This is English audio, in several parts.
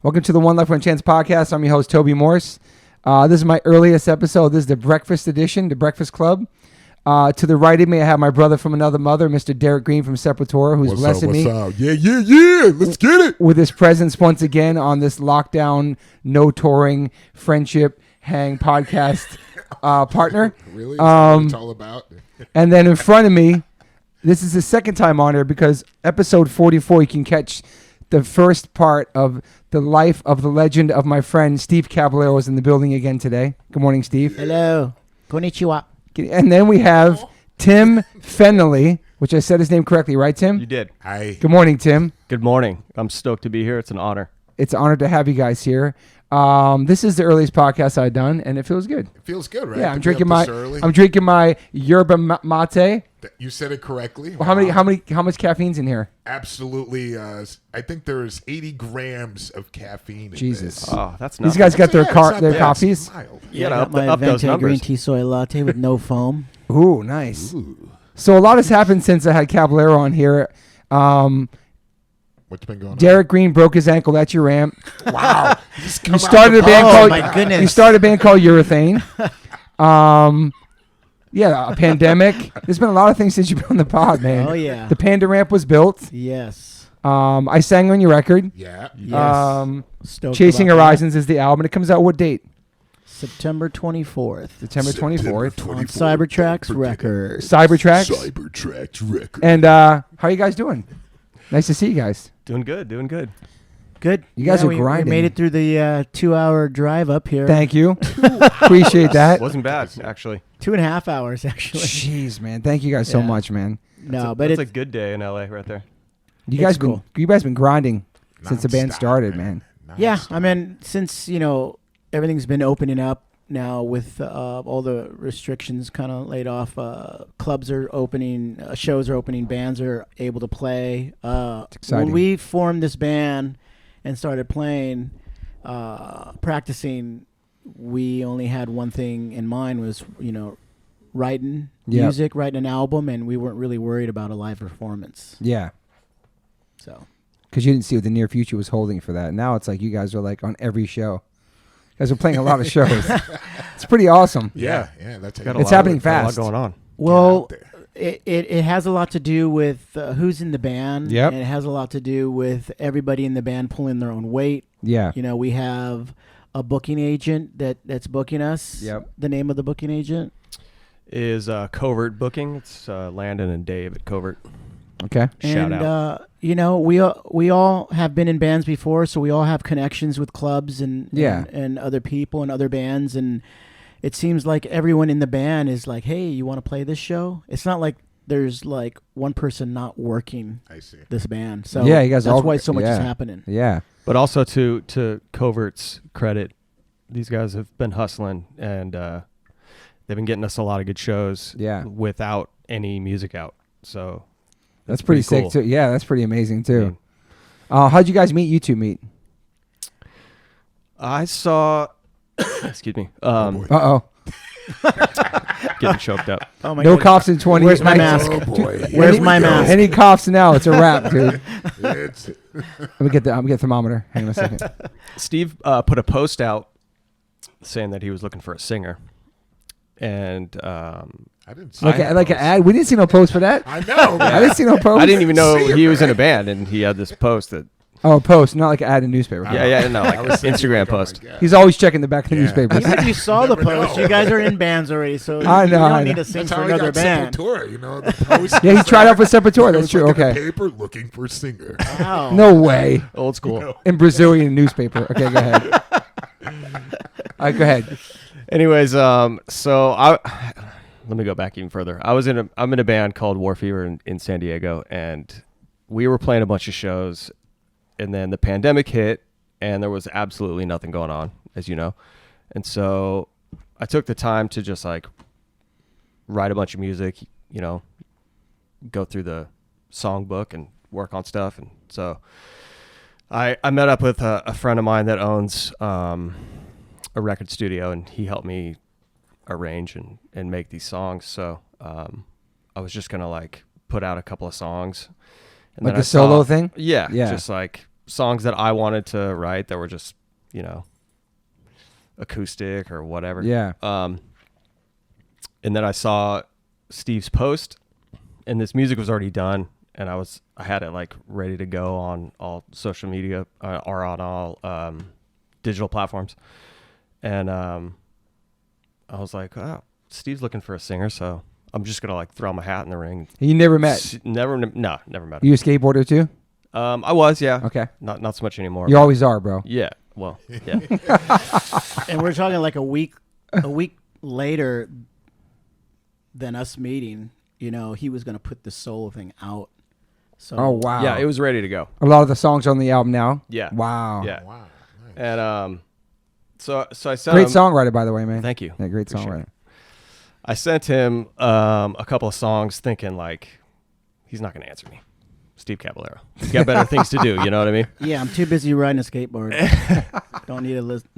Welcome to the One Life One Chance podcast. I'm your host, Toby Morse. This is my earliest episode. This is the breakfast edition, the Breakfast Club. To the right of me, I have my brother from another mother, Mr. Derek Green from Sepultura, who's blessing me. Yeah. Let's get it. With his presence once again on this lockdown, no touring, friendship, hang podcast partner. Really? Is that what it's all about? And then in front of me, this is the second time on here because episode 44, you can catch the first part of the life of the legend of my friend Steve Caballero is in the building again today. Good morning, Steve. Hello. Konnichiwa. And then we have Tim Fennelly, which I said his name correctly, right, Tim? You did. Hi. Good morning, Tim. Good morning. I'm stoked to be here. It's an honor. It's an honor to have you guys here. This is the earliest podcast I've done, and it feels good. It feels good, right? Yeah, I'm drinking my yerba mate. You said it correctly. Well, how much caffeine's in here? Absolutely. I think there's 80 grams of caffeine. Jesus. In this. Oh, that's nice. These guys got their It's not their bad. coffees. It's mild. Yeah, I got my up those Venti numbers. green tea soy latte with no foam. Ooh, nice. Ooh. So a lot has happened since I had Caballero on here. What's been going on? Derek Green broke his ankle. That's your ramp. Wow. You started a band Oh, called. my goodness. You started a band called Urethane. Yeah, a pandemic. There's been a lot of things since you've been on the pod, man. Oh, yeah. The Panda Ramp was built. Yes. I sang on your record. Yeah. Yes. Stoked Chasing about that. Horizons is the album. It comes out what date? September 24th. September 24th. On Cybertrax Records. Cybertracks. Cybertrax Records. And how are you guys doing? Nice to see you guys. Doing good. Good. You guys are we grinding. made it through the 2-hour drive up here. Thank you. Appreciate that. Wasn't bad, actually. 2.5 hours, actually. Jeez, man. Thank you guys so Yeah. much, man. No, but That's it's a good day in LA right there. You guys It's cool. been grinding since the band Non-stop, started, man. yeah. Non-stop. I mean, since everything's been opening up now with all the restrictions kind of laid off, clubs are opening, shows are opening, bands are able to play. exciting. When we formed this band and started playing, practicing, we only had one thing in mind was writing music, writing an album, and we weren't really worried about a live performance. Yeah. So Because you didn't see what the near future was holding for that. Now it's like you guys are like on every show. You guys are playing a lot of shows. It's pretty awesome. Yeah. That's how you It's do it. happening Got a lot fast. going on. well. Get out there. It has a lot to do with who's in the band. Yep. And it has a lot to do with everybody in the band pulling their own weight. Yeah. We have a booking agent that's booking us. Yep. The name of the booking agent? Is Covert Booking. It's Landon and Dave at Covert. Okay. Shout and, out. we all have been in bands before, so we all have connections with clubs and other people and other bands, and it seems like everyone in the band is like, hey, you want to play this show? It's not like there's like one person not working I see. this band. So Yeah, you guys that's all- why so much is yeah. happening. Yeah. But also to Covert's credit, these guys have been hustling, and they've been getting us a lot of good shows without any music out. So That's pretty sick, cool. too. Yeah, that's pretty amazing, too. How'd you guys meet? You two meet? I saw... excuse me. Uh-oh. Getting choked up. Oh my No God. coughs in 20. Where's my mask? Oh boy. Where's Here we my go. mask? Any coughs now, it's a wrap, dude. It's- I'm gonna get a thermometer. Hang on a second. Steve put a post out saying that he was looking for a singer. And I didn't see Like that an post. ad. We didn't see no post for that. I know. I didn't see no post. I didn't even know See it, he was in man. a band, and he had this post that... Oh, post, not like an ad in newspaper. no, like I was thinking, Instagram like, oh my post. God. He's always checking the back of the Yeah. newspapers. Even if you saw the Never post, know. you guys are in bands already, so I you know, I don't know. need to sing That's for how I another got band. Sepultura, the post. Yeah, he tried out for Sepultura. It That's was true. like in Okay. the paper looking for a singer. Wow. No way. Old school. No. In Brazilian newspaper. Okay, go ahead. All right, go ahead. Anyways, so let me go back even further. I'm in a band called War Fever in San Diego, and we were playing a bunch of shows, and then the pandemic hit, and there was absolutely nothing going on, as you know. And so I took the time to just like write a bunch of music, go through the songbook and work on stuff. And so I met up with a friend of mine that owns a record studio, and he helped me arrange and make these songs. So I was just gonna like put out a couple of songs, and Like then a solo thing? Yeah, Yeah. just like songs that I wanted to write that were just, you know, acoustic or whatever. Yeah. And then I saw Steve's post, and this music was already done, and I had it like ready to go on all social media or on all digital platforms. And I was like, oh, Steve's looking for a singer, so I'm just gonna like throw my hat in the ring. You never met? Never met him. You a skateboarder too? I was, yeah. Okay. Not so much anymore. You always are, bro. Yeah. Well, yeah. And we're talking like a week later than us meeting. You know, he was gonna put the solo thing out. So Oh wow. Yeah, it was ready to go. A lot of the songs on the album now. Yeah. Wow. Yeah. Wow. Nice. And so I sent Great him, songwriter, by the way, man. Thank you. Yeah, great Appreciate songwriter. it. I sent him a couple of songs thinking like, he's not going to answer me. Steve Caballero. He's got better things to do, you know what I mean? yeah, I'm too busy riding a skateboard. Don't need to listen.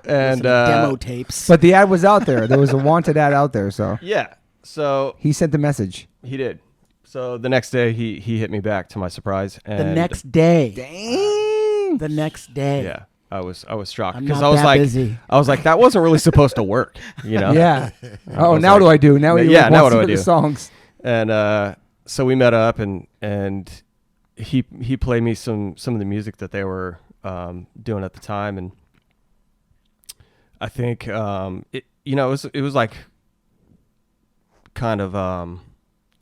And listen to demo tapes. But the ad was out there. There was a wanted ad out there, so yeah, so he sent the message. he did. So the next day he hit me back to my surprise. And the next day. Dang. The next day. Yeah. I was shocked I'm because not I was that like, busy. that wasn't really supposed to work, you know? Yeah. Oh, was now like- what do I do? Now he Yeah, now wants what to do I the do? songs. And so we met up, and he played me some of the music that they were doing at the time, and I think it was like kind of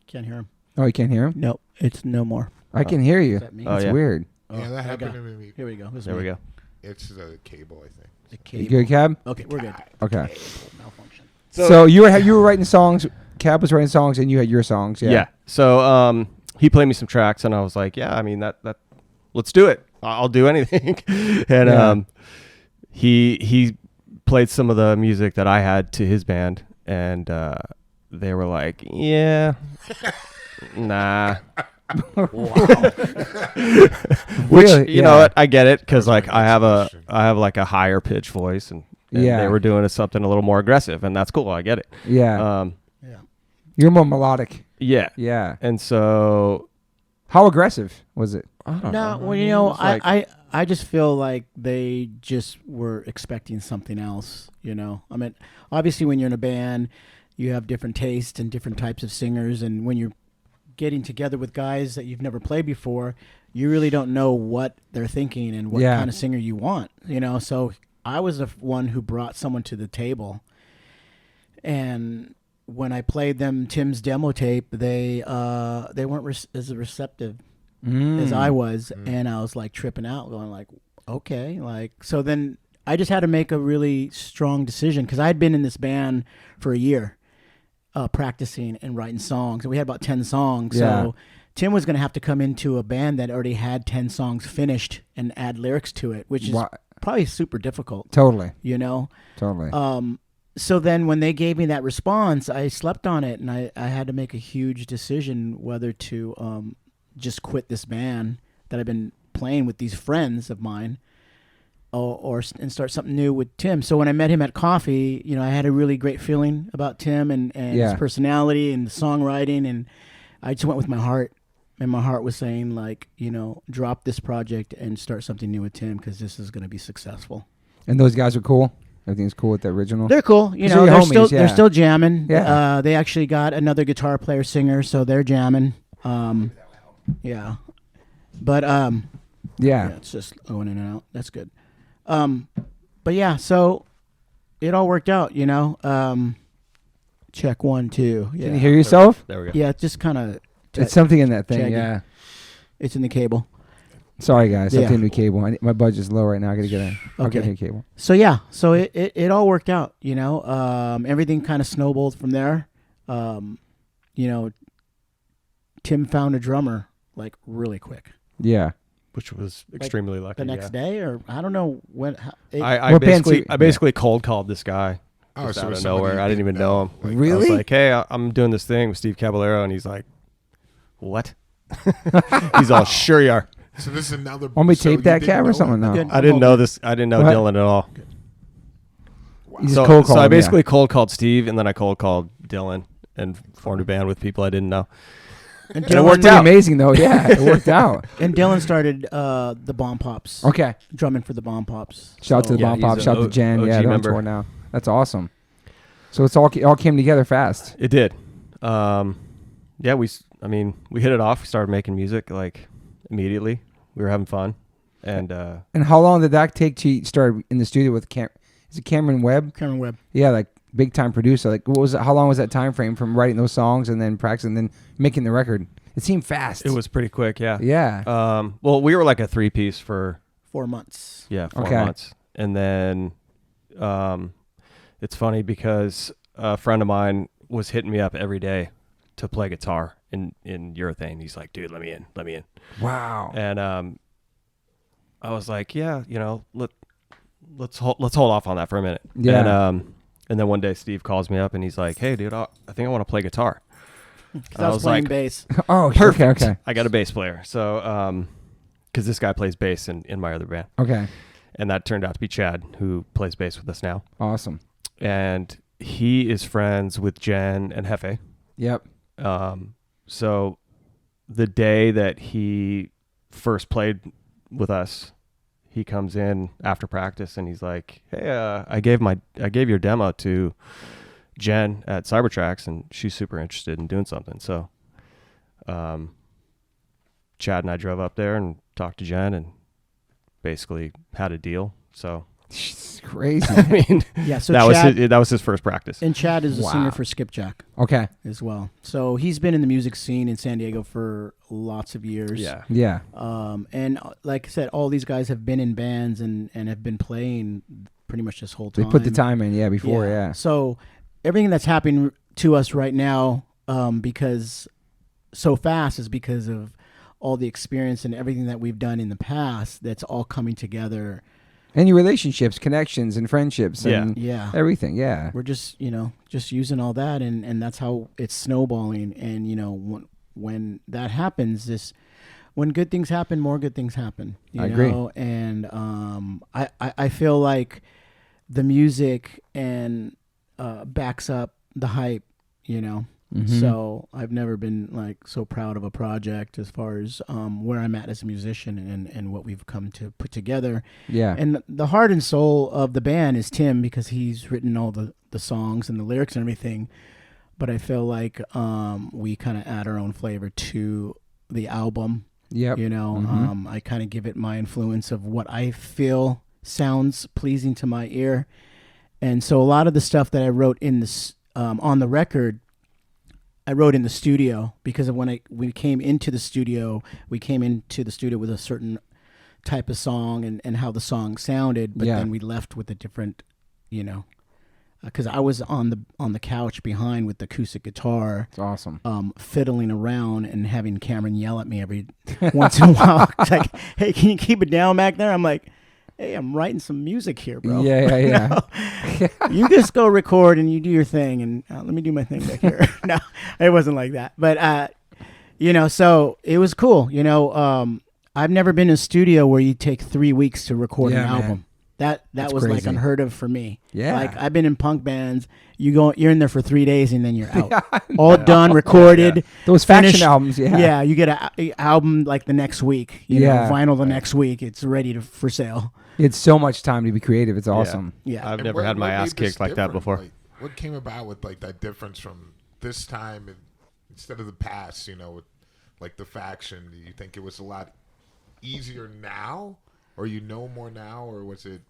Can't hear him. Oh, you can't hear him? Nope, it's no more. I can hear you. Is that me? Oh, That's yeah. weird. Yeah, that there we happened go. to me. Here we go. This is there we me. go. It's the cable, I think. The You cable. good, Cab? Okay, we're good. Okay. Malfunction. So you were writing songs. Cab was writing songs, and you had your songs. Yeah. Yeah. So he played me some tracks, and I was like, yeah, I mean that let's do it. I'll do anything. And Yeah. He played some of the music that I had to his band, and they were like, yeah, nah. Which Really? you know Yeah. what, I get it, because like That's I have my next like a higher pitch voice, and Yeah. they were doing something a little more aggressive, and that's cool. I get it. Yeah. Yeah. You're more melodic. Yeah. Yeah. And so How aggressive was it? I don't No, know. well, you know, It's like- I just feel like they just were expecting something else, you know. I mean, obviously when you're in a band, you have different tastes and different types of singers, and when you're getting together with guys that you've never played before, you really don't know what they're thinking and what Yeah. kind of singer you want, you know. So I was the one who brought someone to the table, and when I played them Tim's demo tape, they weren't as receptive as I was, and I was like tripping out, going like, okay, like, so then I just had to make a really strong decision, because I had been in this band for a year, practicing and writing songs, and we had about 10 songs. Yeah. So Tim was going to have to come into a band that already had 10 songs finished and add lyrics to it, which is probably super difficult, Totally. you know. Totally. So then when they gave me that response, I slept on it, and I had to make a huge decision whether to just quit this band that I've been playing with these friends of mine, and start something new with Tim. So when I met him at coffee, you know, I had a really great feeling about Tim and Yeah. his personality and the songwriting, and I just went with my heart. And my heart was saying, like, you know, drop this project and start something new with Tim, because this is going to be successful. And those guys are cool. Everything's cool with the original. They're cool, you 'Cause know. they're They're homies, still yeah. they're still jamming. Yeah. They actually got another guitar player singer, so they're jamming. Yeah, but Yeah. yeah, it's just going in and out. That's good. But yeah, so it all worked out, you know. Check 1, 2. Yeah, Can you hear yourself? There we go. yeah, it's just kind of It's something in that thing. Shaggy. Yeah. it's in the cable. Sorry, guys. I Yeah. have to new cable. My budget's low right now. I got to get I'll get a Okay. new cable. So yeah, so it all worked out, you know. Everything kind of snowballed from there. You know, Tim found a drummer like really quick. Yeah. Which was extremely lucky. The next yeah. day, or I don't know when. I What bands basically you- cold called this guy Oh, just so out of somebody nowhere. you I didn't even know him. Like, I Really? was like, hey, I'm doing this thing with Steve Caballero, and he's like, what? He's all, sure you are. So this is another. Want me to so tape you that didn't cab or know something? him? No. Good. I didn't know this. I didn't know What? Dylan at all. You just So, cold so called I him, yeah. basically cold called Steve, and then I cold called Dylan and formed a band with people I didn't know. And it worked Pretty out. amazing though. Yeah, it worked out. And Dylan started the Bomb Pops. Okay. Drumming for the Bomb Pops. Shout out to the Yeah, Bomb he's Pop. an Shout out to Jen. OG Yeah, they're on member. tour now. That's awesome. So it's all came together fast. It did. Yeah, we hit it off. We started making music like immediately. We were having fun, and And how long did that take to start in the studio with Is it Cameron Webb? Cameron Webb. Yeah, like big time producer. Like, what was it? How long was that time frame from writing those songs and then practicing, and then making the record? It seemed fast. it was pretty quick. Yeah. Yeah. Well, we were like a 3-piece for 4 months. 4 Okay. months, and then it's funny because a friend of mine was hitting me up every day to play guitar in Urethane. He's like, dude, let me in. Wow. And I was like, yeah, let's hold off on that for a minute. Yeah. And then one day Steve calls me up and he's like, hey, dude, I think I want to play guitar. Because I was playing bass. Oh, Perfect. Okay. I got a bass player. So, because this guy plays bass in my other band. Okay. And that turned out to be Chad, who plays bass with us now. Awesome. And he is friends with Jen and Hefe. Yep. So the day that he first played with us, he comes in after practice and he's like, hey, I gave your demo to Jen at Cybertrax and she's super interested in doing something. So Chad and I drove up there and talked to Jen and basically had a deal. So It's crazy. I mean, Yeah, so that was his first practice. And Chad is a Wow. singer for Skipjack Okay. as well. So he's been in the music scene in San Diego for lots of years. Yeah. Yeah. And like I said, all these guys have been in bands and have been playing pretty much this whole They time. put the time in. Yeah. Before. Yeah. So everything that's happening to us right now, because so fast, is because of all the experience and everything that we've done in the past. That's all coming together. And your relationships, connections, and friendships, and Yeah. everything. Yeah. We're just using all that, and that's how it's snowballing. And when that happens, when good things happen, more good things happen. I agree. And I feel like the music and backs up the hype. Mhm. So I've never been like so proud of a project as far as where I'm at as a musician and what we've come to put together. Yeah. And the heart and soul of the band is Tim, because he's written all the songs and the lyrics and everything. But I feel like we kind of add our own flavor to the album. Yep. Mhm. I kind of give it my influence of what I feel sounds pleasing to my ear. And so a lot of the stuff that I wrote in this on the record, I wrote in the studio, because of when we came into the studio with a certain type of song and how the song sounded, but Yeah. then we left with a different, because I was on the couch behind with the acoustic guitar, It's awesome. fiddling around and having Cameron yell at me every once in a while. It's like, hey, can you keep it down back there? I'm like, hey, I'm writing some music here, bro. Yeah. You just go record and you do your thing, and let me do my thing back here. No, it wasn't like that. But, so it was cool. I've never been in a studio where you take 3 weeks to record an Yeah, man. album. That That's was like crazy. unheard of for me. Yeah. Like, I've been in punk bands. You're in there for 3 days and then you're out. All done, recorded. Those finished. faction albums. Yeah. Yeah, you get an album like the next week. Yeah. Vinyl the next week. It's ready for sale. It's so much time to be creative. It's awesome. Yeah. I've And never had my what ass made this kicked like that different? before. Like, what came about with like that difference from this time instead of the past? With like the faction. Do you think it was a lot easier now, or more now, or was it?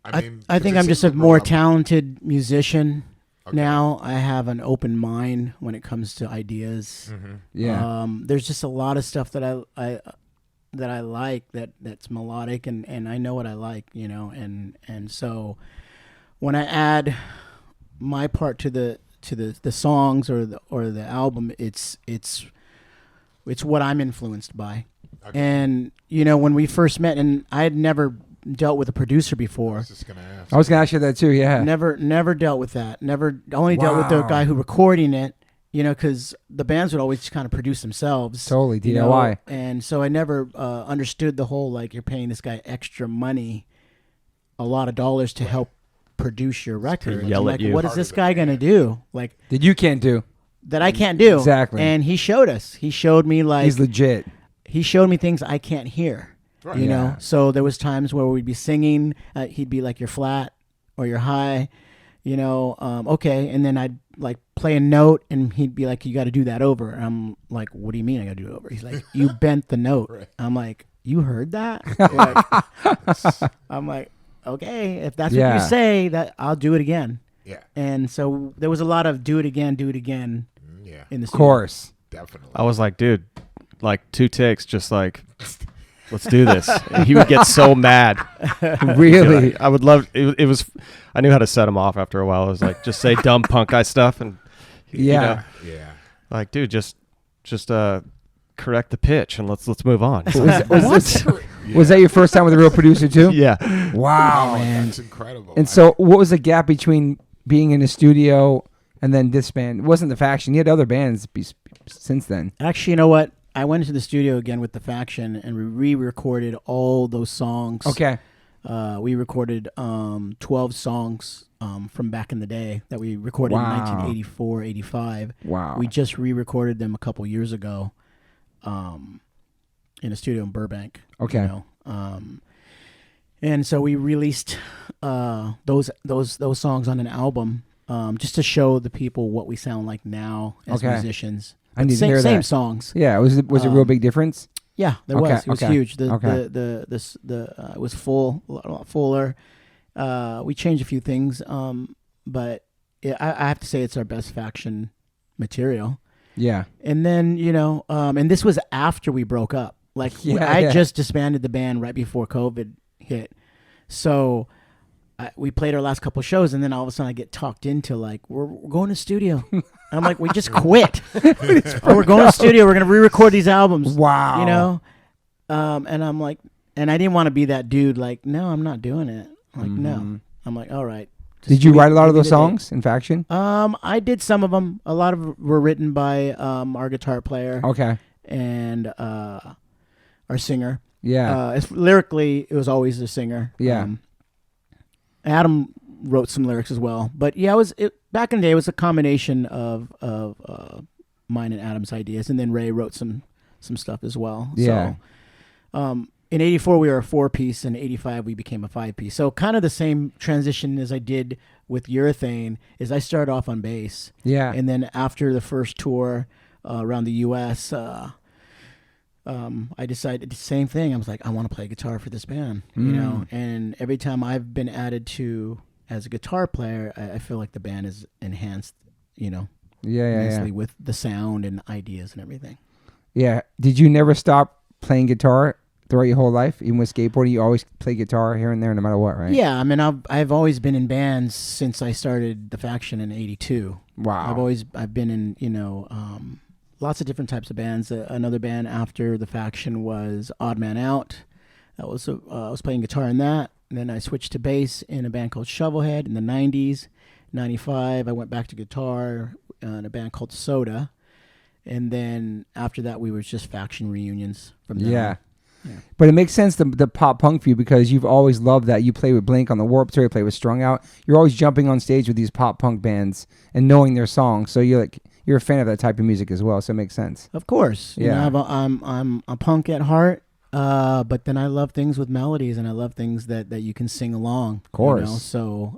I mean, think 'cause I'm it just a seems more around- talented musician Okay. now. I have an open mind when it comes to ideas. Yeah. There's just a lot of stuff that I like that's melodic, and I know what I like, and so when I add my part to the songs or the album, it's what I'm influenced by. Okay. And when we first met, and I had never dealt with a producer I before. was just gonna ask. I was gonna ask you that too. Yeah. Never dealt with that. Only dealt with the Wow. guy who recording it. Because the bands would always kind of produce themselves. Totally, you know, DIY. and so I never understood the whole, like, you're paying this guy extra money, a lot of dollars to help produce your record. pretty much Yell like, at you. what is part this of the guy going to band. do? Like, That you can't do. that I can't do. Exactly. And he showed us. He showed me like He's legit. he showed me things I can't hear. Right. You know, Yeah. so there was times where we'd be singing. He'd be like, "You're flat," or "You're high." You know, okay, and then I'd like play a note, and he'd be like, "You got to do that over." And I'm like, "What do you mean I got to do it over?" He's like, "You bent the note." Right. I'm like, "You heard that?" Like, I'm like, "Okay, if that's what Yeah. you say, that I'll do it again." Yeah. And so there was a lot of do it again Yeah. in the Of studio. course. Definitely. I was like, dude, like 2 takes, just like, let's do this. And he would get so mad. Really? I would love it was. I knew how to set him off after a while. I was like, just say dumb punk guy stuff, and you Yeah. know, Yeah. like, dude, just correct the pitch and let's move on. Was that your first time with a real producer too? Yeah. Wow, Oh, man. that's incredible. And so, what was the gap between being in the studio and then this band? It wasn't the Faction. You had other bands since then. Actually, you know what? I went into the studio again with the Faction, and we re-recorded all those songs. Okay. We recorded 12 songs from back in the day that we recorded Wow. in 1984, 85. Wow. We just re-recorded them a couple years ago in a studio in Burbank. Okay. You know? And so we released those songs on an album just to show the people what we sound like now as Okay. musicians. I need to Same, hear same that. songs. Yeah. Was it a real big difference? Yeah, there Okay, was. It was okay, huge. The okay. it was full, a lot fuller. We changed a few things, but I have to say it's our best Faction material. Yeah. And then and this was after we broke up. Like Yeah, I yeah. just disbanded the band right before COVID hit, so. We played our last couple shows, and then all of a sudden I get talked into like we're going to studio. I'm like, we just quit. We're going to studio. We're gonna re-record these albums. Wow. You know, and I'm like, and I didn't want to be that dude. Like, no, I'm not doing it. I'm like, no. I'm like, all right. just Did you give me- write a lot of give me those the date. songs in Faction? I did some of them. A lot of them were written by our guitar player Okay. and our singer. Yeah. Lyrically, it was always the singer. Yeah. Adam wrote some lyrics as well, but yeah, back in the day. It was a combination of mine and Adam's ideas, and then Ray wrote some stuff as well. Yeah. So, in '84 we were a 4-piece, and '85 we became a 5-piece. So kind of the same transition as I did with Urethane. Is I started off on bass, Yeah. and then after the first tour around the U.S. I decided the same thing. I was like, I want to play guitar for this band, you know. And every time I've been added to as a guitar player, I feel like the band is enhanced, immensely with the sound and ideas and everything. Yeah. Did you never stop playing guitar throughout your whole life? Even with skateboarding, you always play guitar here and there, no matter what, right? Yeah, I mean, I've always been in bands since I started the Faction in '82. Wow. I've been in lots of different types of bands. Another band after the Faction was Odd Man Out. That was I was playing guitar in that. And then I switched to bass in a band called Shovelhead in the '90s. '95, I went back to guitar in a band called Soda. And then after that, we were just Faction reunions from there. Yeah. Yeah. But it makes sense, the pop punk for you, because you've always loved that. You play with Blink on the Warped Tour, you play with Strung Out. You're always jumping on stage with these pop punk bands and knowing their songs. So you're a fan of that type of music as well. So it makes sense. Of course. Yeah. I'm a punk at heart, but then I love things with melodies, and I love things that you can sing along. Of course. So,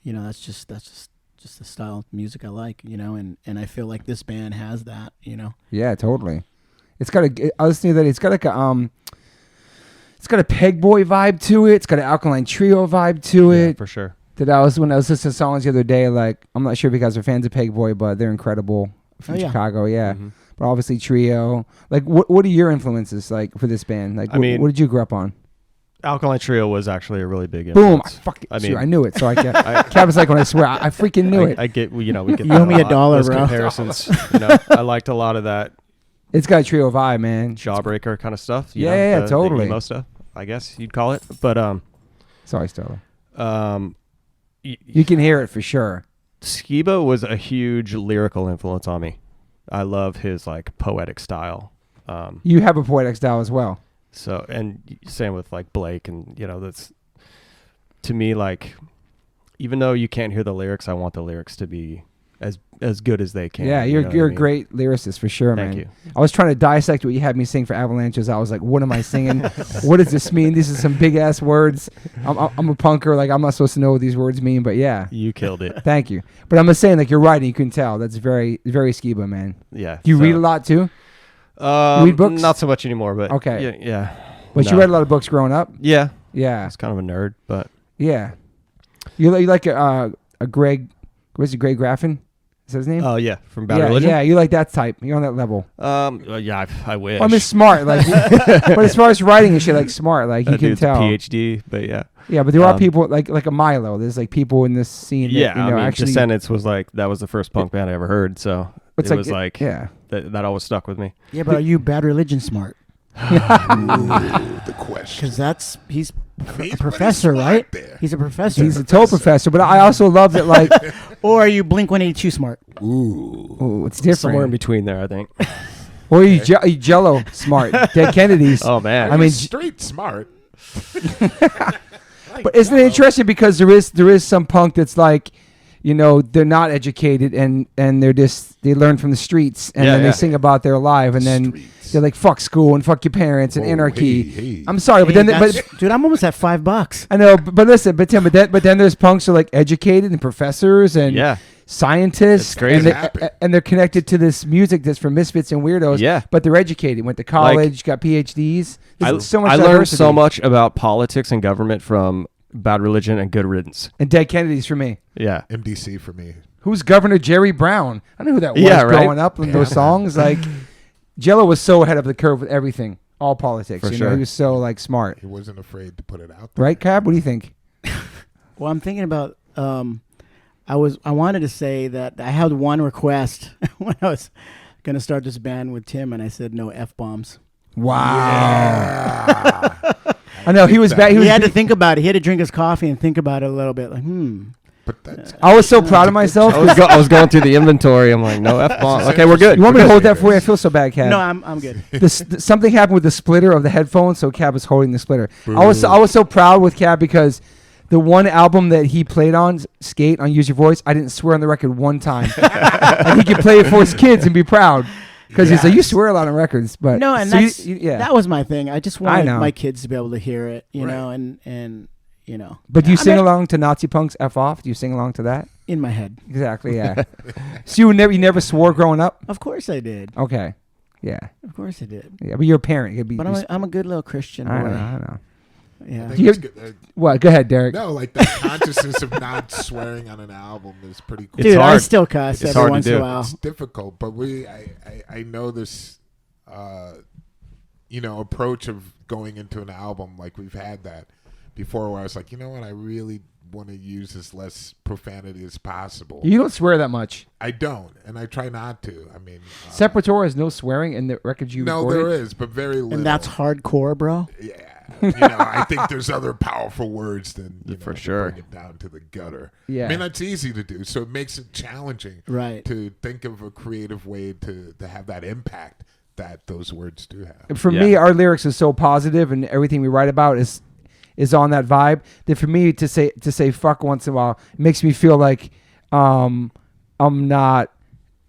that's just the style of music I like, and I feel like this band has that, Yeah, totally. It's got I was thinking that it's got like it's got a Peg Boy vibe to it. It's got an Alkaline Trio vibe to Yeah, it. for sure. When I was listening to songs the other day, like, I'm not sure if you guys are fans of Peg Boy, but they're incredible from Oh, yeah. Chicago. Yeah. Mhm. But obviously Trio. Like, what are your influences like for this band? Like, I mean- what did you grow up on? Alkaline Trio was actually a really big Boom! influence. I knew it. So I get. Kevin's like, when I swear, I freaking knew it. I get, we get You that owe me a a lot, dollar, those bro. comparisons. I liked a lot of that It's got a Trio vibe, man. Jawbreaker kind of stuff. Yeah, the totally. emo stuff, I guess you'd call it. But Sorry, Stella. y- You can hear it for sure. Skiba was a huge lyrical influence on me. I love his like poetic style. You have a poetic style as well. So, and same with like Blake, and that's to me, like, even though you can't hear the lyrics, I want the lyrics to be as good as they can. Yeah, you you're know what you're I a mean? great lyricist for sure, Thank man. you. I was trying to dissect what you had me sing for Avalanches. I was like, what am I singing? What does this mean? These are some big ass words. I'm a punker. Like, I'm not supposed to know what these words mean, but yeah. You killed it. Thank you. But I'm just saying, like, you're writing. You can tell. That's very, very Skiba, man. Yeah. Do you read a lot too? Read books? Not so much anymore, but Okay. Yeah. But you read a lot of books growing up? Yeah. I Yeah. was kind of a nerd, but Yeah. You like a Greg, what's it, Greg Graffin? Is that his name? oh yeah, from Bad yeah, Religion. yeah, you like that type. You're on that level. Yeah, I wish. Well, I mean, smart. Like, but as far as writing and shit, like smart, like you That can dude's tell. a PhD, but yeah. Yeah, but there are people like a Milo. There's like people in this scene. That, Yeah, you know, I mean, actually, Descendants was that was the first punk band I ever heard, so it's it was like yeah. that always stuck with me. Yeah, but are you Bad Religion smart? The question. Because he's I mean, a professor, smart right? there. He's a professor. He's a total professor, but I also love that. Like, Or are you Blink-182 smart? Ooh. it's different. Somewhere in between there, I think. Or you Jello smart, Dead Kennedys. Oh man. I mean, straight smart. but isn't it interesting because there is some punk that's like, you know, they're not educated and they learn from the streets and then they sing about their life and then Streets. they're like fuck school and fuck your parents and Whoa, anarchy. hey. I'm sorry, but Hey, then but dude, I'm almost at $5. I know, but listen, but Tim, but then there's punks who are like educated and professors and Yeah. scientists It's crazy. and they're connected to this music that's for misfits and weirdos. Yeah. But they're educated, went to college, got PhDs. There's so much I learned diversity. so much about politics and government from Bad Religion and Good Riddance. And Dead Kennedys for me. Yeah. MDC for me. Who's Governor Jerry Brown? I know who that was Yeah, right? growing up in those songs. Like, Jello was so ahead of the curve with everything, all politics. For You know, sure. he was so like smart, He wasn't afraid to put it out there. right, Cab? What do you think? Well, I'm thinking about. I wanted to say that I had one request when I was going to start this band with Tim, and I said no F-bombs. Wow. I know he was bad. He had to think about it. He had to drink his coffee and think about it a little bit. Like, But that's I was so proud of myself. I was going through the inventory. I'm like, no F-bomb. Okay, we're good. You want me We're to good. hold that for you? I feel so bad, Cab. No, I'm good. Something happened with the splitter of the headphones, so Cab was holding the splitter. I was so proud with Cab because the one album that he played on, Skate, on Use Your Voice, I didn't swear on the record one time. And he could play it for his kids and be proud. Because he's like, you swear a lot on records. But No, and so that's yeah. that was my thing. I just wanted know. my kids to be able to hear it, you Right. know, and you know. But do you I sing mean, along to Nazi Punk's F Off? Do you sing along to that? in my head? Exactly, yeah. So you never swore growing up? Of course I did. Okay. Yeah. Of course I did. Yeah, but you're a parent. You'd be, But I'm a good little Christian boy. I know. Yeah. I think Do you- it's good. Well, go ahead, Derek. No, like the consciousness of not swearing on an album is pretty cool. It's Dude, I hard. still cuss It's every hard to once in do. a while. It's difficult, but I know this, approach of going into an album. Like we've had that before, where I was like, you know what, I really want to use as less profanity as possible. You don't swear that much. I don't, and I try not to. I mean, Sepultura has no swearing in the records you no, recorded? there is, but very little. And that's hardcore, bro. Yeah. I think there's other powerful words than For to sure. bring it down to the gutter. Yeah. I mean, that's easy to do, so it makes it challenging, Right. to think of a creative way to have that impact that those words do have. For Yeah. me, our lyrics are so positive, and everything we write about is on that vibe. That for me to say fuck once in a while makes me feel like I'm not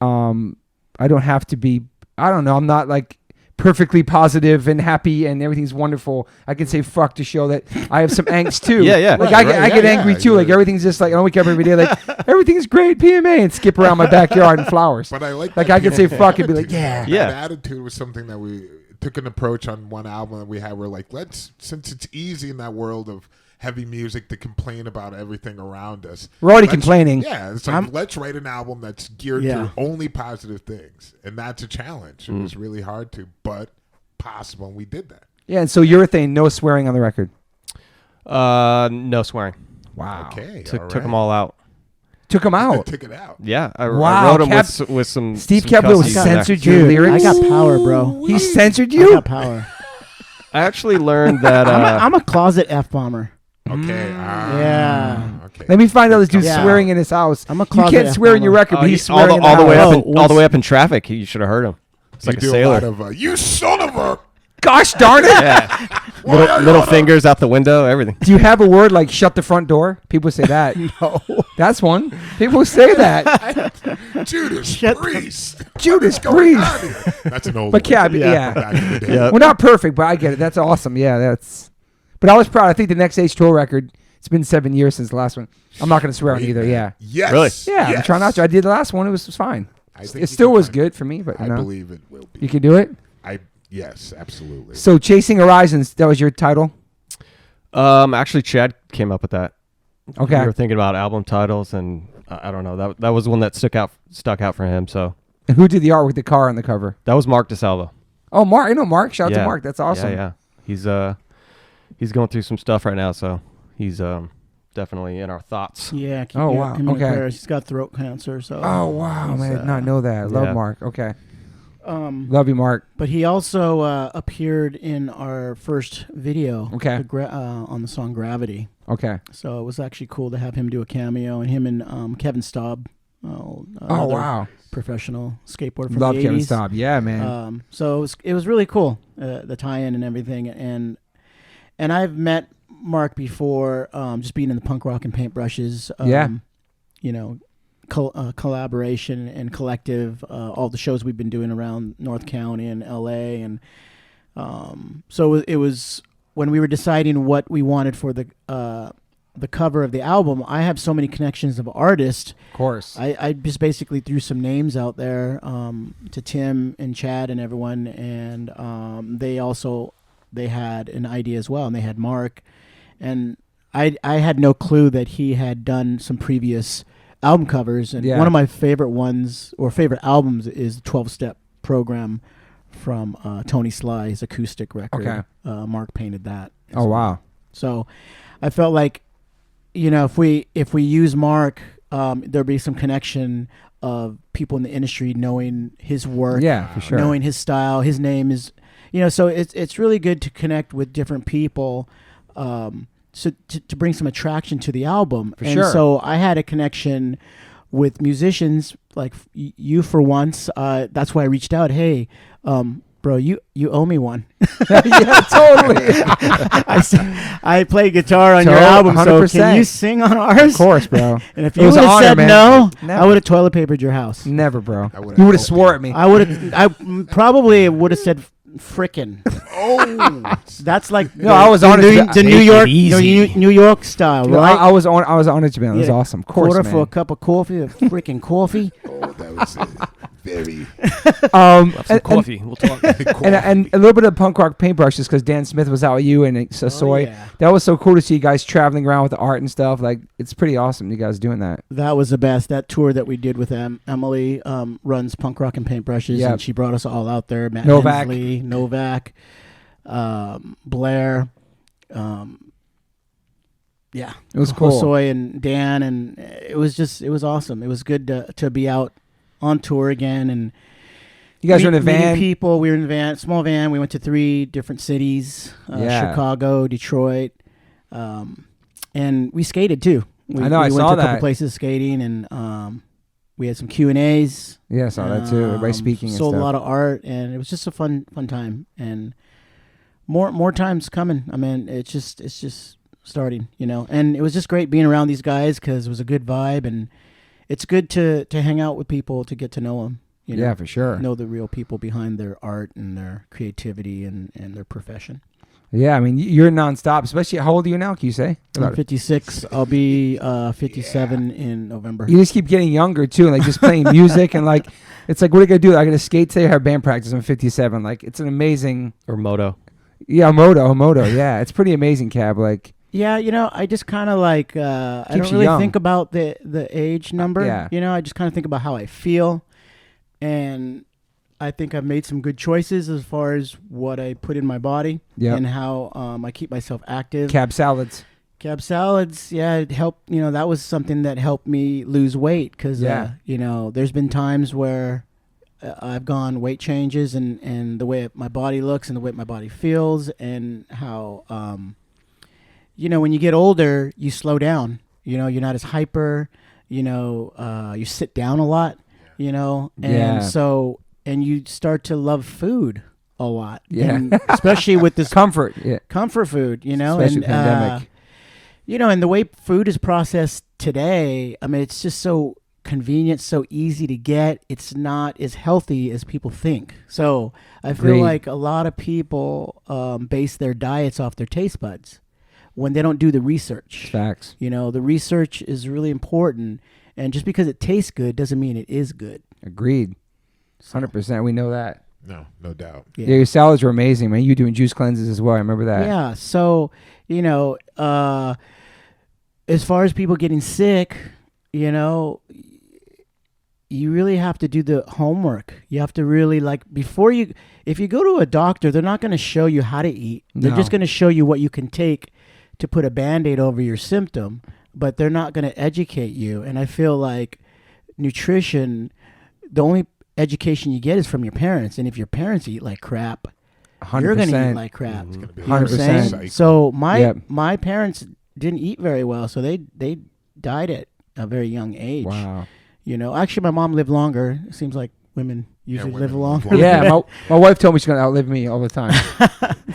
I don't have to be, I don't know, I'm not like perfectly positive and happy and everything's wonderful. I can say fuck to show that I have some angst too. Yeah, yeah. Like Right, I right, get yeah, angry yeah, too. yeah. Like everything's just like I wake up every day like everything's great, PMA, and skip around my backyard and flowers. But I like Like that I could say PMA fuck and be like, attitude. yeah. Yeah. That attitude was something that we took an approach on one album that we had. We're like, since it's easy in that world of heavy music to complain about everything around us. We're already let's- complaining. Yeah, it's like, let's write an album that's geared Yeah. to only positive things. And that's a challenge. It was really hard to, but possible, and we did that. Yeah, and so Urethane, no swearing on the record. No swearing. Wow. Okay, Took them all out. Took him out. Took it out. Yeah, I Wow, wrote them Cap- with some. Steve some Caballero cussing in there. censored your Dude, lyrics. I got power, bro. He censored I you? got power. I actually learned that. I'm a closet F-bomber. Okay. Yeah. Okay. Let me find out this dude's Yeah. swearing in his house. I'm a you closet can't swear in your F-bomber. record, but he's swearing all in the, all the way house. up, Oh, all the way up in traffic. You should have heard him. It's You like a do sailor. a lot of, you son of a... Gosh darn it! Yeah. Little fingers out the window, everything. Do you have a word like shut the front door? People say that. No. That's one. People say that. Judas Priest. Judas Going Priest. on here? That's an old But one. Cab, Yeah. yeah. Back in the day. Yep. Well, not perfect, but I get it. That's awesome. Yeah, that's. But I was proud. I think the Next Age tour record. It's been 7 years since the last one. I'm not going to swear on either. Yeah. Yes. Really? Yeah. Yes. I'm trying not to. I did the last one. It was fine. I think It you still can was find- good for me, but I no. believe it will be. You can do it. Yes, absolutely. So, Chasing Horizons. That was your title. Actually, Chad came up with that. Okay. We were thinking about album titles, and I don't know. That was one that stuck out for him. So And who did the art with the car on the cover? that was Mark DeSalvo. Oh, Mark. I know Mark. Shout out to Yeah. Mark. That's awesome. Yeah. He's going through some stuff right now, so he's definitely in our thoughts. Yeah. Keep Oh, him wow. in the Okay. prayers. He's got throat cancer. So. Oh, wow, he's, man. I did not know that. Love yeah. Mark. Okay. Love you, Mark. But he also appeared in our first video. Okay. On the song Gravity. Okay. So it was actually cool to have him do a cameo, and him and Kevin Staub. Oh, another wow. Professional skateboarder from Love the Kevin 80s. Staub. Yeah, man. So it was really cool, the tie-in and everything. And I've met Mark before, just being in the punk rock and paintbrushes. Yeah. You know, collaboration and collective, all the shows we've been doing around North County and LA. And so it was when we were deciding what we wanted for the cover of the album. I have so many connections of artists. Of course. I just basically threw some names out there to Tim and Chad and everyone, and they had an idea as well, and they had Mark, and I had no clue that he had done some previous album covers, and Yeah. one of my favorite ones or favorite albums is the 12-Step Program from Tony Sly, his acoustic record. Okay. Mark painted that. as Oh, well. wow. So I felt like, if we use Mark, there'll be some connection of people in the industry knowing his work, Yeah, for sure. knowing his style. His name is, so it's really good to connect with different people, so to bring some attraction to the album. For and sure. so I had a connection with musicians like you for once. That's why I reached out. Hey, bro, you owe me one. Yeah, totally. I play guitar on your album, so 100%. can you sing on ours? Of course, bro. And if It you was would an have honor, said man. no, Never. I would have toilet papered your house. Never, bro. I would've You would have helped swore you. at me. I probably would have said frickin'. Oh, That's like No, I was honest the about- New Take it York, easy. New York style, Dude, right? I was on it, man. It was Yeah. awesome. Of course, Quarter man. for a cup of coffee, a freaking coffee. that was very. Have some and- coffee. We'll talk. And a little bit of punk rock paintbrushes because Dan Smith was out with you and Sasoy. yeah. That was so cool to see you guys traveling around with the art and stuff. Like, it's pretty awesome you guys doing that. That was the best. That tour that we did with Emily runs Punk Rock and Paintbrushes, Yep. and she brought us all out there. Matt Novak. Hensley, Novak, Blair. Yeah, It was cool. Soy and Dan, and it was awesome. It was good to be out on tour again, and You guys were in a meeting van. people. We were in a van, small van. We went to 3 different cities: Yeah. Chicago, Detroit, and we skated too. I know, I we went saw to a couple that. places skating, and we had some Q&As. Yeah, I saw that too. Everybody speaking and Sold stuff. a lot of art, and it was just a fun time. And more times coming. I mean, it's just starting, And it was just great being around these guys because it was a good vibe, and it's good to hang out with people to get to know them. Yeah, for sure. Know the real people behind their art and their creativity and their profession. Yeah, I mean, you're nonstop. Especially, how old are you now? Can you say? I'm 56. I'll be 57 in November. You just keep getting younger too, like just playing music and like, it's like, what are you gonna do? I gotta skate today or have band practice? I'm 57. Like, it's an amazing. Or Moto. Yeah, Moto. Yeah, it's pretty amazing, Cab. Like, Yeah, I just kind of like I Keeps don't you really young. think about the age number. yeah. I just kind of think about how I feel, and I think I've made some good choices as far as what I put in my body Yep. and how I keep myself active. Cab salads. Cab salads, yeah, it helped. That was something that helped me lose weight because Yeah. there's been times where I've gone weight changes and the way my body looks and the way my body feels and how when you get older you slow down. You're not as hyper. You sit down a lot. And Yeah. so and you start to love food a lot. Yeah. And especially with this Comfort. Yeah. comfort food, Especially and pandemic. and the way food is processed today, I mean, it's just so convenient, so easy to get. It's not as healthy as people think. So I feel Agreed. like a lot of people base their diets off their taste buds when they don't do the research. Facts. The research is really important, and just because it tastes good doesn't mean it is good. Agreed. 100%. We know that. No doubt. Yeah, your salads were amazing, man. You doing juice cleanses as well. I remember that. Yeah. So, as far as people getting sick, you really have to do the homework. You have to really if you go to a doctor, they're not going to show you how to eat. They're No. just going to show you what you can take to put a Band-Aid over your symptom, but they're not going to educate you. And I feel like nutrition, the only education you get is from your parents. And if your parents eat like crap, 100%. you're going to eat like crap. It's gonna be You know what I'm saying? 100%. So Yep. my parents didn't eat very well, so they died at a very young age. Wow. Actually, my mom lived longer. It seems like women usually live women longer. live longer. Yeah, my wife told me she's going to outlive me all the time.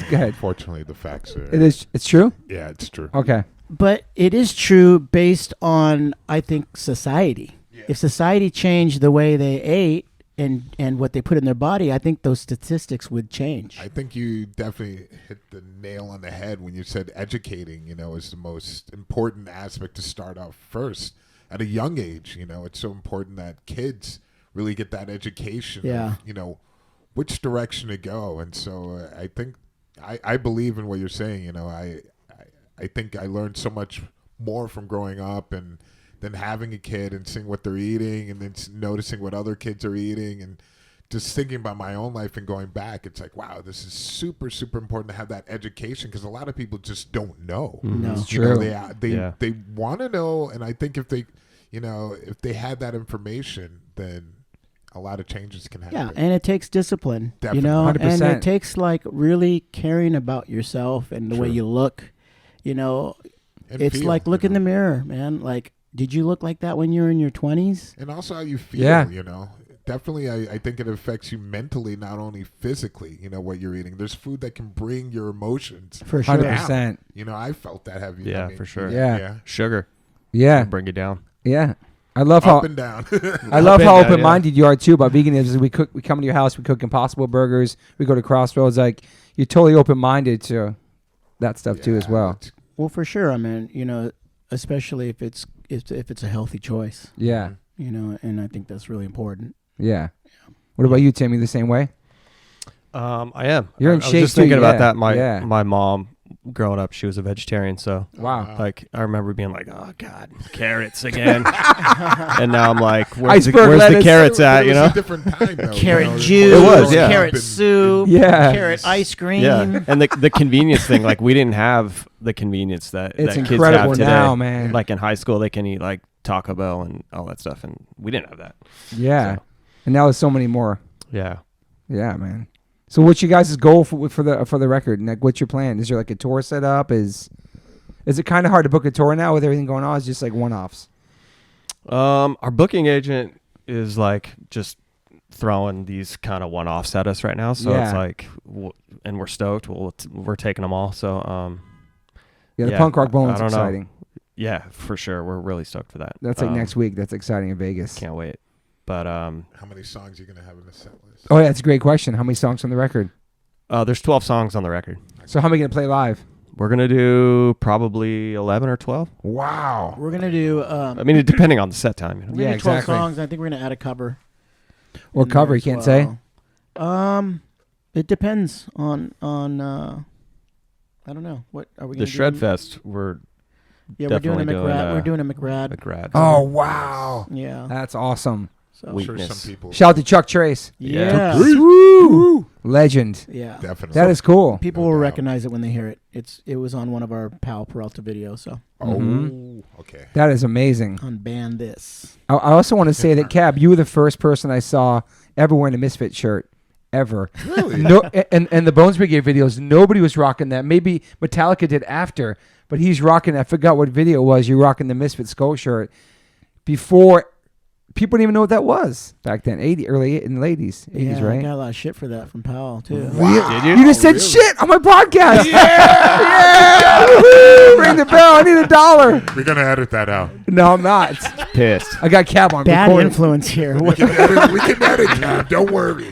Go ahead. Unfortunately, the facts are. It is. It's true? Yeah, it's true. Okay. But it is true based on, I think, society. Yeah. If society changed the way they ate and what they put in their body, I think those statistics would change. I think you definitely hit the nail on the head when you said educating, is the most important aspect to start off first. At a young age, it's so important that kids really get that education Yeah. of, which direction to go. And so I think, I believe in what you're saying, I think I learned so much more from growing up and then having a kid and seeing what they're eating and then noticing what other kids are eating and just thinking about my own life and going back. It's like, wow, this is super, super important to have that education because a lot of people just don't know. No. It's You know, true. they want to know, and I think if they had that information, then a lot of changes can happen. Yeah, and it takes discipline, Definitely. and 100%. it takes really caring about yourself and the way True. you look. And It's feel, like look in the mirror, man. Like, did you look like that when you were in your 20s? and also how you feel. Yeah. Definitely, I think it affects you mentally, not only physically. What you're eating. There's food that can bring your emotions. For sure. 100%. I felt that heavy. Yeah, for sure. Yeah. Sugar. Yeah. Bring you down. Yeah. I love how Up and down. I love Up and how down, open-minded you are too about veganism. We come to your house, we cook Impossible Burgers, we go to Crossroads. Like, you're totally open-minded to that stuff too as well. Well, for sure. I mean, especially if it's a healthy choice, Yeah. and I think that's really important. Yeah. What about you, Tim? You the same way? I am. You're in I was shape just too, thinking about yeah, that. My yeah. my mom, growing up, she was a vegetarian, so Wow. like I remember being like, oh God, carrots again. And now I'm like, where's the Iceberg lettuce. carrots at? It You was know? a different time, though. Carrot juice, It was, yeah. carrot soup, Yeah. carrot ice cream. Yeah, and the convenience thing, like we didn't have the convenience that It's that kids incredible have today. now, man. Like in high school, they can eat like Taco Bell and all that stuff, and we didn't have that. Yeah. So. And now there's so many more. Yeah. Yeah, man. So what's your guys' goal for the record? And like, what's your plan? Is there like a tour set up? Is it kind of hard to book a tour now with everything going on? It's just like one-offs. Our booking agent is like just throwing these kind of one-offs at us right now, so Yeah. it's like, and we're stoked. We're taking them all. So Yeah, the Yeah, punk rock I bowling's don't know. exciting. yeah, for sure, we're really stoked for that. That's like next week. That's exciting in Vegas. Can't wait. But How many songs are you going to have in the set list? Oh yeah, that's a great question. How many songs on the record? there's 12 songs on the record. So how many gonna play live? We're gonna do probably 11 or 12. Wow. We're gonna do. I mean, depending on the set time. You know? We're gonna Yeah, do 12 exactly. songs. I think we're gonna add a cover. What in cover? there You as can't say. well. It depends on. I don't know. What are we The gonna Shred do? Fest, we're Yeah, we're doing a definitely McRad. doing, We're doing a McRad. McRad. Oh wow, Yeah. that's awesome. So. I'm sure Weakness. some people Shout out to Chuck Trace, Yeah. Woo! Legend. Yeah. definitely. That is cool. People No will doubt. recognize it when they hear it. It was on one of our Pal Peralta videos. So Oh, Mhm. okay. That is amazing. on Band This. I also want to say that Cab, you were the first person I saw ever wearing a Misfit shirt, ever. Really? No, and the Bones Brigade videos, nobody was rocking that. Maybe Metallica did after, but he's rocking. I forgot what video it was. You're rocking the Misfit Skull shirt before people didn't even know what that was back then. Early in the 80s, Yeah, right? I got a lot of shit for that from Powell too. Wow. Did You just said shit on my podcast. Yeah. Woo-hoo. Ring the bell. I need $1. We're gonna edit that out. No, I'm not. Pissed. I got Cab on Bad recording. influence here. We can edit Cab. Don't worry.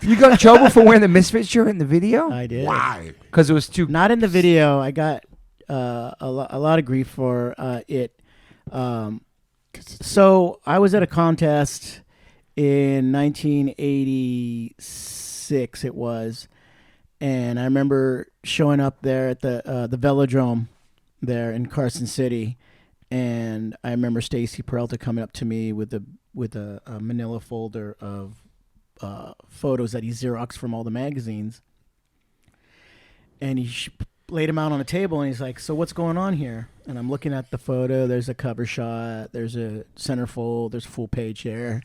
You got in trouble for wearing the Misfit shirt in the video? I did. Why? Because it was too. Not in the video. I got a lot of grief for it. So I was at a contest in 1986. It was, and I remember showing up there at the Velodrome there in Carson City, and I remember Stacy Peralta coming up to me with a manila folder of photos that he Xeroxed from all the magazines, and he laid them out on a table, and he's like, "So what's going on here?" And I'm looking at the photo. There's a cover shot. There's a centerfold. There's a full page there,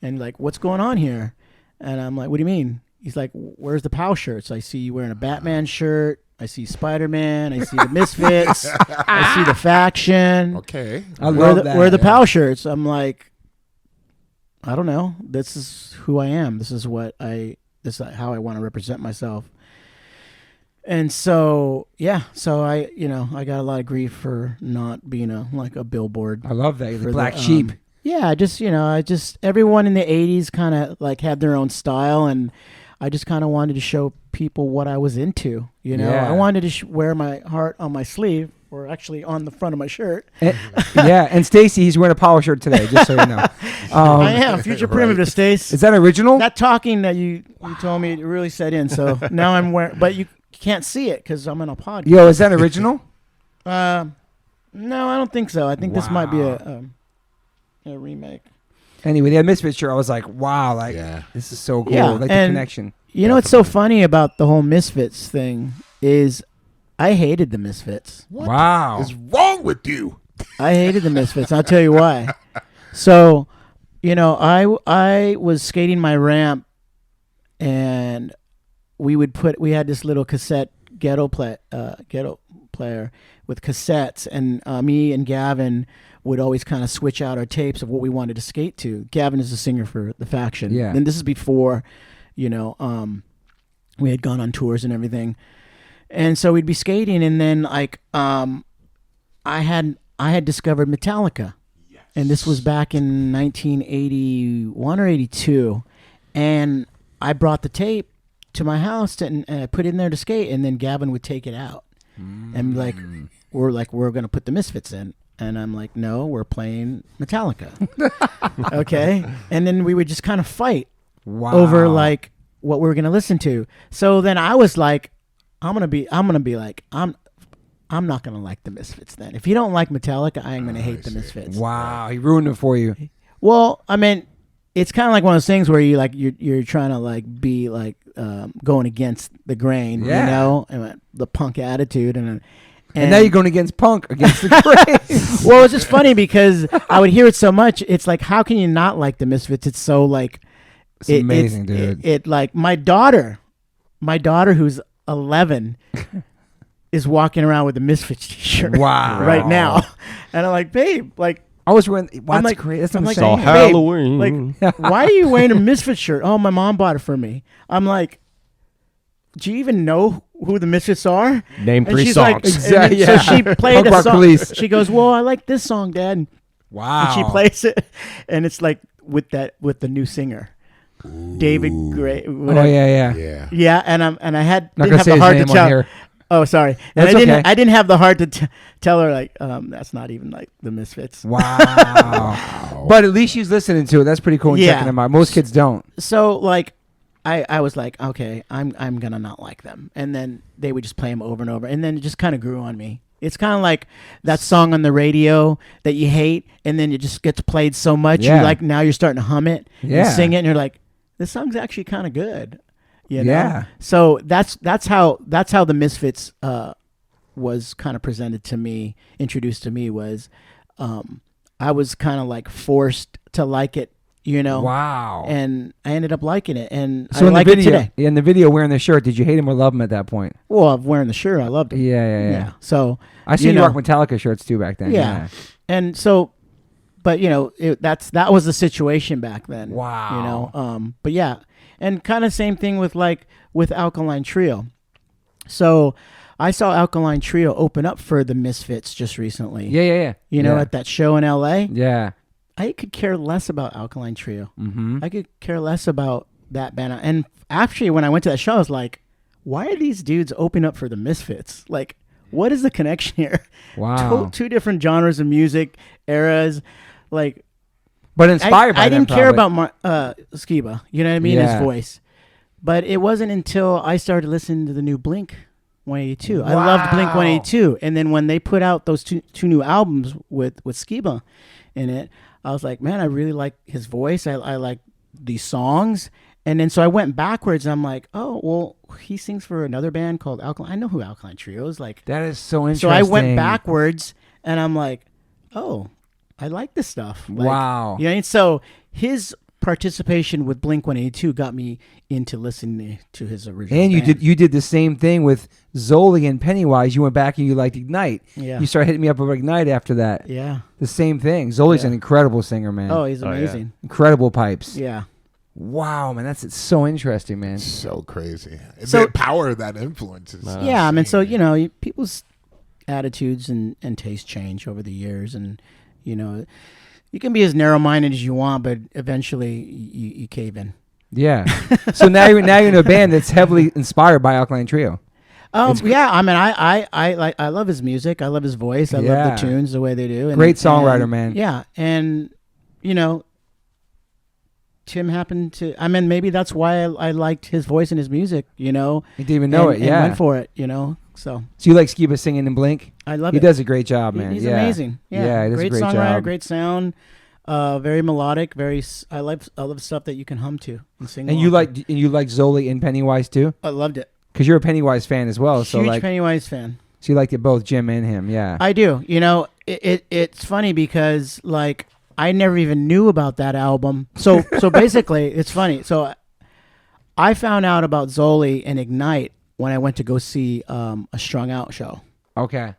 and like, "What's going on here?" And I'm like, "What do you mean?" He's like, "Where's the POW shirts? I see you wearing a Batman shirt. I see Spider-Man. I see the Misfits. I see the Faction. Okay. I Where love the, that. where are the POW shirts?" I'm like, "I don't know. This is who I am. This is how I want to represent myself." And so, so I got a lot of grief for not being a billboard. I love that. You're the for black sheep. Yeah, I just everyone in the 80s kind of like had their own style, and I just kind of wanted to show people what I was into, Yeah. I wanted to wear my heart on my sleeve, or actually on the front of my shirt. And Stacy, he's wearing a Power shirt today, just so you know. I am, future primitive, Stace. Is that original? That talking that you told me, it really set in, so now I'm wearing, but you can't see it because I'm on a podcast. Yo, is that original? No, I don't think so. I think this might be a remake. Anyway, that Misfit shirt, I was like, wow, this is so cool. Yeah, Like the and connection. You know what's so funny about the whole Misfits thing is I hated the Misfits. What Wow. is wrong with you? I hated the Misfits. I'll tell you why. So, I was skating my ramp, and we had this little cassette ghetto player with cassettes, and me and Gavin would always kind of switch out our tapes of what we wanted to skate to. Gavin is the singer for the Faction. Yeah. And this is before, we had gone on tours and everything. And so we'd be skating, and then I had discovered Metallica. Yes. And this was back in 1981 or 82. And I brought the tape to my house and I put it in there to skate, and then Gavin would take it out. And we're going to put the Misfits in. And I'm like, "No, we're playing Metallica." Okay? And then we would just kind of fight over what we were going to listen to. So then I was like, I'm not going to like the Misfits then. If you don't like Metallica, I am going to hate the Misfits. Wow, he ruined it for you. Well, I mean, it's kind of like one of those things where you're trying to be going against the grain, and the punk attitude, and now you're going against punk, against the grain. Well, it's just funny because I would hear it so much. It's like, how can you not like the Misfits? It's so it's amazing, dude. It my daughter who's 11 is walking around with a Misfits t-shirt. Wow. Right now, and I'm like, "Babe, I was wearing. Wow, I'm that's like, great. That's I'm what like, I'm It's saying. all "Babe, Halloween. why are you wearing a Misfits shirt?" "Oh, my mom bought it for me." I'm like, "Do you even know who the Misfits are?" Name And 3 she's songs. like, Exactly, So she played Punk a Rock song. Police. She goes, "Well, I like this song, Dad." Wow. And she plays it, and it's like with the new singer, David Gray. Oh yeah. Yeah. Yeah, and I Not didn't gonna have say the his heart to name on tell. here. Oh, sorry. And That's okay. I didn't have the heart to tell her that's not even like the Misfits. Wow. But at least she's listening to it. That's pretty cool and Yeah. checking them out. Most kids don't. So I was like, okay, I'm gonna not like them, and then they would just play them over and over, and then it just kind of grew on me. It's kind of like that song on the radio that you hate, and then it just gets played so much, Yeah. now you're starting to hum it Yeah. and sing it, and you're like, this song's actually kind of good. Yeah. So that's how the Misfits was kind of presented to me, introduced to me, was I was kind of forced to like it, Wow. and I ended up liking it, and So I in the like video, it today. in the video, wearing the shirt, did you hate him or love him at that point? Well, I'm wearing the shirt. I loved it. Yeah. So I seen you rock Metallica shirts too back then. Yeah. And so but that was the situation back then. Wow. But yeah, and kind of same thing with Alkaline Trio. So I saw Alkaline Trio open up for the Misfits just recently. Yeah. At that show in L.A. Yeah. I could care less about Alkaline Trio. Mm-hmm. I could care less about that band. And actually, when I went to that show, I was like, why are these dudes opening up for the Misfits? Like, what is the connection here? Wow. Two different genres of music, eras. Like, but inspired by I them, didn't care probably. about Skiba. You know what I mean? Yeah. His voice. But it wasn't until I started listening to the new Blink 182. Wow. I loved Blink 182. And then when they put out those two new albums with Skiba in it, I was like, man, I really like his voice. I like these songs. And then so I went backwards. And I'm like, oh, well, he sings for another band called Alkaline. I know who Alkaline Trio is. Like, that is so interesting. so I went backwards and I'm like, oh, I like this stuff. Like, wow. You know what I mean? So his participation with Blink 182 got me into listening to his original And band. you did the same thing with Zoli and Pennywise. You went back and you liked Ignite. Yeah. You started hitting me up over Ignite after that. Yeah. The same thing. Zoli's Yeah. an incredible singer, man. Oh, he's Oh, yeah. amazing. Incredible pipes. Yeah. Wow, man, it's so interesting, man. So crazy. So- The power of that influence is Yeah. I mean, so, insane. people's attitudes and tastes change over the years. And, you can be as narrow-minded as you want, but eventually you cave in. Yeah. So now you're in a band that's heavily inspired by Alkaline Trio. Yeah, I mean, I love his music. I love his voice. I love Yeah. the tunes the way they do. And, Great songwriter, man. Yeah, and Tim happened to. I mean, maybe that's why I liked his voice and his music. You didn't even know it. and Yeah. went for it. So So you like Skiba singing in Blink? I love He it. does a great job, man. He's yeah. amazing. Yeah, he does great a great songwriter, job. great sound. Very melodic. I love stuff that you can hum to and sing. And along you like Zoli and Pennywise too? to. I loved it. Because you're a Pennywise fan as well. So Huge like, Pennywise fan. so you liked it both, Jim and him. Yeah. I do. It's funny because like I never even knew about that album. So basically, it's funny. So I found out about Zoli and Ignite when I went to go see a Strung Out show. Okay.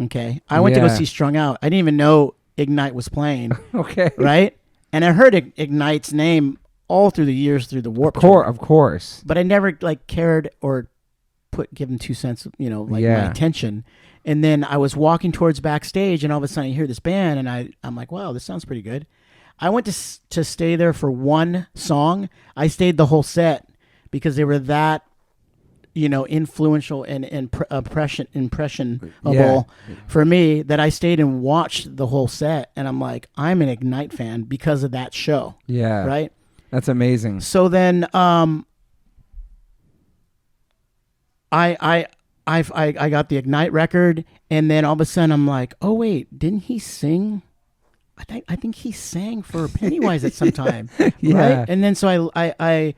Okay, I went to go Yeah. see Strung Out. I didn't even know Ignite was playing. Okay. Right, and I heard Ignite's name all through the years through the Warped Tour. Of course. But I never like cared or give them 2 cents, my Yeah. attention. And then I was walking towards backstage, and all of a sudden I hear this band, and I'm like, wow, this sounds pretty good. I went to stay there for one song. I stayed the whole set because they were that, influential and impressionable for me that I stayed and watched the whole set. And I'm like, I'm an Ignite fan because of that show. Yeah. Right. That's amazing. So then, I got the Ignite record, and then all of a sudden I'm like, oh wait, didn't he sing? I think he sang for Pennywise at some time, Yeah. right? And then so I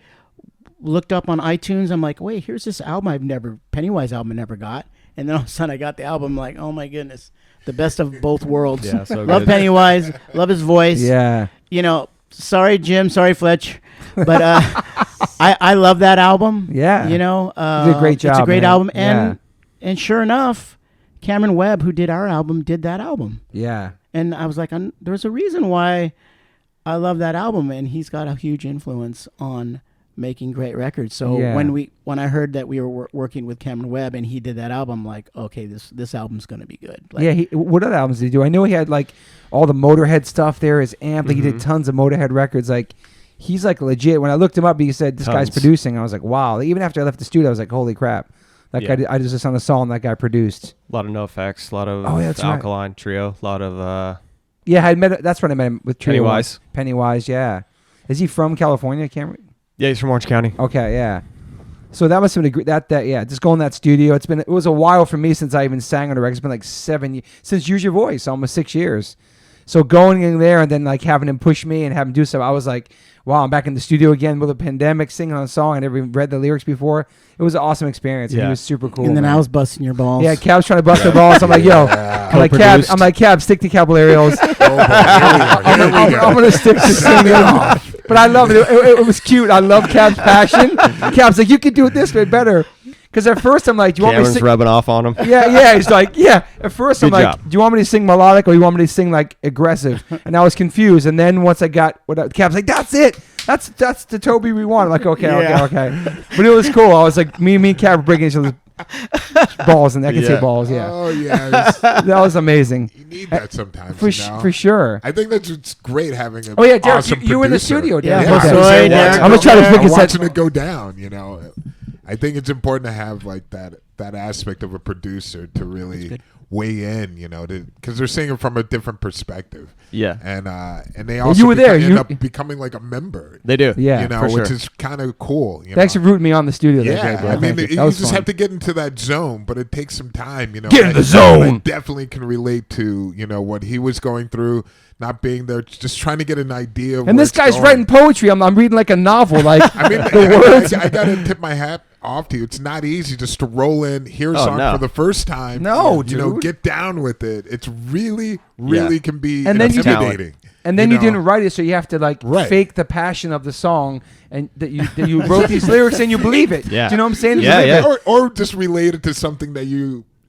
looked up on iTunes. I'm like, wait, here's this album Pennywise album I never got. And then all of a sudden I got the album. I'm like, oh my goodness, the best of both worlds. Yeah, so Love good. Pennywise, love his voice. Yeah. Sorry Jim, sorry Fletch, but I love that album. Yeah. He did a great job, It's a great man. album, Yeah. and sure enough, Cameron Webb, who did our album, did that album. Yeah. And I was like, there's a reason why I love that album, and he's got a huge influence on making great records. So Yeah. when I heard that we were working with Cameron Webb and he did that album, I'm like, okay, this album's gonna be good. Like, Yeah. What other albums did he do? I know he had like all the Motorhead stuff there, his amp. Like he did tons of Motorhead records. Like he's like legit. When I looked him up, he said this guy's Tons. producing. I was like, wow. Like, even after I left the studio, I was like, holy crap. That Yeah. guy. I just on a song that guy produced. A lot of NoFX, a lot of Oh, yeah, that's right. Alkaline Trio, a lot of Yeah, I met. That's when I met him with Trio. Pennywise. Pennywise. Yeah. Is he from California? Can't. yeah, he's from Orange County. Okay, yeah. So that must have been just going to that studio. It was a while for me since I even sang on a record. It's been like 7 years since Use Your Voice, almost 6 years. So going in there and then like having him push me and have him do stuff, I was like, wow, I'm back in the studio again with a pandemic, singing on a song. I never even read the lyrics before. It was an awesome experience. And Yeah. he was super cool. and then man. I was busting your balls. Yeah, Cab's trying to bust the balls. I'm like, yo, Co-produced. I'm like, Cab, stick to Caballeros. I'm gonna stick to singing. But I love it. It was cute. I love Cab's passion. Cab's like, you can do it this way better. Because at first I'm like, do you want me to Cameron's sing? rubbing off on him. Yeah. He's like, yeah. At first I'm Good like, job. do you want me to sing melodic or you want me to sing like aggressive? And I was confused. And then once I got what Cab's like, that's it. That's the Toby we want. I'm like, okay. But it was cool. I was like, me and Cab were breaking each other's balls, and I can say balls. Yeah. Oh yeah. That was amazing. You need that sometimes. For sure. I think that's it's great having a. Oh yeah, Derek, awesome you were in the producer. studio, Yeah, Derek. Yeah, Okay. I was there Derek, watching I'm gonna try to it. pick his head. Watching it go down. I think it's important to have like that aspect of a producer to really weigh in. Because they're seeing it from a different perspective. Yeah. And they also you were there. end up becoming like a member. They do. Yeah, for which sure. is kind of cool. Thanks for rooting me on the studio. Yeah, there, I mean, Thank you That was just fun. have to get into that zone, but it takes some time. Get in the I zone. definitely can relate to what he was going through, not being there, just trying to get an idea. Of And where this it's guy's going. writing poetry. I'm reading like a novel. Like I mean, the words. I gotta tip my hat off to you. It's not easy just to roll in, hear a song no. for the first time. No, dude. Get down with it. It's really can be And then you did- intimidating. And then you know? didn't write it, so you have to like Right. fake the passion of the song, and that you wrote these lyrics and you believe it. Yeah. Do you know what I'm saying? Yeah, You believe yeah. it. Or just relate it to something that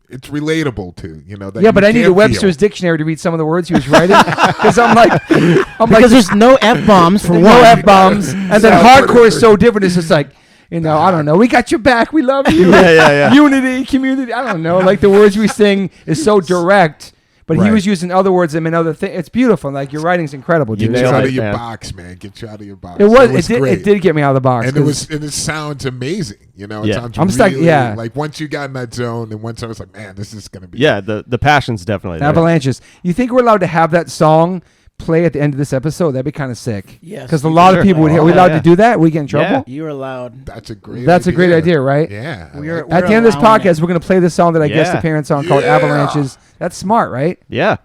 it's relatable to. That Yeah, but you I need a can Webster's feel. dictionary to read some of the words he was writing because I'm like, Because there's no F-bombs for no one. F bombs, and then hardcore is so different. It's just like, I don't know. We got your back. We love you. Yeah. Unity, community. I don't know. Like the words we sing is so direct, but he Right. was using other words and other things. It's beautiful. Like your writing's incredible, Get dude. you nailed out it, of your man. box, man. Get you out of your box. It was. great. It did get me out of the box. And 'cause it sounds amazing. It Yeah. sounds I'm stuck- really, yeah. like once you got in that zone, and once I was like, man, this is gonna be. Yeah, the passion's definitely there. Avalanches. You think we're allowed to have that song play at the end of this episode? That'd be kind of sick. Yes. Because a lot of people would hear. Are we Oh, allowed yeah. to do that? We get in trouble. Yeah. You're allowed. That's a great. That's a great idea, right? Yeah. I We're- like At the end of this allowing podcast, it. we're going to play this song that I guest Yeah. appearance on called Yeah. Avalanches. That's smart, right? Yeah.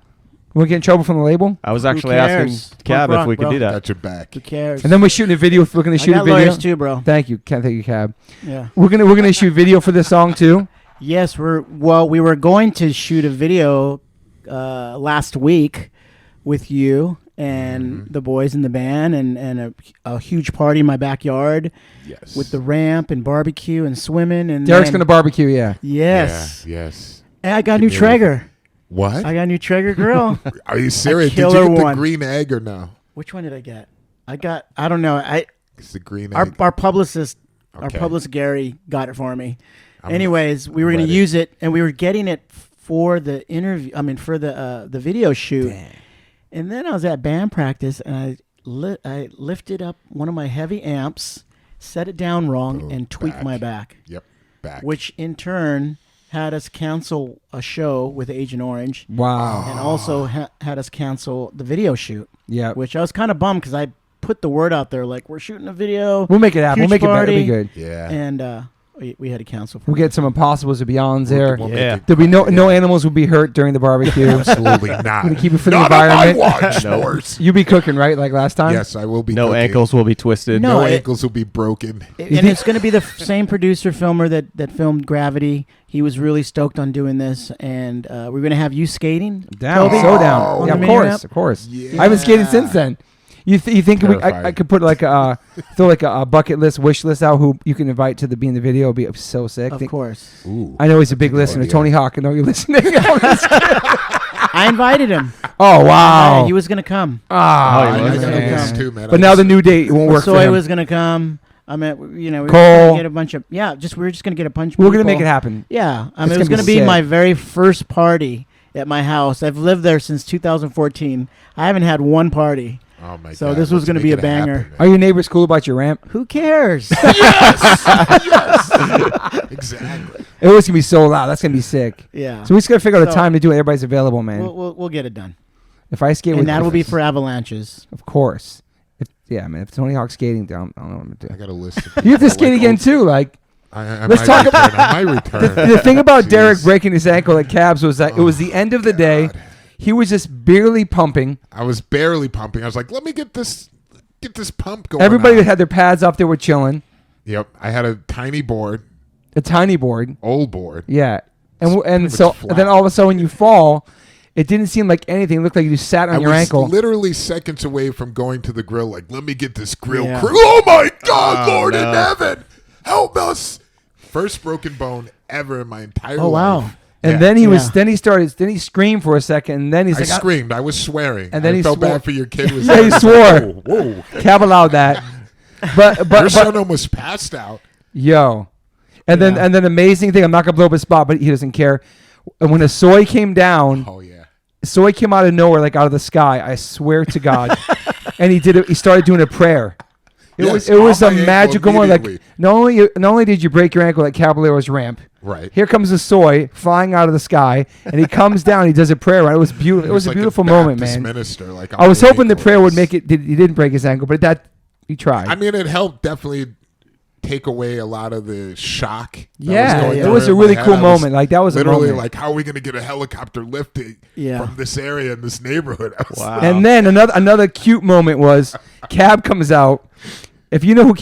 We'll get in trouble from the label. I was actually cares? asking Cab Punk if we rock, could bro. do that. got your back. Who cares? And then we're shooting a video. We're going to I shoot a got video. lawyers too, bro. Thank you. Thank you, Cab. Yeah. We're gonna shoot video for this song too. Yes, we were going to shoot a video last week with you and the boys in the band and a huge party in my backyard Yes. with the ramp and barbecue and swimming and Derek's then- gonna barbecue. Yeah. Yes. Yeah, yes. And I got a new Give me Traeger. What? I got a new Traeger grill. Are you serious? Did killer you get the one. green egg or no? Which one did I get? I don't know. It's the green Our egg. publicist Okay. Gary got it for me. I'm Anyways, we were going to ready. use it, and we were getting it for the interview. I mean, for the video shoot. And then I was at band practice, and I lifted up one of my heavy amps, set it down wrong, Boom, and tweaked back. my back, Yep. Back. which in turn had us cancel a show with Agent Orange, Wow. and also had us cancel the video shoot. Yeah. Which I was kind of bummed because I put the word out there like we're shooting a video. We'll make it happen. We'll Huge make it better. It'll be party. good. Yeah. And we had to cancel. For We'll get some Impossibles and Beyonds there. We'll make Yeah. it- There'll be no animals will be hurt during the barbecue. Absolutely not. Gonna keep it for the Not on environment. my watch, No. Morse. You be cooking right like last time. Yes, I will be. No cooking. ankles will be twisted. No, No it- ankles will be broken. And it's going to be the same producer filmer that filmed Gravity. He was really stoked on doing this, and we're going to have you skating. Down. Toby? So down. Oh. Yeah, On of the course. mini-ramp? Of course. Yeah. I haven't skated since then. You think I Terrifying. could put like throw like a bucket list, wish list out who you can invite to be in the video? It'd be so sick. Of course. Ooh. I know he's a big listener. idea. Tony Hawk, I know you're listening. I invited him. Oh wow! He was going to come. Ah, Oh, he was? I got man. this too, man. But now the new date won't work for Soy him. was going to come. I mean, we were Cole. gonna get a bunch of we were just going to get a bunch of We're people. gonna make it happen. Yeah, I It's mean, it was gonna going be to be sick. my very first party at my house. I've lived there since 2014. I haven't had one party. Oh my So God, this was let's gonna make be a it banger. happen, man. Are your neighbors cool about your ramp? Who cares? Exactly. It was gonna be so loud. That's gonna be sick. Yeah. So we just gotta figure out a So- time to do it. Everybody's available, man. We'll get it done. If I skate And with, that will be for avalanches. of course. If Tony Hawk's skating down, I don't know what I'm I gonna got a list. Of do. You have to people, skate like, again old- too. Like I Let's might talk return. about- I might return. the thing about Jeez. Derek breaking his ankle at Cabs was that it was the end of the day. God. He was just barely pumping. I was barely pumping. I was like, let me get this pump going. Everybody on. had their pads off. They were chilling. Yep. I had a tiny board, A tiny board. old board. Yeah. It's And pretty so much flat. then all of a sudden when you fall, it didn't seem like anything. It looked like you just sat on I your was ankle. literally seconds away from going to the grill. Like, let me get this grill Yeah. crew. Oh my God, Oh, Lord in no. heaven, help us! first broken bone ever in my entire Oh, wow. life. And Yeah. then he screamed for a second, and then he's I like, screamed. I was swearing. And then I he felt swore. bad for your kid. Was Yeah, he like, swore. Whoa. Cab allowed that. But Your son almost passed out. yo. And then amazing thing, I'm not gonna blow up his spot, but he doesn't care. And when a soy came down, Oh, yeah. soy came out of nowhere, like out of the sky. I swear to God. And he started doing a prayer. Yes, It was on a my ankle magical moment. Like immediately. not only did you break your ankle at Caballero's ramp, Right. here comes a soy flying out of the sky, and he comes down. He does a prayer. Right? It was beautiful. It was a like beautiful moment, Baptist man. Minister, like I was on hoping the ankle. prayer would make it. He didn't break his ankle, but he tried. I mean, it helped definitely take away a lot of the shock. that Yeah, going it through was a in my really head. cool I was moment. Like, that was a literally moment. like, how are we going to get a helicopter lifted from this area in this neighborhood? I was like, And then another cute moment was Cab comes out. If you know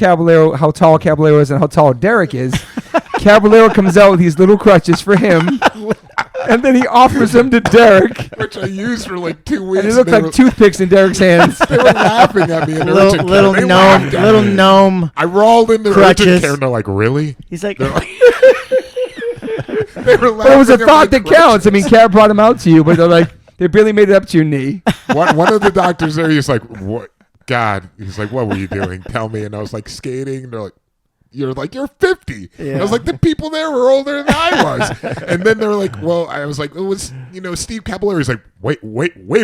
how tall Caballero is and how tall Derek is, Caballero comes out with these little crutches for him, and then he offers them to Derek, which I used for like 2 weeks. and they look they like toothpicks in Derek's hands. They were laughing at me in little urgent care. little They gnome, laughed at little me. gnome. I rolled into crutches. urgent care and they're like, really? He's like, They were But it was a laughing at thought my that counts. I mean, crutches. Cab brought him out to you, but they're like, they barely made it up to your knee. One of the doctors there, he's like, what? God. He's like, what were you doing? Tell me. And I was like, skating. And they're like, you're 50. And I was like, the people there were older than I was. And then they were like, well, I was like, it was, Steve Caballero. He's like, wait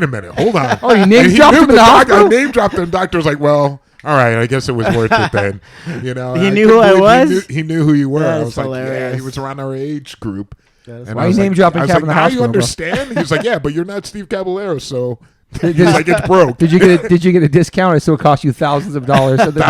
a minute. Hold on. Oh, you name And he dropped knew him in the I hospital? name dropped him. The doctor was like, well, all right, I guess it was worth it then. He knew who I was? He knew who you were. That I is was like, yeah, hilarious. he was around our age group. That is And Why I you was name dropping I was Cab in the now hospital, you bro? understand? He was like, yeah, but you're not Steve Caballero, so Did- he's like, it's broke. Did you get a discount, or so it cost you thousands of dollars? At the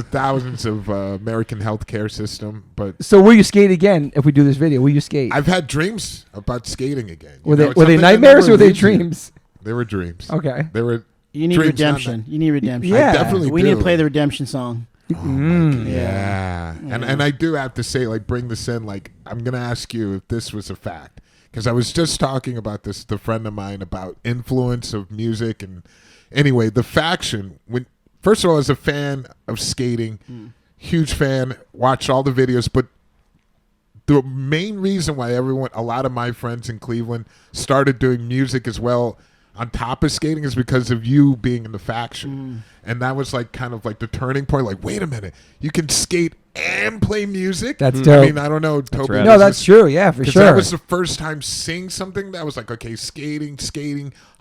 Thousands of American healthcare system, but So will you skate again if we do this video? Will you skate? I've had dreams about skating again. Were It's they something that nightmares never or were they leaves you. dreams? They were dreams. Okay. They were. you need dreams, not redemption. You need redemption. Yeah. I definitely We do. need to play the redemption song. Yeah. And I do have to say, like, bring this in. Like, I'm gonna ask you if this was a fact, because I was just talking about this with a friend of mine about influence of music. And anyway, the faction. First of all, as a fan of skating, huge fan, watched all the videos, but the main reason why a lot of my friends in Cleveland started doing music as well on top of skating is because of you being in the faction. And that was like kind of like the turning point. Like, wait a minute, you can skate and play music? That's I dope. mean, I don't know, Toby. rad. No, that's true. Yeah, for Because sure. that was the first time seeing something that was like, okay, skating,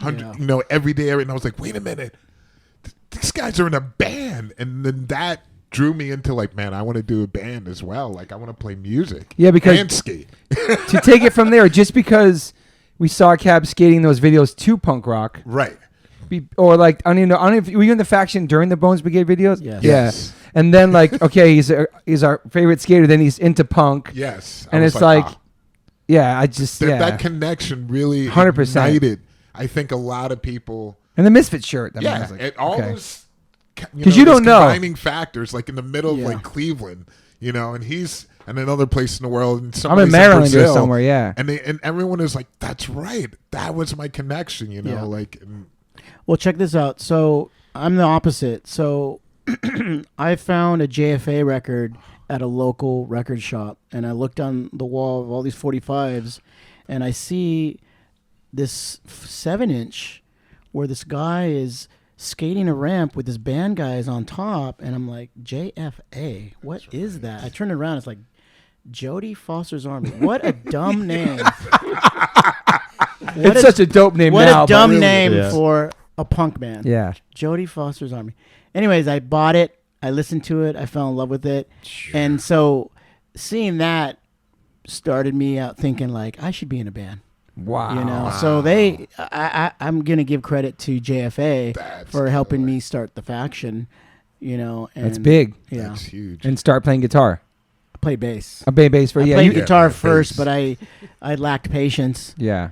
100, every day. And I was like, wait a minute, these guys are in a band. And then that drew me into like, man, I want to do a band as well. Like, I want to play music. Yeah, because- and skate. To take it from there, just because we saw Cab skating those videos to punk rock, Right. or like I don't even know if were you in the faction during the Bones Brigade videos? Yes. Yeah. Yes. And then like, okay, he's our favorite skater. Then he's into punk. Yes. I And was it's like, ah. yeah, I just That connection really 100%. ignited, I think, a lot of people. and the Misfit shirt. I mean, I Yeah, was like, and all okay. those, 'Cause you don't know. combining factors, like in the middle Yeah. of like Cleveland, and he's in another place in the world, and I'm in Maryland or somewhere. Yeah. and everyone is like, that's right, that was my connection, Yeah. like. And Well, check this out. So I'm the opposite. So I found a JFA record at a local record shop, and I looked on the wall of all these 45s, and I see this 7-inch where this guy is skating a ramp with his band guys on top, and I'm like, JFA, what is that? I turn around, it's like Jody Foster's Army. What a dumb name. It's such a dope name What now. a dumb really name is. for a punk band. Yeah. Jody Foster's Army. Anyways, I bought it. I listened to it. I fell in love with it. And so seeing that started me out thinking like I should be in a band. Wow. So I'm gonna give credit to JFA That's for helping killer. me start the faction. And That's big. Yeah, that's huge. And start playing guitar. I play bass. A bass for I yeah. played you- guitar Yeah, first, bass. but I lacked patience. yeah.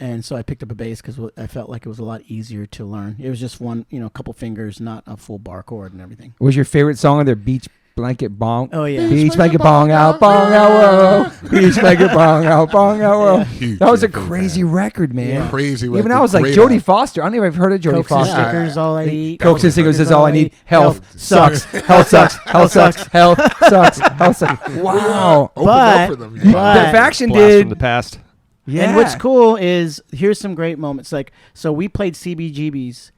And so I picked up a bass because I felt like it was a lot easier to learn. It was just one, a couple fingers, not a full bar chord and everything. What was your favorite song on their Beach blanket bong. Oh, yeah. Beach blanket bong out, whoa. Beach blanket bong out, whoa. Huge That was a JFA crazy fan. record, man. Yeah. Crazy Even record, I was like great Jodie album. Foster. I don't even have heard of Jodie Cokes and Foster. stickers, all I eat. Cokes and stickers is all I need. Health Sucks. sucks. Health sucks. Health sucks. Health sucks. Health sucks. Wow. Opened But- up for them. The but- faction Blast did. from the past. Yeah. And what's cool is here's some great moments. Like, so we played CBGBs,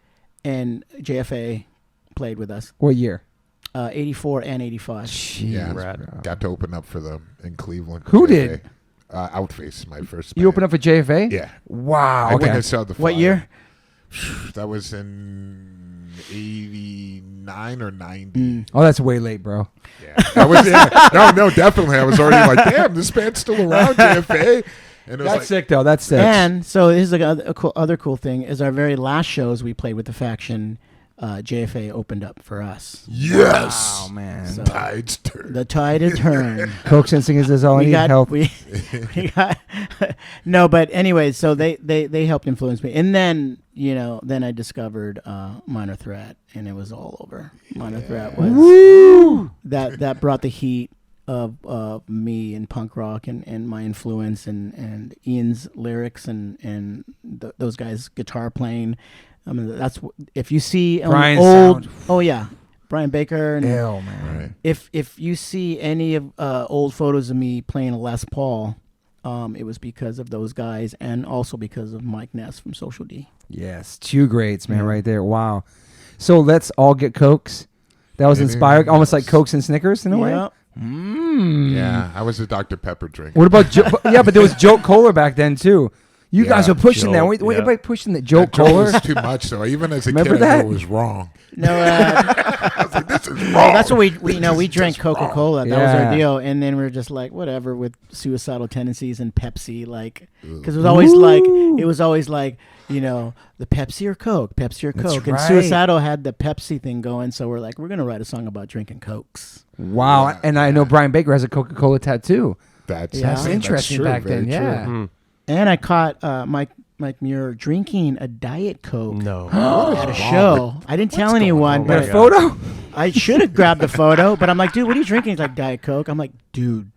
and JFA played with us. What year? 84 and 85. Yeah, Rad. got to open up for them in Cleveland. Who JFA. did? Outface, my first. You opened up for JFA? Yeah. Wow. I went Okay. and saw the. What Flyer. year? That was in 89 or 90. Oh, that's way late, bro. Yeah, that was no, definitely. I was already like, damn, this band's still around, JFA. And it was That's like, sick, though. That's sick. And so here's other cool thing is our very last shows we played with the faction, JFA opened up for us. yes, Wow, man. So- tides turn. The tide had turned. Cokes and singers is all I we need. got Health. we got no, but anyway, so they helped influence me, and then then I discovered Minor Threat, and it was all over. Minor Threat was Woo! that brought the heat of me and punk rock and my influence and Ian's lyrics and those guys' guitar playing. I mean, that's if you see Brian's old. sound. Oh yeah, Brian Baker and. Hell, man. Right. If you see any of old photos of me playing a Les Paul, it was because of those guys and also because of Mike Ness from Social D. Yes, two greats, man, Yeah. right there. Wow. So let's all get Cokes. That was inspired, almost like Cokes and Snickers in a way. Yep. Yeah, I was a Dr. Pepper drinker. What about yeah? But there was Joe Kohler back then too. You guys Yeah, were pushing that. Joe, Wait, yeah. everybody pushing that. Joe That joke Kohler. was too much, so even as a Remember kid, I that? knew it was wrong. No, I was like, this is wrong. that's what we This we is drank just wrong. Coca-Cola. That was Yeah. our deal, and then we were just like whatever with suicidal tendencies and Pepsi, like because it was always like the Pepsi or Coke, Pepsi or That's Coke, and right. Suicidal had the Pepsi thing going, so we're like we're gonna write a song about drinking Cokes. Wow. Yeah. And I know Brian Baker has a Coca-Cola tattoo. That's, Yeah. That's interesting true, back very then. true. Yeah. Hmm. And I caught Mike Muir drinking a Diet Coke. No. At a show. I didn't tell anyone, on? Got but a photo? I should have grabbed the photo. But I'm like, dude, what are you drinking? He's like, Diet Coke. I'm like, dude,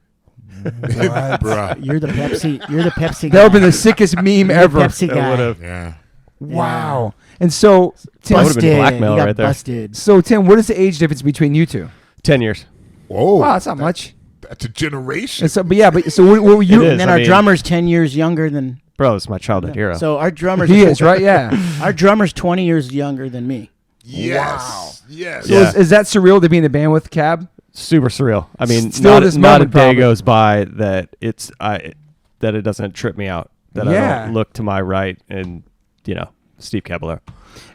Bruh. you're the Pepsi. You're the Pepsi guy. That would have been the sickest meme You're the ever. Pepsi That guy. would've- Yeah. Wow. And so, Tim, would've been blackmail He got right there. busted. so Tim, what is the age difference between you two? 10 years. Whoa. Wow, that's not much. That's a generation. And so, but yeah, but so what were you? It And is. then I our mean- drummer's 10 years younger than. Bro, it's my childhood hero. So our drummer's He is right. Yeah. Our drummer's 20 years younger than me. Yes. Yes. So Yeah. is that surreal to be in a band with Cab? Super surreal. I mean, Still not, this not a moment, day probably. goes by that that it doesn't trip me out. That I Yeah. don't look to my right and, Steve Caballero.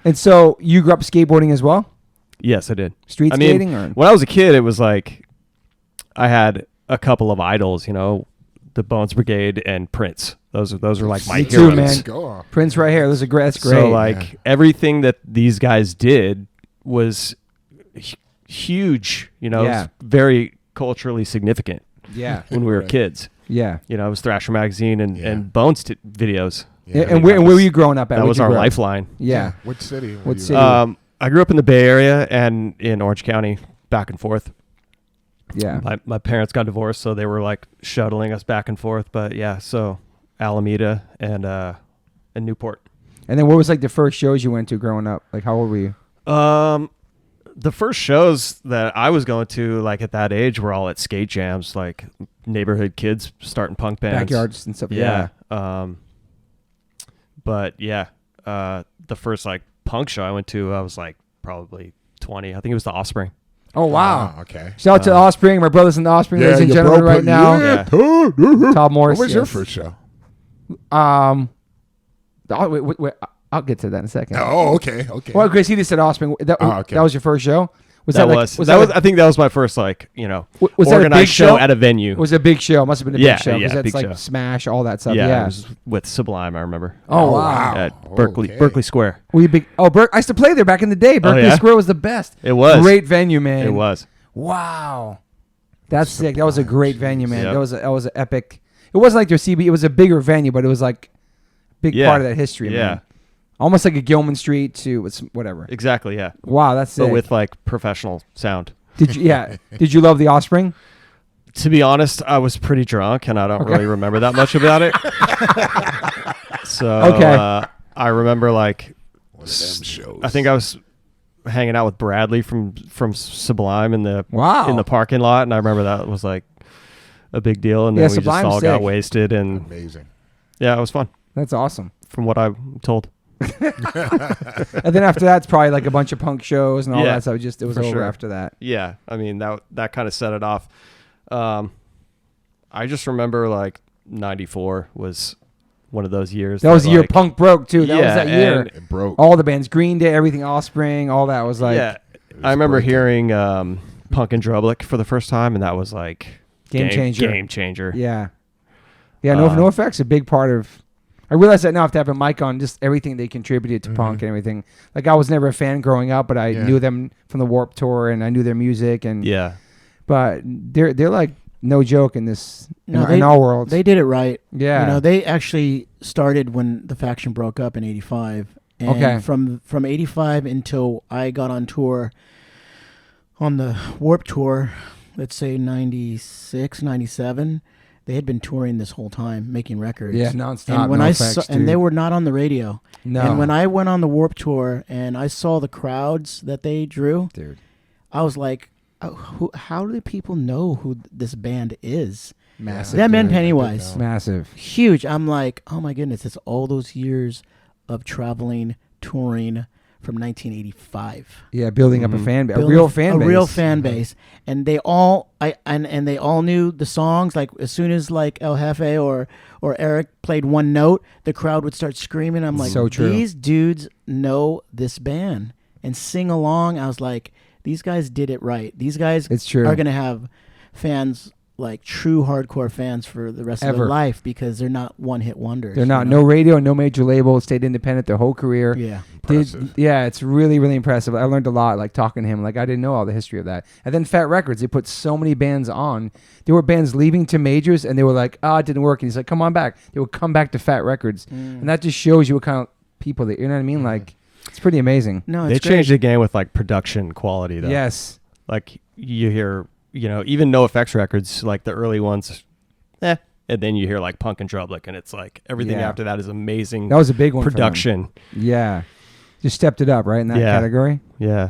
And so you grew up skateboarding as well? Yes, I did. Street I mean, skating? Or? when I was a kid, it was like I had a couple of idols, the Bones Brigade and Prince. Those are like my Me too, heroes. man. Let's go. Prince right here. Those are great. That's great. So like everything that these guys did was huge, Yeah. very culturally significant yeah. when we were Right. kids. Yeah. It was Thrasher Magazine and, Yeah. and Bones videos. Yeah. And where were you growing up at? That Where'd was you our grow up? lifeline. Yeah. What city? were What you city? in? I grew up in the Bay Area and in Orange County, back and forth. Yeah. My parents got divorced, so they were like shuttling us back and forth. But yeah, so Alameda and Newport. And then what was like the first shows you went to growing up? Like how old were you? The first shows that I was going to, like at that age, were all at skate jams, like neighborhood kids starting punk bands, Backyards and stuff. Yeah. But yeah, the first like punk show I went to, I was like probably 20. I think it was The Offspring. Oh wow. Okay. Shout out to Offspring, my brothers in the Offspring, ladies and your gentlemen, bro right put- now. Yeah. Yeah. Todd Morse. What was your yes. first show? Wait, I'll get to that in a second. Oh, okay. Okay. Well, Grace, he just said Offspring. That okay. was your first show? Was That like, was that I think that was my first like was that a organized big show show? at a venue. was a big show. Must have been a big Yeah, show yeah, that's big like show. Smash, all that stuff. yeah, Yeah. it was with Sublime. I remember Oh, wow. wow. at Berkeley Okay. Square. Were you big? Oh, I used to play there back in the day. Berkeley yeah? Square was the best. It was Great venue, man. It was. Wow. That's sick. That was a great venue, man. Yep. That was an epic. It wasn't like their CB. It was a bigger venue, but it was like a big Yeah. part of that history, Yeah. man. Almost like a Gilman Street to whatever. Exactly. Yeah. Wow, that's sick. But with like professional sound. Did you? Yeah. Did you love The Offspring? To be honest, I was pretty drunk, and I don't really remember that much about it. So Okay. I remember like One of them shows. I think I was hanging out with Bradley from Sublime in the Wow. parking lot, and I remember that was like a big deal. And then Yeah, we just Sublime's all got sick. wasted, and Amazing. yeah, it was fun That's awesome. from what I'm told. And then after that, it's probably like a bunch of punk shows and all Yeah, that. So it was for over sure. after that. Yeah, I mean that kind of set it off. I just remember like '94 was one of those years. That was the year like, punk broke too. That was Yeah, that year. and- It broke. All the bands, Green Day, everything, Offspring, all that was like yeah, It was I remember breaking. hearing Punk and Drublic for the first time, and that was like Game changer. Game changer. Yeah. Yeah, no effects a big part of. I realize that now I have to have a mic on just everything they contributed to punk and everything. Like I was never a fan growing up, but I knew them from the Warped Tour and I knew their music and Yeah. But they're like no joke in this No, in our world. They did it right. Yeah. You know, they actually started when the faction broke up in '85. And Okay. from '85 until I got on tour on the Warped Tour, let's say '96, '97, they had been touring this whole time, making records. Yeah, nonstop. And when no I effects, saw, dude. and they were not on the radio. no. And when I went on the Warped Tour and I saw the crowds that they drew, dude. I was like, how do people know who this band is? Massive. Them and dude. Pennywise. Massive. Huge. I'm like, oh my goodness, it's all those years of traveling, touring from 1985. Yeah, building up a fan base. A Building real fan base. A real fan base. And they all and they all knew the songs. Like as soon as like El Jefe or Eric played one note, the crowd would start screaming. I'm like, So true. these dudes know this band and sing along. I was like, these guys did it right. These guys It's true. are gonna have fans, like true hardcore fans for the rest of Ever. their life because they're not one-hit wonders. They're you not know? no radio, no major label, stayed independent their whole career. Yeah. Impressive. Yeah, it's really, really impressive. I learned a lot, like talking to him. Like I didn't know all the history of that. And then Fat Records, they put so many bands on. There were bands leaving to majors, and they were like, "Oh, it didn't work." And he's like, "Come on back." They would come back to Fat Records, and that just shows you what kind of people that you know what I mean. Like, it's pretty amazing. No, They it's changed great. the game with like production quality though. Yes, Like you hear, even NoFX records, like the early ones, and then you hear like Punk and Drublic, and it's like everything Yeah. after that is amazing. that was a big one. for them. production. Yeah, just stepped it up right in that Yeah. category. Yeah.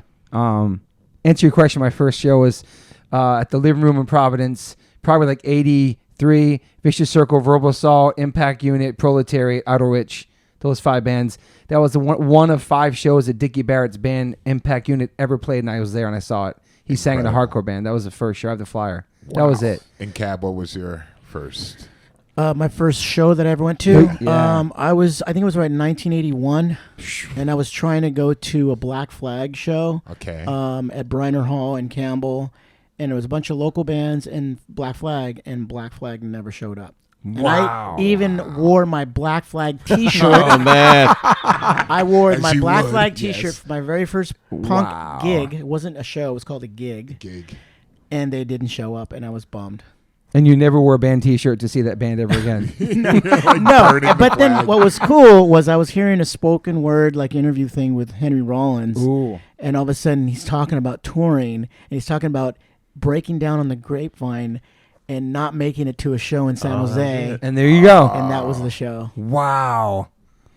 Answer your question. My first show was at the Living Room in Providence, probably like '83. Vicious Circle, Verbal Assault, Impact Unit, Proletariat, Idle Rich. Those 5 bands. That was the one of 5 shows that Dickie Barrett's band Impact Unit ever played, and I was there and I saw it. He sang in a hardcore band. That was the first show. I have the flyer. That was it. And Cab, what was your first? My first show that I ever went to. Yeah. I think it was right in 1981, and I was trying to go to a Black Flag show. Okay. At Briner Hall in Campbell, and it was a bunch of local bands and Black Flag never showed up. And Wow. I even wore my Black Flag T-shirt. Oh man. I wore As my you Black would, Flag T-shirt yes. for my very first punk Wow. gig. It wasn't a show; it was called a gig, Gig. and they didn't show up, and I was bummed. And you never wore a band T-shirt to see that band ever again. No, burning the but then flag. what was cool was I was hearing a spoken word like interview thing with Henry Rollins, Ooh. and all of a sudden he's talking about touring, and he's talking about breaking down on the grapevine and not making it to a show in San Jose, And there you go. and that was the show. Wow.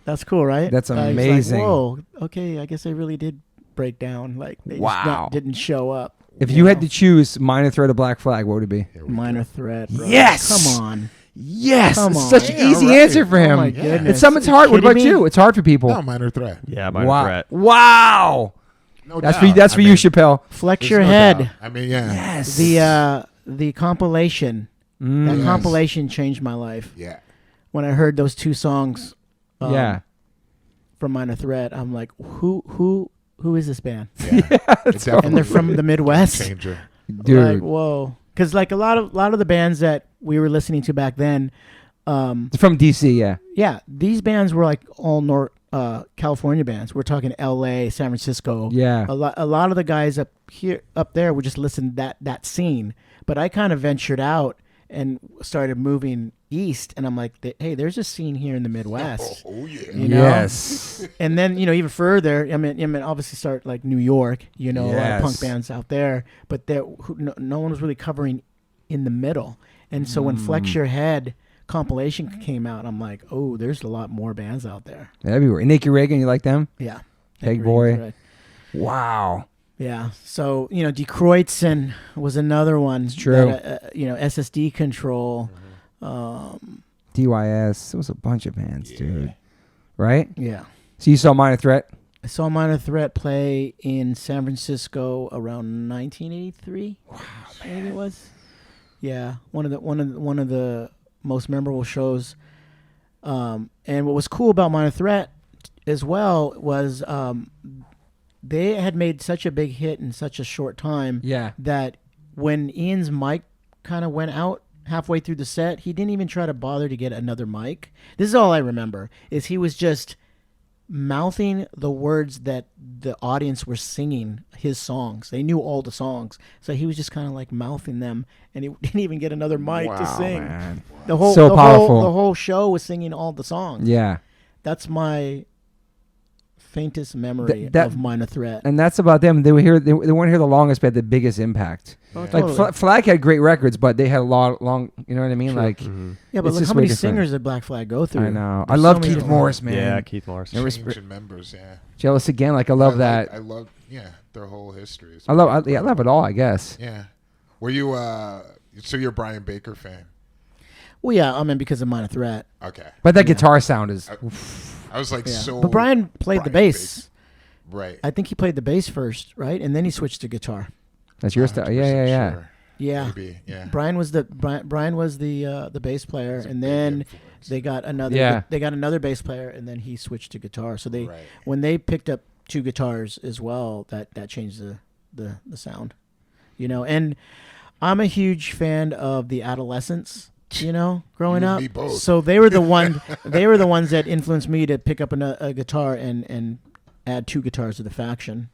That's cool, right? That's I was like, amazing. whoa, okay, I guess they really did break down. Like they Wow. didn't show up. If you had to choose Minor Threat or Black Flag, what would it be? Here we Minor go. Threat. Bro. Yes! Come on. Yes. Come It's on. such an Yeah, easy right. answer for Oh him. my Yeah. goodness. It's someone's Are hard. What kidding about me? you? It's hard for people. No, Minor Threat. Yeah, Minor wow. Threat. Wow. No That's doubt. for that's I for you, mean, Chappelle. Flex there's your no head. doubt. I mean, yeah. Yes. The compilation. That Yes. compilation changed my life. Yeah. When I heard those 2 songs Yeah. from Minor Threat, I'm like, who is this band? Yeah. It's And they're from the Midwest. Changer. Dude. Like, whoa. Because like a lot of the bands that we were listening to back then, It's from DC, yeah. yeah, these bands were like all California bands. We're talking L.A., San Francisco. Yeah. A lot of the guys up there would just listen to that scene. But I kind of ventured out and started moving east, and I'm like, hey, there's a scene here in the Midwest. Oh, yeah. You know? Yes. And then, even further, I mean, obviously start like New York, a lot of punk Yes. bands out there, but no one was really covering in the middle. And so when Flex Your Head compilation came out, I'm like, oh, there's a lot more bands out there. Everywhere. Naked Reagan, you like them? Yeah. Peg Agreed, Boy. right. Wow. Yeah. So, Die Kreutzen was another one. It's true. That, SSD Control. DYS. There was a bunch of bands, dude. Right? Yeah. So you saw Minor Threat? I saw Minor Threat play in San Francisco around 1983. Wow, maybe it was. Yeah, one of the most memorable shows. And what was cool about Minor Threat as well was they had made such a big hit in such a short time. Yeah. That when Ian's mic kind of went out halfway through the set, he didn't even try to bother to get another mic. This is all I remember, is he was just mouthing the words that the audience were singing his songs. They knew all the songs, so he was just kind of like mouthing them, and he didn't even get another mic to sing. Man. The whole So the powerful. the whole show was singing all the songs. Yeah. That's my faintest memory that- of Minor Threat. And that's about them. They were here. They weren't here the longest, but had the biggest impact. Oh, Like totally. Flag had great records, but they had a long. You know what I mean? Sure. Like, Yeah, but it's look just how way many different. singers did Black Flag go through? I know. I There's love so many Keith different- Morse, man. Yeah, Keith Morse. Changing members, yeah. Jealous again. Like I love that. I love, their whole history. I love it all. I guess. Yeah. Were you, so you're a Brian Baker fan? Well, yeah, I mean because of Minor Threat. Okay. But that guitar sound is. I was like, Yeah. so. But Brian played the bass. Baker. Right. I think he played the bass first, right? And then he switched to guitar. That's your style. Yeah. Sure. Yeah. Maybe, yeah. Brian was the bass player, He's a and big then influence. they got another. Yeah. They got another bass player, and then he switched to guitar. So they, Right. when they picked up two guitars as well, that changed the sound, And I'm a huge fan of the Adolescents. Growing You and up, me both. so they were the ones that influenced me to pick up a guitar and add two guitars to the Faction.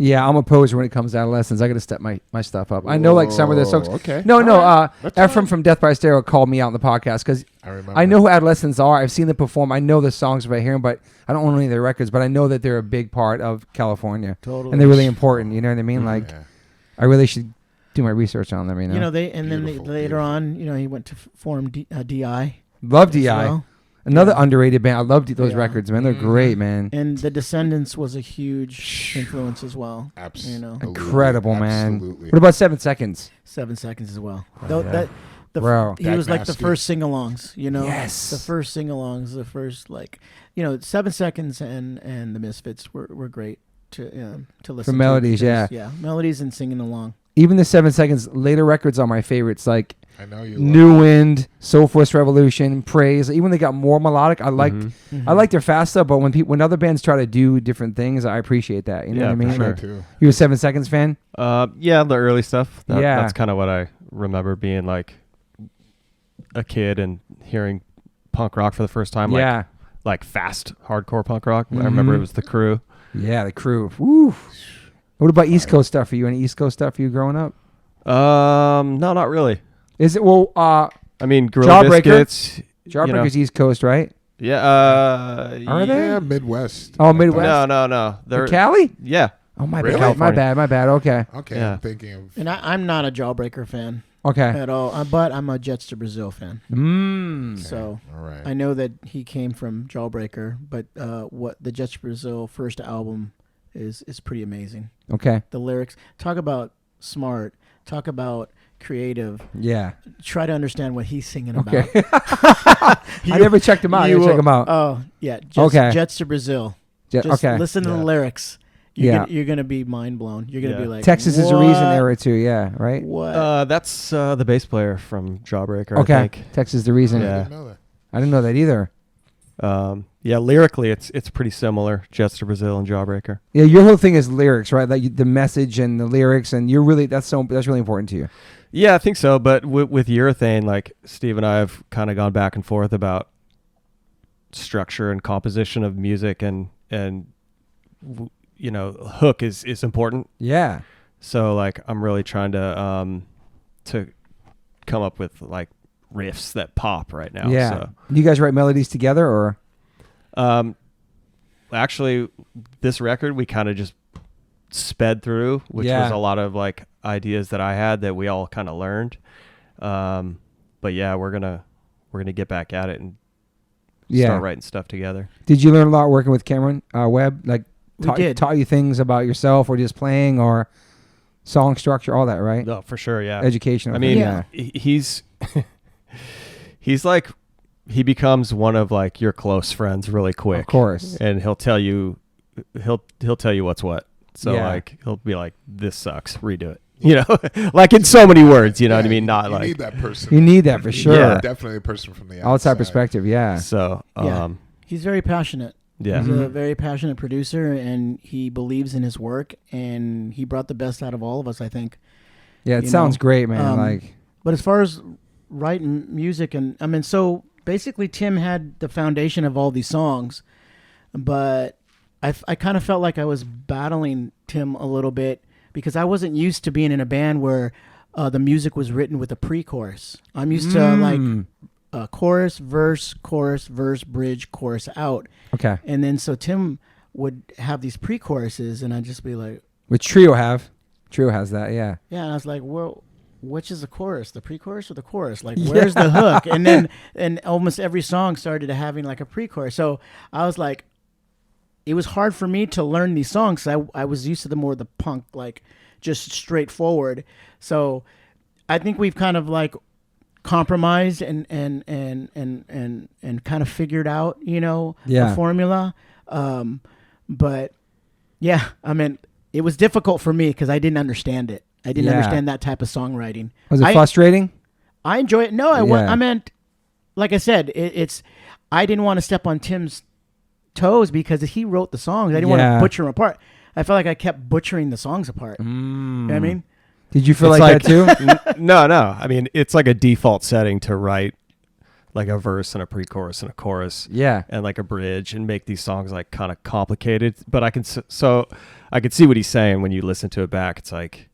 Yeah, I'm a poser when it comes to Adolescents. I got to step my stuff up. I know like some of their songs. Whoa, okay. No. That's Ephraim fine. from Death by Stereo called me out in the podcast because I remember. I know who Adolescents are. I've seen them perform. I know the songs by hearing, but I don't own any of their records. But I know that they're a big part of California, Totally. and they're really important. You know what I mean? Like, Yeah. I really should do my research on them. You know, Beautiful, Later on, he went to form DI. love as Di. well. Another underrated band. I love those Yeah. records, man. They're great, man. And the Descendants was a huge influence as well. Absolutely. Incredible, man. Absolutely. What about 7 Seconds? 7 Seconds as well. Bro. He Dag was like the Nasty. first sing-alongs, Yes. The first sing-alongs, the first 7 Seconds and the Misfits were great to listen For to. melodies, because- yeah. Yeah, melodies and singing along. Even the 7 Seconds later records are my favorites. Like I know you. New Wind, Soul Force Revolution, Praise. Even when they got more melodic, I like Mm-hmm. I like their fast stuff. But when other bands try to do different things, I appreciate that. You know Yeah, what I mean? for sure. Like, too. you a 7 Seconds fan? Yeah, the early stuff. Yeah. That's kind of what I remember being like a kid and hearing punk rock for the first time. Yeah. Like fast hardcore punk rock. I remember it was The Crew. Yeah, the Crew. Woo. What about East Coast stuff for you? Any East Coast stuff for you growing up? No, not really. Is it I mean, Gorilla Jawbreaker? Biscuits. Jawbreaker's East Coast, right? Yeah. Are they? Yeah, Midwest. Oh, Midwest. No. They're Cali? Yeah. Oh, my Really? bad. My bad. Okay. Okay, Yeah. I'm thinking of. And I'm not a Jawbreaker fan Okay. at all, but I'm a Jets to Brazil fan. So All right. I know that he came from Jawbreaker, but what the Jets to Brazil first album is pretty amazing. Okay. The lyrics, talk about smart, talk about creative. Yeah. Try to understand what he's singing about. Okay. I never checked them out. I gotta check them out. Oh yeah, Okay. Jets to Brazil. Yeah, Just okay. listen to the Yeah. lyrics. Yeah. You're gonna be mind blown. You're gonna Yeah. be like, Texas is a reason "What? era too. Yeah. Right. What? That's the bass player from Jawbreaker. I Okay. think. Texas is the reason. I Yeah. didn't know that. I didn't know that either. Yeah, lyrically, it's pretty similar. Jets to Brazil and Jawbreaker. Yeah, your whole thing is lyrics, right? Like the message and the lyrics, and you're really that's really important to you. Yeah, I think so. But with Urethane, like Steve and I have kind of gone back and forth about structure and composition of music, and hook is important. Yeah. So like I'm really trying to come up with like riffs that pop right now. Yeah. So, You guys write melodies together, or actually, this record we kind of just sped through, which was a lot of like ideas that I had that we all kind of learned. But yeah, we're gonna get back at it and start writing stuff together. Did you learn a lot working with Cameron Webb? Like taught you things about yourself or just playing or song structure, all that, right? No, for sure, yeah. Educational. I mean, he's like, he becomes one of like your close friends really quick. Of course. And he'll tell you what's what. So like, he'll be like, this sucks, redo it. You know, like in so many words, you know what I mean? Not you like. need that person. You need that for sure. Yeah, definitely a person from the outside perspective, yeah. So, he's very passionate. Yeah. He's a very passionate producer, and he believes in his work, and he brought the best out of all of us, I think. Yeah, it sounds great, man. But as far as writing music, and I mean, so basically Tim had the foundation of all these songs, but I kind of felt like I was battling Tim a little bit because I wasn't used to being in a band where the music was written with a pre-chorus. I'm used to like chorus, verse, bridge, chorus out. Okay. And then so Tim would have these pre-choruses, and I'd just be like, which Trio has that, yeah. Yeah, and I was like, well, which is the chorus, the pre-chorus or the chorus? Like, where's the hook? And almost every song started having like a pre-chorus. So I was like, it was hard for me to learn these songs. I was used to the more the punk, like just straightforward. So I think we've kind of like compromised and kind of figured out, you know, a formula. But yeah, I mean, it was difficult for me because I didn't understand it. I didn't understand that type of songwriting. Was it frustrating? I enjoy it. No, I meant, like I said, I didn't want to step on Tim's toes because he wrote the songs. I didn't want to butcher them apart. I felt like I kept butchering the songs apart. You know what I mean? Did you feel like that too? No. I mean, it's like a default setting to write like a verse and a pre-chorus and a chorus. Yeah. And like a bridge and make these songs like kind of complicated. But I can see what he's saying when you listen to it back. It's like,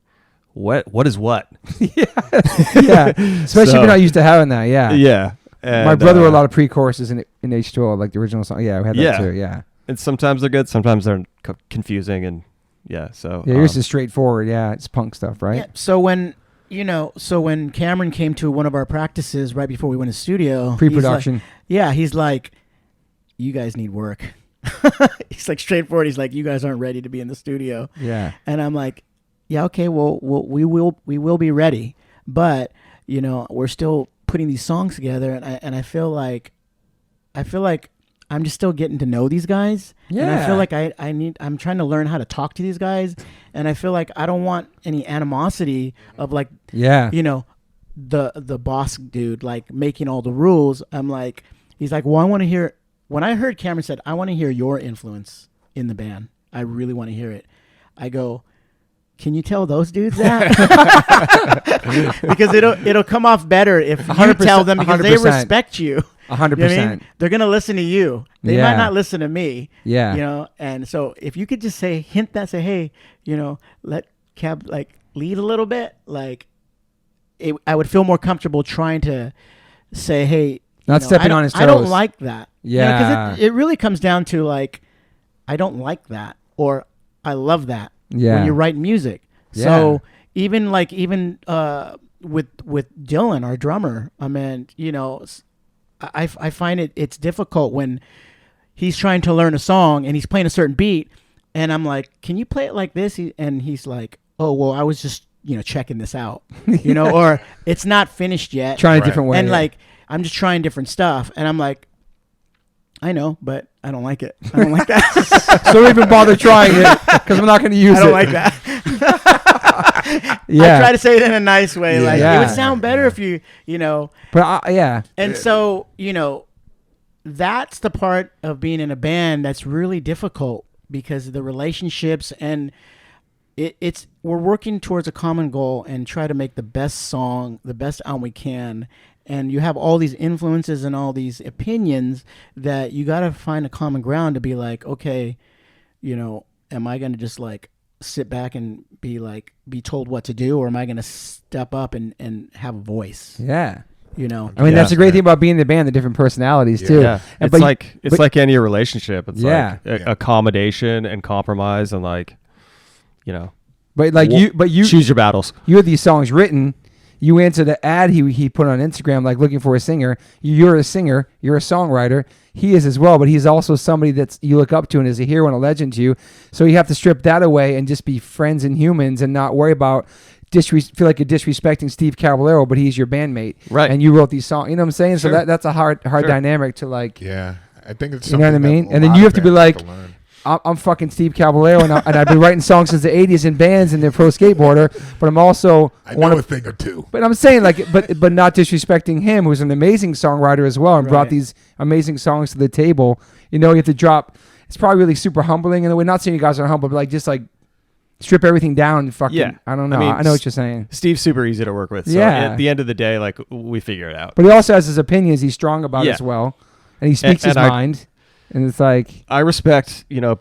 what is what? Yeah. Especially if you're not used to having that. Yeah. Yeah. And, my brother wrote a lot of pre-choruses in H2O, like the original song. Yeah, we had that too. Yeah. And sometimes they're good, sometimes they're confusing, and so yours is straightforward. Yeah, it's punk stuff, right? Yeah. So when Cameron came to one of our practices right before we went to studio, pre-production. He's like, you guys need work. He's like straightforward. He's like, you guys aren't ready to be in the studio. Yeah. And I'm like, yeah, okay, well, we will be ready, but you know, we're still putting these songs together, and I feel like I'm just still getting to know these guys. Yeah. And I feel like I'm trying to learn how to talk to these guys, and I feel like I don't want any animosity of like, you know, the boss dude like making all the rules. I'm like, he's like, well, I want to hear. When I heard Cameron said, I want to hear your influence in the band. I really want to hear it. I go, can you tell those dudes that? Because it'll come off better if you tell them, because 100%. They respect you. 100%. You know I mean? They're gonna listen to you. They might not listen to me. Yeah. You know, and so if you could just hint that, say, hey, you know, let Cab like lead a little bit, like I would feel more comfortable trying to say, hey, not stepping on his toes. I don't like that. Yeah. Because it really comes down to like, I don't like that, or I love that. Yeah. When you write music. Yeah. So even with Dylan, our drummer, I mean, you know, I find it's difficult when he's trying to learn a song and he's playing a certain beat, and I'm like, can you play it like this? And he's like, oh, well, I was just, you know, checking this out, you know, or it's not finished yet. Trying a different way. And like, I'm just trying different stuff. And I'm like, I know, but I don't like it. I don't like that. So don't even bother trying it, because I'm not going to use it. I don't like that. I try to say it in a nice way. Like, it would sound better if you know. But And so, you know, that's the part of being in a band that's really difficult, because of the relationships, and we're working towards a common goal and try to make the best song, the best album we can. And you have all these influences and all these opinions that you got to find a common ground to be like, okay, you know, am I going to just like sit back and be told what to do, or am I going to step up and have a voice? Yeah. You know, I mean, that's the great thing about being in the band, the different personalities too. Yeah, And, it's like any relationship. It's Yeah. like accommodation and compromise, and like, you know. But like you choose your battles. You had these songs written. You answer the ad he put on Instagram, like looking for a singer. You're a singer. You're a songwriter. He is as well, but he's also somebody that's you look up to and is a hero and a legend to you. So you have to strip that away and just be friends and humans and not worry about feel like you're disrespecting Steve Caballero, but he's your bandmate, right? And you wrote these songs. You know what I'm saying? Sure. So that's a hard dynamic to like. Yeah, I think it's you know what I mean. And then you have to be like, I'm fucking Steve Caballero, and I've been writing songs since the '80s in bands and they're pro skateboarder, but I'm also I know a thing or two. But I'm saying like, but not disrespecting him, who's an amazing songwriter as well, and brought these amazing songs to the table. You know, you have to drop. It's probably really super humbling in a way. Not saying you guys are humble, but like just like. Strip everything down and fucking. Yeah. I don't know. I know what you're saying. Steve's super easy to work with. So at the end of the day, like we figure it out. But he also has his opinions. He's strong about as well, and he speaks his mind. And it's like I respect, you know,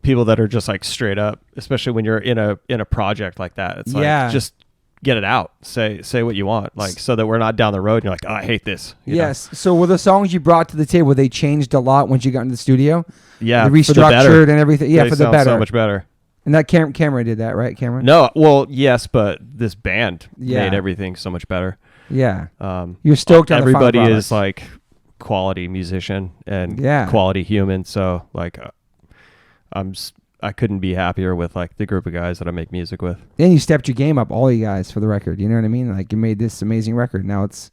people that are just like straight up, especially when you're in a project like that. It's like just get it out. Say what you want, like so that we're not down the road. And you're like, oh, I hate this. Yes. So were the songs you brought to the table? They changed a lot once you got into the studio. Yeah, they restructured and everything. Yeah, they for the better. So much better. And that Cameron did that, right, Cameron? No, well, yes, but this band made everything so much better. Yeah. You're stoked on everybody the final is like quality musician and quality human. So like, I couldn't be happier with like the group of guys that I make music with. And you stepped your game up, all you guys, for the record. You know what I mean? Like you made this amazing record. Now it's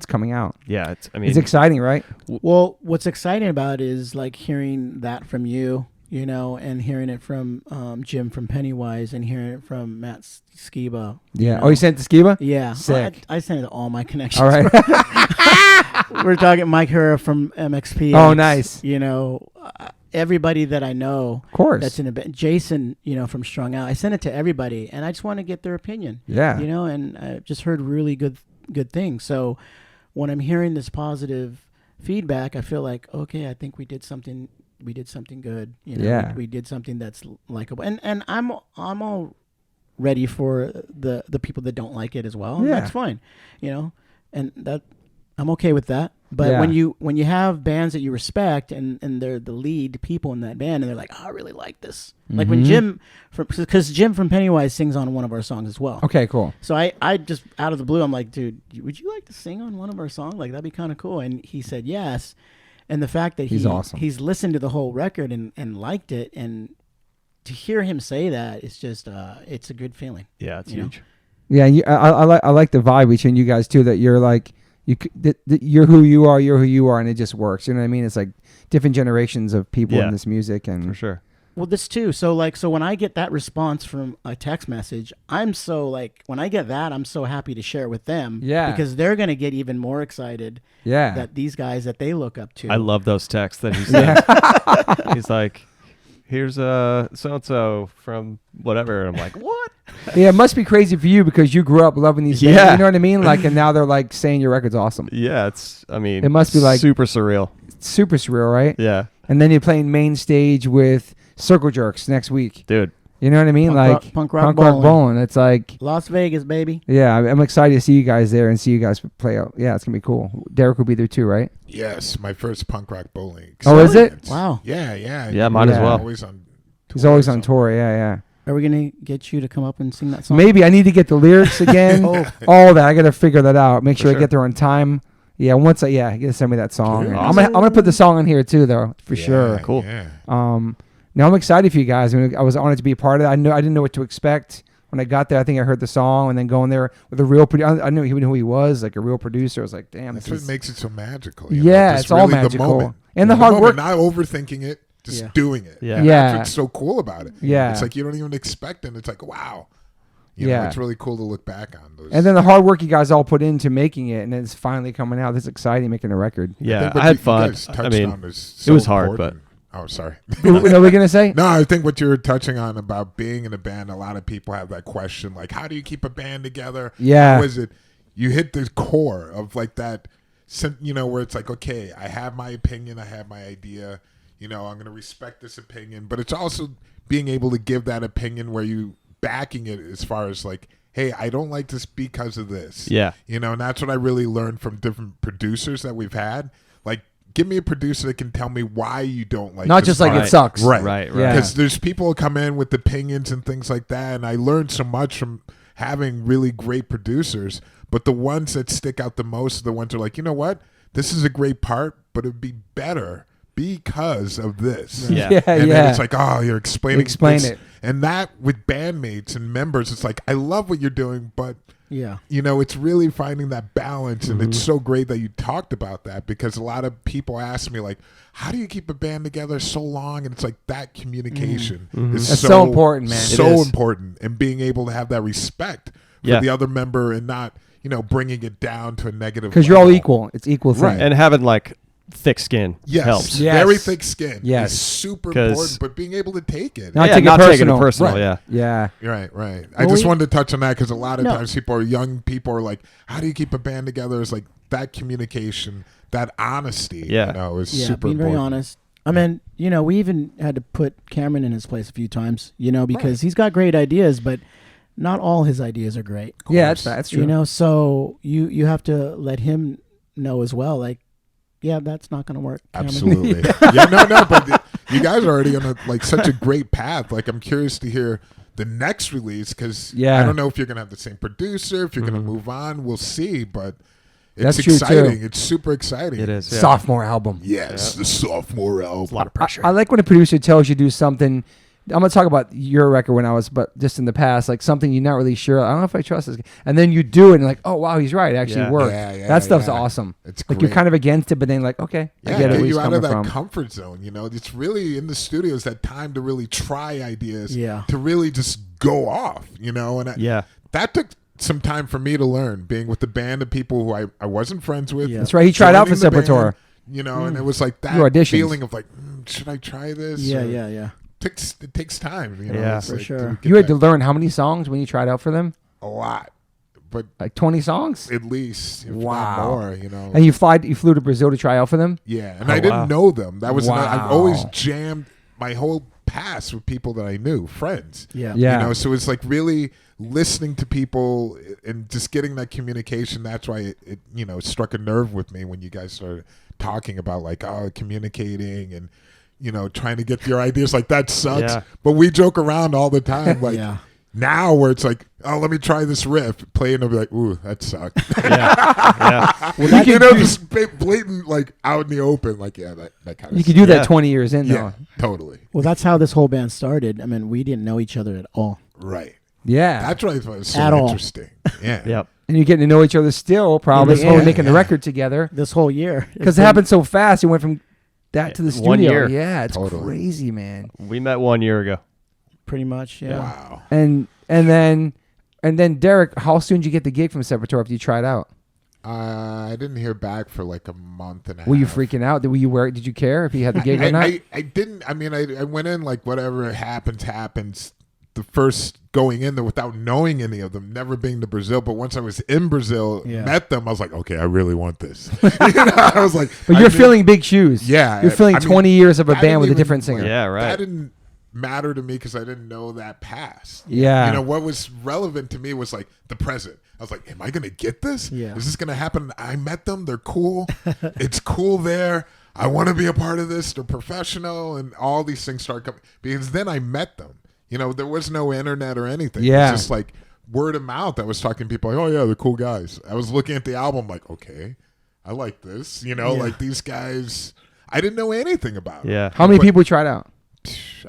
coming out. Yeah, it's exciting, right? Well, what's exciting about it is like hearing that from you. You know, and hearing it from Jim from Pennywise and hearing it from Matt Skiba. Yeah. Oh, you sent it to Skiba? Yeah. Sick. I sent it to all my connections. All right. We're talking Mike Hura from MXP. Oh, nice. You know, everybody that I know. Of course. That's in a band. Jason, you know, from Strung Out. I sent it to everybody, and I just want to get their opinion. Yeah. You know, and I just heard really good things. So when I'm hearing this positive feedback, I feel like, okay, I think we did something good. You know, we did something that's likable, and I'm all ready for the people that don't like it as well. Yeah. That's fine, you know, and that I'm okay with that. But when you have bands that you respect and they're the lead people in that band and they're like, oh, I really like this. Mm-hmm. Like when because Jim from Pennywise sings on one of our songs as well. Okay, cool. So I just out of the blue, I'm like, dude, would you like to sing on one of our songs? Like that'd be kind of cool. And he said yes. And the fact that he's awesome. He's listened to the whole record and liked it, and to hear him say that, it's just it's a good feeling. Yeah, it's huge. Yeah, I like the vibe between you guys too. That you're like you're who you are, and it just works. You know what I mean? It's like different generations of people in this music, and for sure. Well, this too. So when I get that response from a text message, I'm so when I get that, I'm so happy to share it with them. Yeah. Because they're going to get even more excited. Yeah. That these guys that they look up to. I love those texts that he sent. He's like, here's so-and-so from whatever. And I'm like, what? Yeah, it must be crazy for you because you grew up loving these bands. You know what I mean? Like, and now they're like saying your record's awesome. Yeah, it must be like super surreal. Super surreal, right? Yeah. And then you're playing main stage with Circle Jerks next week. Dude. You know what I mean? Punk rock bowling. It's like Las Vegas, baby. Yeah, I'm excited to see you guys there and see you guys play out. Yeah, it's gonna be cool. Derek will be there too, right? Yes, my first punk rock bowling experience. Oh, is it? Wow. Yeah, mine as well. He's always on tour. Yeah. Are we gonna get you to come up and sing that song? Maybe I need to get the lyrics again. All that I gotta figure that out. Make sure I get there on time. Yeah, you gotta send me that song. Cool. I'm gonna put the song in here too, though, for sure. Cool. Yeah. Now I'm excited for you guys. I mean, I was honored to be a part of it. I didn't know what to expect when I got there. I think I heard the song and then going there with a real producer. I knew who he was, like a real producer. I was like, damn, that's what makes it so magical. It's all magical. And the hard work. Not overthinking it, just doing it. Yeah. And that's what's so cool about it. Yeah. It's like you don't even expect it. It's like, wow. You know, it's really cool to look back on those. And then the hard work you guys all put into making it, and it's finally coming out. It's exciting making a record. Yeah, I had fun. I mean, it was hard, but. Oh, sorry. What are we going to say? No, I think what you were touching on about being in a band, a lot of people have that question, like, how do you keep a band together? Yeah. How is it? You hit the core of like that, where it's like, okay, I have my opinion, I have my idea, I'm going to respect this opinion, but it's also being able to give that opinion where you backing it as far as like, hey, I don't like this because of this. Yeah. You know, and that's what I really learned from different producers that we've had. Like, give me a producer that can tell me why you don't like Not this just like part. it sucks. Right. Yeah. Because there's people who come in with opinions and things like that, and I learned so much from having really great producers. But the ones that stick out the most are the ones that are like, you know what? This is a great part, but it'd be better because of this. Yeah. And then it's like, oh, you're explaining Explain this. it. And that with bandmates and members, it's like, I love what you're doing, but Yeah. you know, it's really finding that balance. And it's so great that you talked about that, because a lot of people ask me, like, how do you keep a band together so long? And it's like that communication is That's so important, man. So It is. important. And being able to have that respect for Yeah. the other member and not, you know, bringing it down to a negative Because you're all level. equal. It's equal thing. Right. And having like thick skin Yes, helps. Yeah. very Yes. thick skin. Yes. is super 'Cause- important, but being able to take it. Not yeah, take it not taking personal. it personal. Right. Yeah. Yeah. Right. I Well, just we- wanted to touch on that because a lot of No. times people are young people are like, how do you keep a band together? It's like that communication, that honesty, Yeah. you know, is Yeah, super being very important. honest. I mean, you know, we even had to put Cameron in his place a few times, you know, because he's got great ideas, but not all his ideas are great. Yeah, that's true. You know, so you have to let him know as well, like, yeah, that's not going to work, Cameron. Absolutely. no, but you guys are already on such a great path. Like, I'm curious to hear the next release, because Yeah. I don't know if you're going to have the same producer, if you're going to move on. We'll see, but it's That's true, exciting. too. It's super exciting. It is. Yeah. Sophomore album. Yes, the sophomore album. A lot of pressure. I like when a producer tells you to do something. I'm gonna talk about your record when I was, but just in the past, like something you're not really sure. I don't know if I trust this, and then you do it, and like, oh wow, he's right, it actually Yeah. worked. Yeah, that stuff's yeah. awesome. It's like great. you're kind of against it, but then like, okay, Yeah, I get it. get Where he's you out coming of that from. comfort zone. You know, it's really in the studios that time to really try ideas. Yeah. To really just go off. You know, and Yeah. that took some time for me to learn. Being with the band of people who I wasn't friends with. Yeah. That's right. He tried out for joining the band, Sepultura. You know, and it was like that You auditioned. feeling of like, should I try this? Yeah, Or- yeah. It takes time. You know, Yeah. It's For like, sure. to get You had to that- learn how many songs when you tried out for them? a lot, but Like 20 songs. at least if Wow. not more. You know, And you flew to Brazil to try out for them. yeah, and Oh, I didn't wow. know them. That was another, I've Wow. always jammed my whole past with people that I knew, friends. Yeah. Yeah. You know, so it's like really listening to people and just getting that communication. That's why it you know, struck a nerve with me when you guys started talking about like, oh, communicating and, you know, trying to get your ideas. Like, that sucks. Yeah. But we joke around all the time. Like, Yeah. now where it's like, oh, let me try this riff. Play it and I'll be like, ooh, that sucked. Yeah. You know, just blatant, like, out in the open. Like, yeah, that kind of You could do that Yeah. 20 years in, Yeah, though. totally. Well, that's how this whole band started. I mean, we didn't know each other at all. Right. Yeah. That's what I thought was so At all. interesting. Yeah. Yep. And you're getting to know each other still, probably, Yeah. and making the Yeah. record together. This whole year. Because it happened so fast. You went from that to the studio. 1 year. Yeah, it's Totally. crazy, man. We met 1 year ago. Pretty much, yeah. Wow. And then Derek, how soon did you get the gig from Sepultura after you tried out? I didn't hear back for like a month and a half. Were you freaking out? Did you care if you had the gig or not? I didn't. I mean, I went in like whatever happens. The first going in there without knowing any of them, never being to Brazil. But once I was in Brazil, Yeah. met them, I was like, okay, I really want this. You know, I was like, But I you're knew- filling big shoes. Yeah, You're filling I mean, 20 years of a that band with a didn't different even, singer. Yeah, right. That didn't matter to me because I didn't know that past. Yeah. You know, what was relevant to me was like the present. I was like, am I going to get this? Yeah. Is this going to happen? I met them. They're cool. It's cool there. I want to be a part of this. They're professional. And all these things start coming. Because then I met them. You know, there was no internet or anything. Yeah. It was just like word of mouth. I was talking to people like, oh, yeah, they're cool guys. I was looking at the album like, okay, I like this. You know, Yeah. like these guys, I didn't know anything about. Yeah. How many But- people tried out?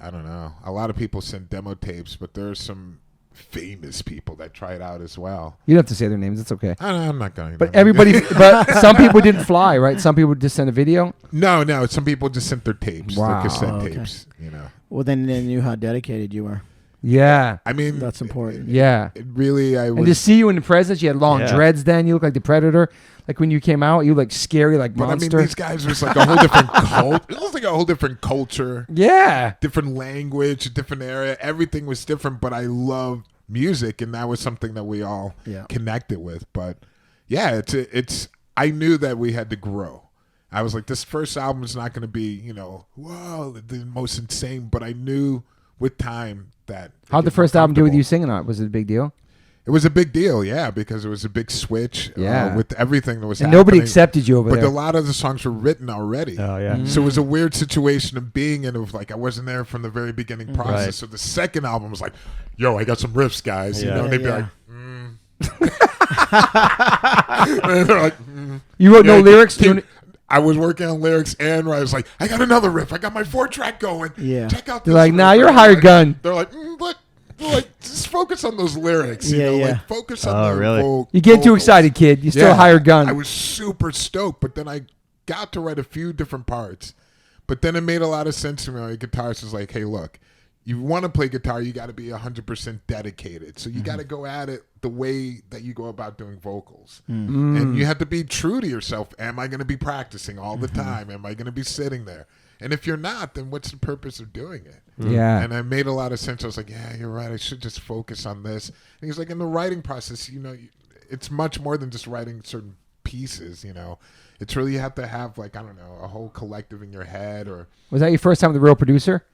I don't know. A lot of people sent demo tapes, but there's some famous people that tried out as well. You don't have to say their names. It's okay. I'm not going to. But but some people didn't fly, right? Some people just sent a video. No. Some people just sent their tapes, Wow. their cassette Okay. tapes. You know. Well, then they knew how dedicated you were. Yeah. I mean, That's important. Yeah. It really, I And to was. see you in the presence, you had long Yeah. dreads then. You look like the Predator. Like when you came out, you like scary, like But I mean, monster. these guys was like a whole different cult. It was like a whole different culture, Yeah. different language, different area. Everything was different. But I love music, and that was something that we all Yeah. connected with. But yeah, it's. I knew that we had to grow. I was like, this first album is not going to be, you know, whoa, the most insane. But I knew with time that. How'd the first album do with you singing on it? Was it a big deal? It was a big deal, yeah, because it was a big switch with everything that was and happening. nobody accepted you over but there. a lot of the songs were written already. Oh yeah. So it was a weird situation of being in. Of like I wasn't there from the very beginning process. Right. So the second album was like, "Yo, I got some riffs, guys." You Yeah. know, and they'd be Yeah. like, and they're like, You wrote no yeah, lyrics? dude, I was working on lyrics, and I was like, "I got another riff. I got my 4-track going. Yeah. Check out." They're this like, riff." nah, you're a And hired gun. They're like, but. Like, just focus on those lyrics. You Yeah, know, yeah. like focus on Oh, the really? You get too vocals. excited, kid. You're still a hired gun. I was super stoked, but then I got to write a few different parts. But then it made a lot of sense to me. My guitarist was like, "Hey, look, you want to play guitar, you got to be 100% dedicated. So you got to go at it the way that you go about doing vocals, and you have to be true to yourself. Am I going to be practicing all the time? Am I going to be sitting there? And if you're not, then what's the purpose of doing it?" Yeah. And it made a lot of sense. I was like, "Yeah, you're right. I should just focus on this." And he's like, in the writing process, you know, it's much more than just writing certain pieces, you know. It's really, you have to have, like, I don't know, a whole collective in your head. Or Was that your first time with the real producer?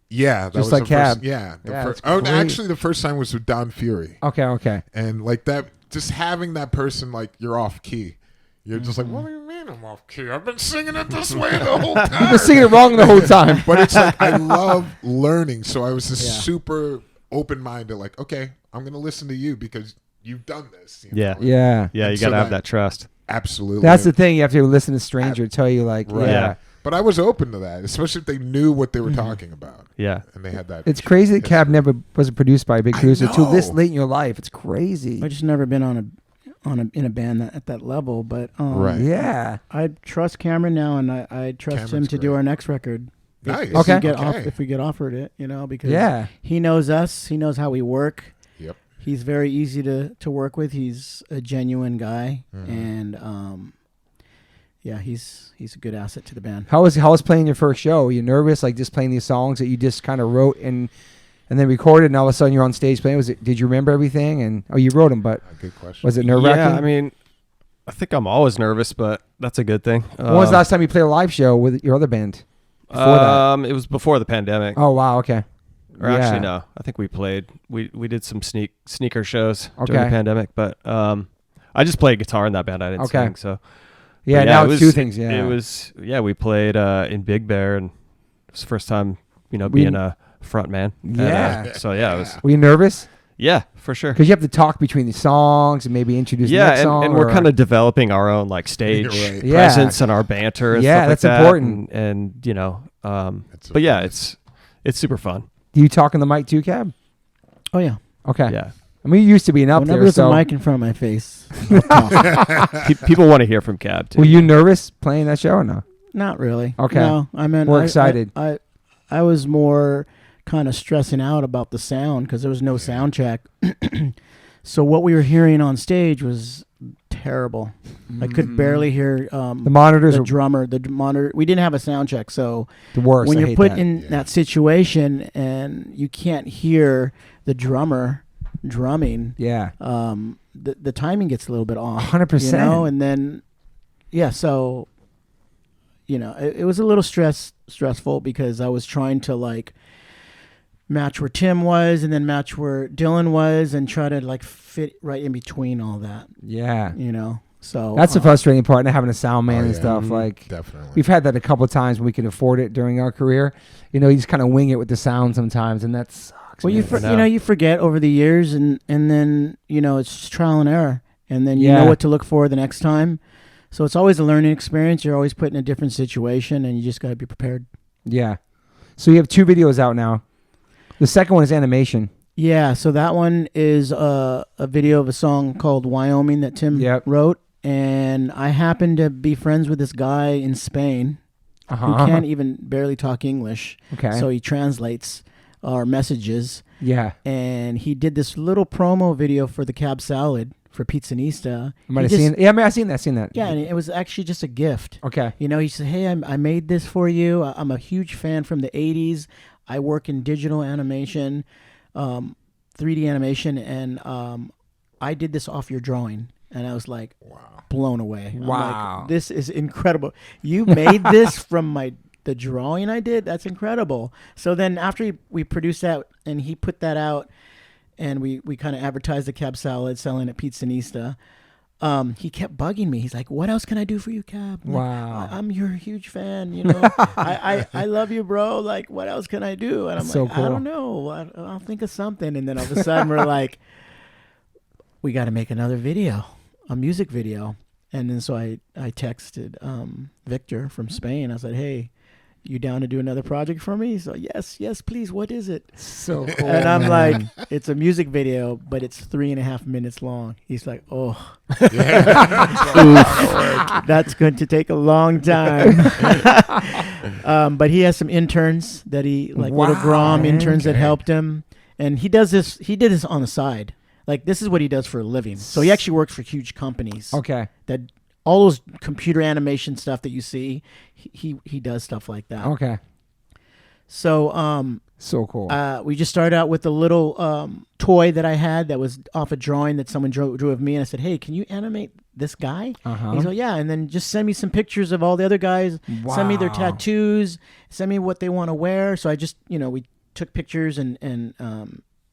yeah, that Just was like the first, Cab. yeah. Yeah, First, that's great. actually, the first time was with Don Fury. Okay. And, like, that, just having that person, like, you're off key. You're just like, "What do you mean I'm off key? I've been singing it this way the whole time." You've been singing it wrong the whole time. But it's like, I love learning. So I was just Yeah. super open-minded, like, okay, I'm going to listen to you because you've done this. You Yeah. know? Yeah. Yeah, you And got to so have that- that trust. Absolutely. That's the thing. You have to listen to a stranger tell you, like, Right. yeah. Yeah. But I was open to that, especially if they knew what they were talking about. Yeah. And they had that. It's crazy that Cab never wasn't produced by a big I producer till this know. late in your life. It's crazy. I just never been in a band at that level, but Right. Yeah. I trust Cameron now, and I trust him Cameron's to do great. our next record. Nice. If Okay. if we get offered it, you know, because Yeah. he knows us, he knows how we work. Yep. He's very easy to work with. He's a genuine guy, Mm-hmm. and yeah, he's a good asset to the band. How was playing your first show? Were you nervous, like just playing these songs that you just kind of wrote and then recorded, and all of a sudden you're on stage playing? Did you remember everything? And you wrote them, but Good question. was it nerve wracking? Yeah, I mean, I think I'm always nervous, but that's a good thing. When was the last time you played a live show with your other band? Before that? It was before the pandemic. Oh wow, okay. Or actually, no. I think we played. We did some sneaker shows during Okay. the pandemic, but I just played guitar in that band. I didn't Okay. sing. So Yeah, but now it it's was, two things. Yeah, It was we played in Big Bear, and it was the first time We- being a front man. Yeah. So yeah, it was Were you nervous? yeah for sure. Because you have to talk between the songs and maybe introduce the Yeah, next song. and we're or- kind of developing our own like stage Right. Yeah. presence and our banter. And Yeah, stuff like that's that. important. And you know, That's so but yeah, nice. it's super fun. Do you talk in the mic too, Cab? Oh yeah. Okay. Yeah, I mean, you used to being up Whenever there, there's so a mic in front of my face, I'll talk. People want to hear from Cab too. were you nervous playing that show or no? Not really. Okay. No, I mean, We're excited. I was more kind of stressing out about the sound because there was no sound check. So what we were hearing on stage was terrible. I could barely hear The monitors the are drummer. The monitor. We didn't have a sound check, so the worst. when I you're hate put that. in that situation and you can't hear the drummer drumming, Yeah. the timing gets a little bit off. 100%. You know, and then so you know, it was a little stressful because I was trying to like match where Tim was and then match where Dylan was and try to like fit right in between all that, Yeah. you know. So That's the frustrating part, not having a sound man Oh, and yeah. stuff. Mhm. Like Definitely. we've had that a couple of times when we can afford it during our career. You know, you just kind of wing it with the sound sometimes, and that sucks. Well, man. I you know. you forget over the years, and then you know it's just trial and error, and then you Yeah. know what to look for the next time. So it's always a learning experience. You're always put in a different situation, and you just got to be prepared. Yeah. So you have 2 videos out now. The second one is animation. Yeah. So that one is a video of a song called Wyoming that Tim Yep. wrote, and I happen to be friends with this guy in Spain who can't even barely talk English, Okay. so he translates our messages. Yeah. And he did this little promo video for the Cab Salad for Pizzanista. I might He have just- seen. Yeah, I mean, I've seen that. Yeah, and it was actually just a gift. Okay. You know, he said, "Hey, I made this for you. I'm a huge fan from the '80s. I work in digital animation, 3D animation, and I did this off your drawing." And I was like, Wow. blown away. I'm Wow. like, this is incredible. You made this from the drawing I did? That's incredible. So then after we produced that and he put that out, and we kind of advertised the Cab Salad, selling at Pizzanista. He kept bugging me. He's like, "What else can I do for you, Cab?" I'm Wow. like, I'm your huge fan. I love you, bro. Like, what else can I do? And I'm So like, cool. I don't know. I'll think of something. And then all of a sudden, we're like, we got to make another video, a music video. And then so I texted Victor from Spain. I said, "Hey, you down to do another project for me?" So yes, please. What is it? So cool. And I'm man. like, it's a music video, but it's 3.5 minutes long. He's like, oh, that's going to take a long time. But he has some interns that he little Wow, Grom interns that okay. helped him. And he does this. He did this on the side. Like, this is what he does for a living. So he actually works for huge companies. Okay. That all those computer animation stuff that you see, he does stuff like that. Okay. So So cool. we just started out with a little toy that I had that was off a drawing that someone drew of me, and I said, "Hey, can you animate this guy?" Uh-huh. He's like, "Yeah," and then just send me some pictures of all the other guys. Send me their Wow. tattoos. Send me what they want to wear. So I just, we took pictures and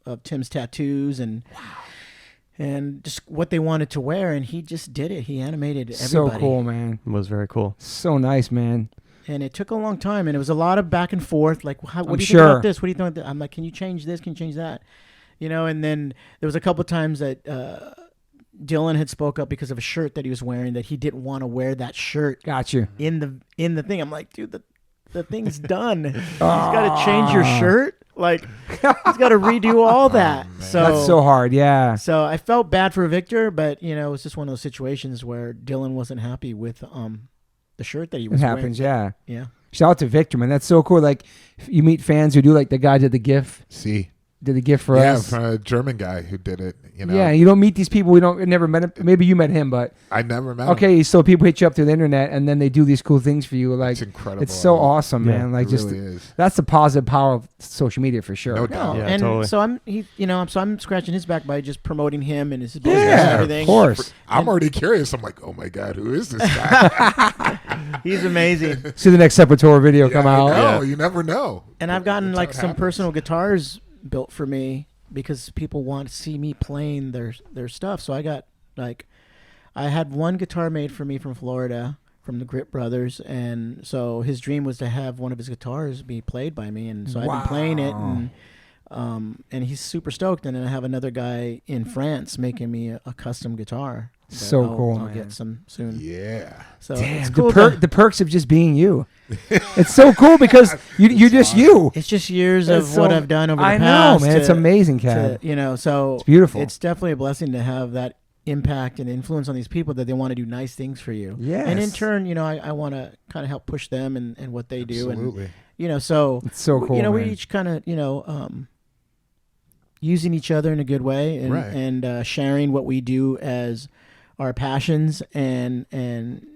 of Tim's tattoos and just what they wanted to wear, and he just did it. He animated everybody. So cool, man. It was very cool. So nice, man. And it took a long time, and it was a lot of back and forth. Like, what do you think sure. about this? What do you think about that? I'm like, can you change this? Can you change that? And then there was a couple times that Dylan had spoke up because of a shirt that he was wearing, that he didn't want to wear that shirt Got you. in the thing. I'm like, dude, the thing's done. He's got to change your shirt. Like, he's got to redo all that. So That's so hard. Yeah. So I felt bad for Victor, but it was just one of those situations where Dylan wasn't happy with the shirt that he It was happens. wearing. Yeah. Yeah. Shout out to Victor, man. That's so cool. Like, you meet fans who do like the guy did the GIF. See, Did the GIF for yeah, us. from a German guy who did it. Yeah, you don't meet these people. We never met him. Maybe you met him, but I never met him. okay. So people hit you up through the internet, and then they do these cool things for you. Like, It's incredible. it's so awesome, Yeah, man. Like, It just really is. that's the positive power of social media for sure. No No, doubt. Yeah, and totally. so I'm scratching his back by just promoting him and his business and Yeah, everything. of course. I'm already curious. I'm like, oh my God, who is this guy? He's amazing. See the next Sepultura video come out. No, you never know. And I've gotten That's like how it some happens. personal guitars built for me because people want to see me playing their stuff. So I got I had one guitar made for me from Florida from the Grip Brothers, and so his dream was to have one of his guitars be played by me, and so I've been playing it, and he's super stoked. And then I have another guy in France making me a custom guitar. that So I'll cool, get man. some soon. Yeah. So Damn, it's cool. the perks of just being you. It's so cool because you're just you. It's just years It's of what so- I've done over the I know, past. man. It's amazing, Cat. So It's beautiful. It's definitely a blessing to have that impact and influence on these people that they want to do nice things for you. And in Yes. turn, I want to kind of help push them and what they do. Absolutely. And, so, It's so cool, we man. each kind of, using each other in a good way and, Right. and sharing what we do as our passions and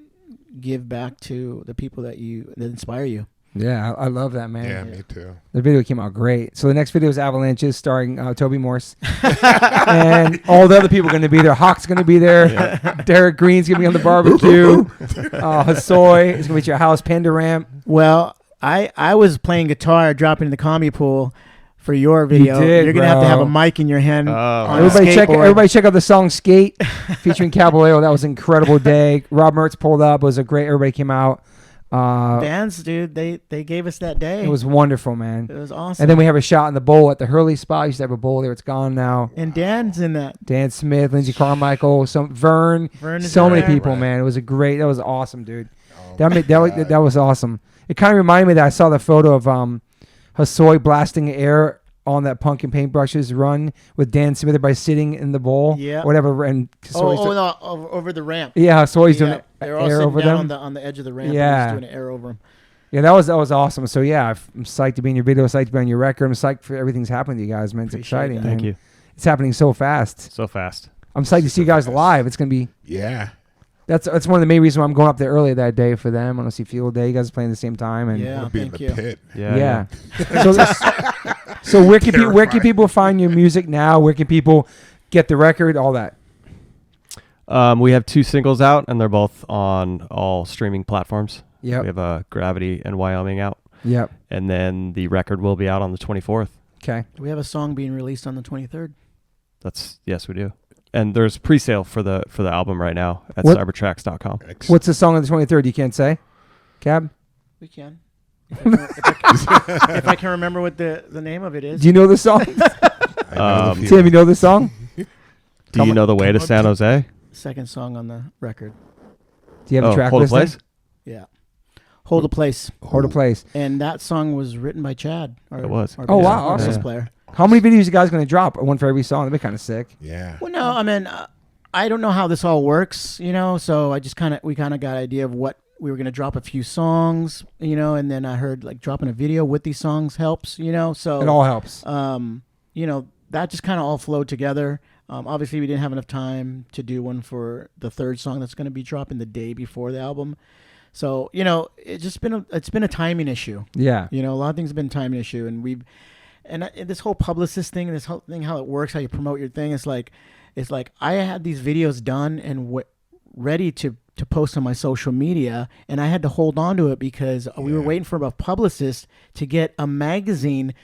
give back to the people that inspire you. Yeah, I love that, man. Yeah, me too. The video came out great. So the next video is Avalanches, starring Toby Morse, and all the other people are going to be there. Hawk's going to be there. Derek Green's going to be on the barbecue. Hasoy is going to be at your house. Panda Ramp. Well, I was playing guitar, dropping in the comedy pool for your video. did, You're gonna have to have a bro. mic in your hand. Oh. on a Everybody skateboard. check out the song "Skate" featuring Caballero. That was an incredible day. Rob Mertz pulled up. It was a great. Everybody came out. Bands, dude. They gave us that day. It was wonderful, man. It was awesome. And then we have a shot in the bowl at the Hurley spot. We used to have a bowl there. It's gone now. And Dan's in that. Dan Smith, Lindsey Carmichael, Vern, Vern is so many there. people, Right. man. It was that was awesome, dude. Oh That my God. that was awesome. It kind of reminded me that I saw the photo of Hasoy blasting air on that pumpkin paintbrushes run with Dan Smith by sitting in the bowl, Yeah. whatever. And Hasoy's No, over the ramp. yeah, Hasoy's doing They're all air sitting over down them. on the edge of the ramp. Yeah. and just doing an air over them. Yeah, that was awesome. So yeah, I'm psyched to be in your video, psyched to be on your record. I'm psyched for everything's happening to you guys, man. It's Appreciate exciting, that. man. Thank you. It's happening so fast. So fast. I'm psyched to see you guys live. It's gonna be. Yeah. That's one of the main reasons why I'm going up there early that day for them. I want to see Field Day. You guys are playing at the same time, and Yeah. I'm gonna be in thank the you. pit. Yeah. So where can where can Terrifying. people find your music now? Where can people get the record? All that. We have 2 singles out, and they're both on all streaming platforms. We Yep. have Gravity and Wyoming out, Yep. and then the record will be out on the 24th. Okay. We have a song being released on the 23rd. Yes, we do. And there's pre-sale for the album right now at What- cybertracks.com. What's the song on the 23rd? You can't say? Cab? We can. If I can remember what the name of it is. Do you know the song? I know the Tim, feeling. you know the song? Do you know the way to San Jose? Second song on the record. Do you have a track Hold a listing? Place? Yeah. Hold a Place. Hold a Place. And that song was written by Chad. It was. Our Oh, bass- wow, our bass awesome. player. How many videos you guys going to drop? One for every song? That'd be kind of sick. Yeah. Well, no, I mean, I don't know how this all works, so I just we kind of got an idea of what we were going to drop a few songs, and then I heard like dropping a video with these songs helps, so It all helps. that just kind of all flowed together. Obviously we didn't have enough time to do one for the third song that's going to be dropping the day before the album. So, it's been a timing issue. Yeah. A lot of things have been a timing issue, and this whole publicist thing, this whole thing, how it works, how you promote your thing, it's like I had these videos done and ready to post on my social media, and I had to hold on to it because we were waiting for a publicist to get a magazine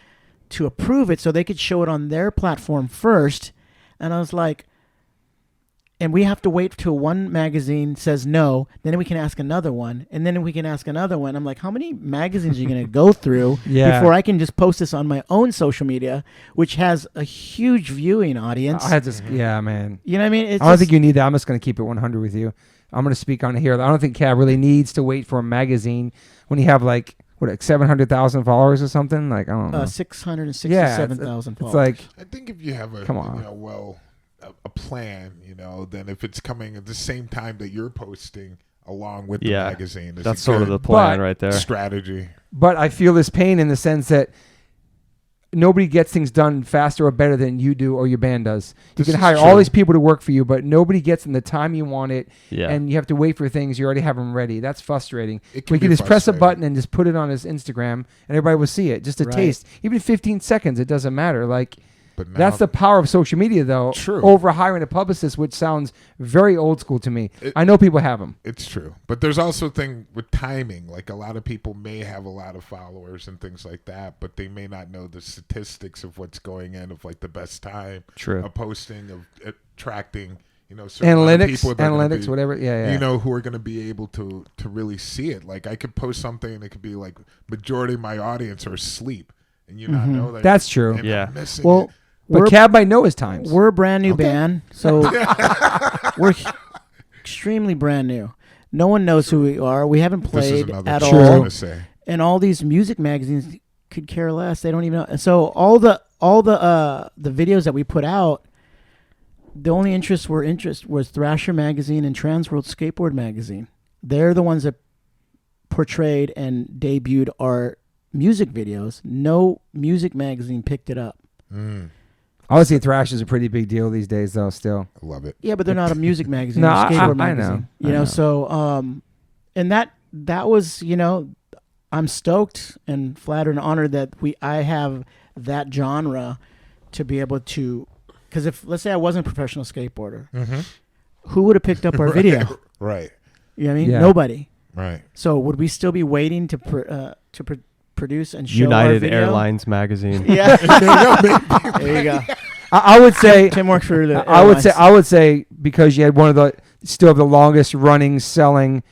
to approve it so they could show it on their platform first. And I was like, and we have to wait till one magazine says no, then we can ask another one, and then we can ask another one. I'm like, how many magazines are you going to go through Yeah. before I can just post this on my own social media, which has a huge viewing audience? I had this. Yeah, man. You know what I mean? It's I don't just- think you need that. I'm just going to keep it 100 with you. I'm going to speak on it here. I don't think Cab really needs to wait for a magazine when you have like 700,000 followers or something. Like, I don't know. 667,000 It's followers. like, I think if you have a Come on. a plan, then if it's coming at the same time that you're posting along with the Yeah. magazine, is That's a sort of good the plan But- right there. strategy. but I feel this pain in the sense that nobody gets things done faster or better than you do or your band does. You This can is hire all true. these people to work for you, but nobody gets in the time you want it, Yeah. and you have to wait for things you already have them ready. That's frustrating. It can We could be just press a frustrating. button and just put it on his Instagram, and everybody will see it. Just a Right. taste, even 15 seconds. It doesn't matter. Like, But now, that's the power of social media, though. True. Over hiring a publicist, which sounds very old school to me. I know people have them. It's true. But there's also a thing with timing. Like a lot of people may have a lot of followers and things like that, but they may not know the statistics of what's going in of like the best time True. of posting, of attracting, certain amount of Analytics, people that are gonna analytics, be, whatever. Yeah, yeah. who are going to be able to really see it. Like I could post something and it could be like majority of my audience are asleep and you not know that. That's true. and Yeah. I'm missing well, it. But Cab might know his times. we're a brand new Okay. band, so we're extremely brand new. No one knows who we are. We haven't This is played another at thing I was all. gonna say. And all these music magazines could care less. They don't even know. And so all the videos that we put out, the only interest was Thrasher magazine and Transworld Skateboard magazine. They're the ones that portrayed and debuted our music videos. No music magazine picked it up. I would say thrash is a pretty big deal these days, though. Still, I love it. Yeah, but they're not a music magazine. No, they're a I skateboard know. magazine. I know. So and that was, I'm stoked and flattered and honored that I have that genre to be able to, because if let's say I wasn't a professional skateboarder, who would have picked up our video? Right. You know what I mean? Yeah. Nobody. Right. So would we still be waiting to produce and show our United video? Airlines magazine. Yeah. There you go. I would say. Tim works for the I would say because you had one of the still the longest running selling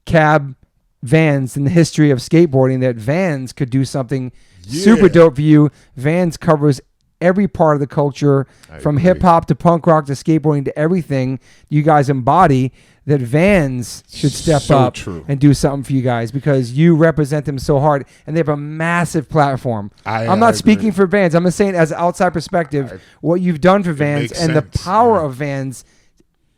cab vans in the history of skateboarding, that Vans could do something super dope for you. Vans covers every part of the culture, from agree. hip hop to punk rock to skateboarding to everything you guys embody. That Vans should step So up true. and do something for you guys because you represent them so hard and they have a massive platform. I'm not I speaking agree. for Vans. I'm just saying as an outside perspective, what you've done for Vans makes and the sense, power yeah. of Vans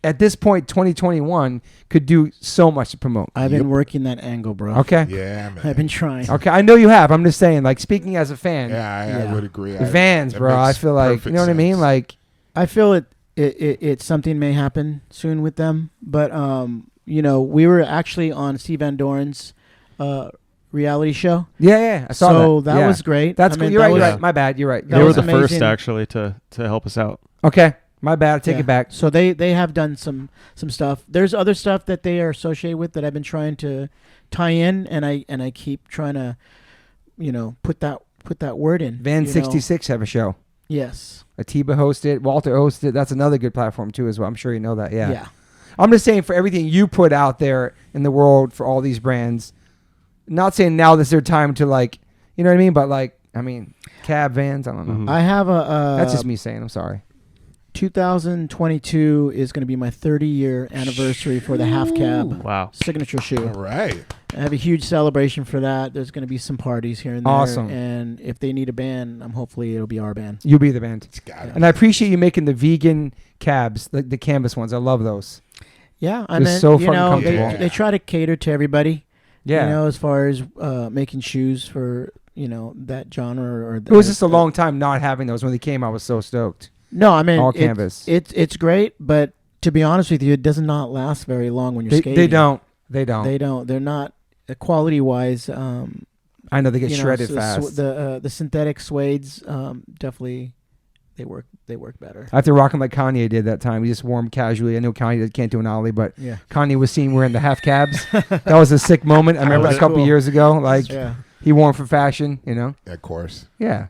at this point, 2021, could do so much to promote. I've been working that angle, bro. Okay. Yeah, man. I've been trying. Okay. I know you have. I'm just saying, like, speaking as a fan, Yeah, I would agree. Vans, That bro. I makes feel like, you perfect know what I mean? sense. Like, I feel it something may happen soon with them, but we were actually on Steve Van Doren's reality show. yeah. I saw So that. that Yeah. was great. That's I cool. mean, You're that right. You're was- right. My bad. You're right. That They were was the first amazing. actually to help us out. Okay. My bad. I take Yeah. it back. So they have done some stuff. There's other stuff that they are associated with that I've been trying to tie in, and I keep trying to, put that word in. Van you know. 66 have a show. Yes. Atiba hosts it. Walter hosts it. That's another good platform too as well. I'm sure you know that. Yeah. Yeah. I'm just saying for everything you put out there in the world for all these brands, not saying now this is their time to like, you know what I mean? But like, I mean, cab vans, I don't know. Mhm. I have a... That's just me saying. I'm sorry. 2022 is going to be my 30-year anniversary for the half cab Wow. signature shoe. All right. I have a huge celebration for that. There's going to be some parties here and there. Awesome. And if they need a band, hopefully it'll be our band. You'll be the band. It's got it. And I appreciate you making the vegan cabs, like the canvas ones. I love those. Yeah, I It was mean, so you fucking know, comfortable. they try to cater to everybody. Yeah. You know, as far as making shoes for, you know, that genre or It was just a long time not having those. When they came, I was so stoked. No, I mean, All canvas. It's great, but to be honest with you, it does not last very long when you're skating. They don't. They don't. They're not quality wise. I know they get shredded fast. The synthetic suedes definitely they work better. After rocking like Kanye did that time, he just wore them casually. I know Kanye can't do an ollie, but Yeah. Kanye was seen wearing the half cabs. That was a sick moment. I remember was a couple cool. years ago, like Yeah. he wore them for fashion. You know. Of course. Yeah.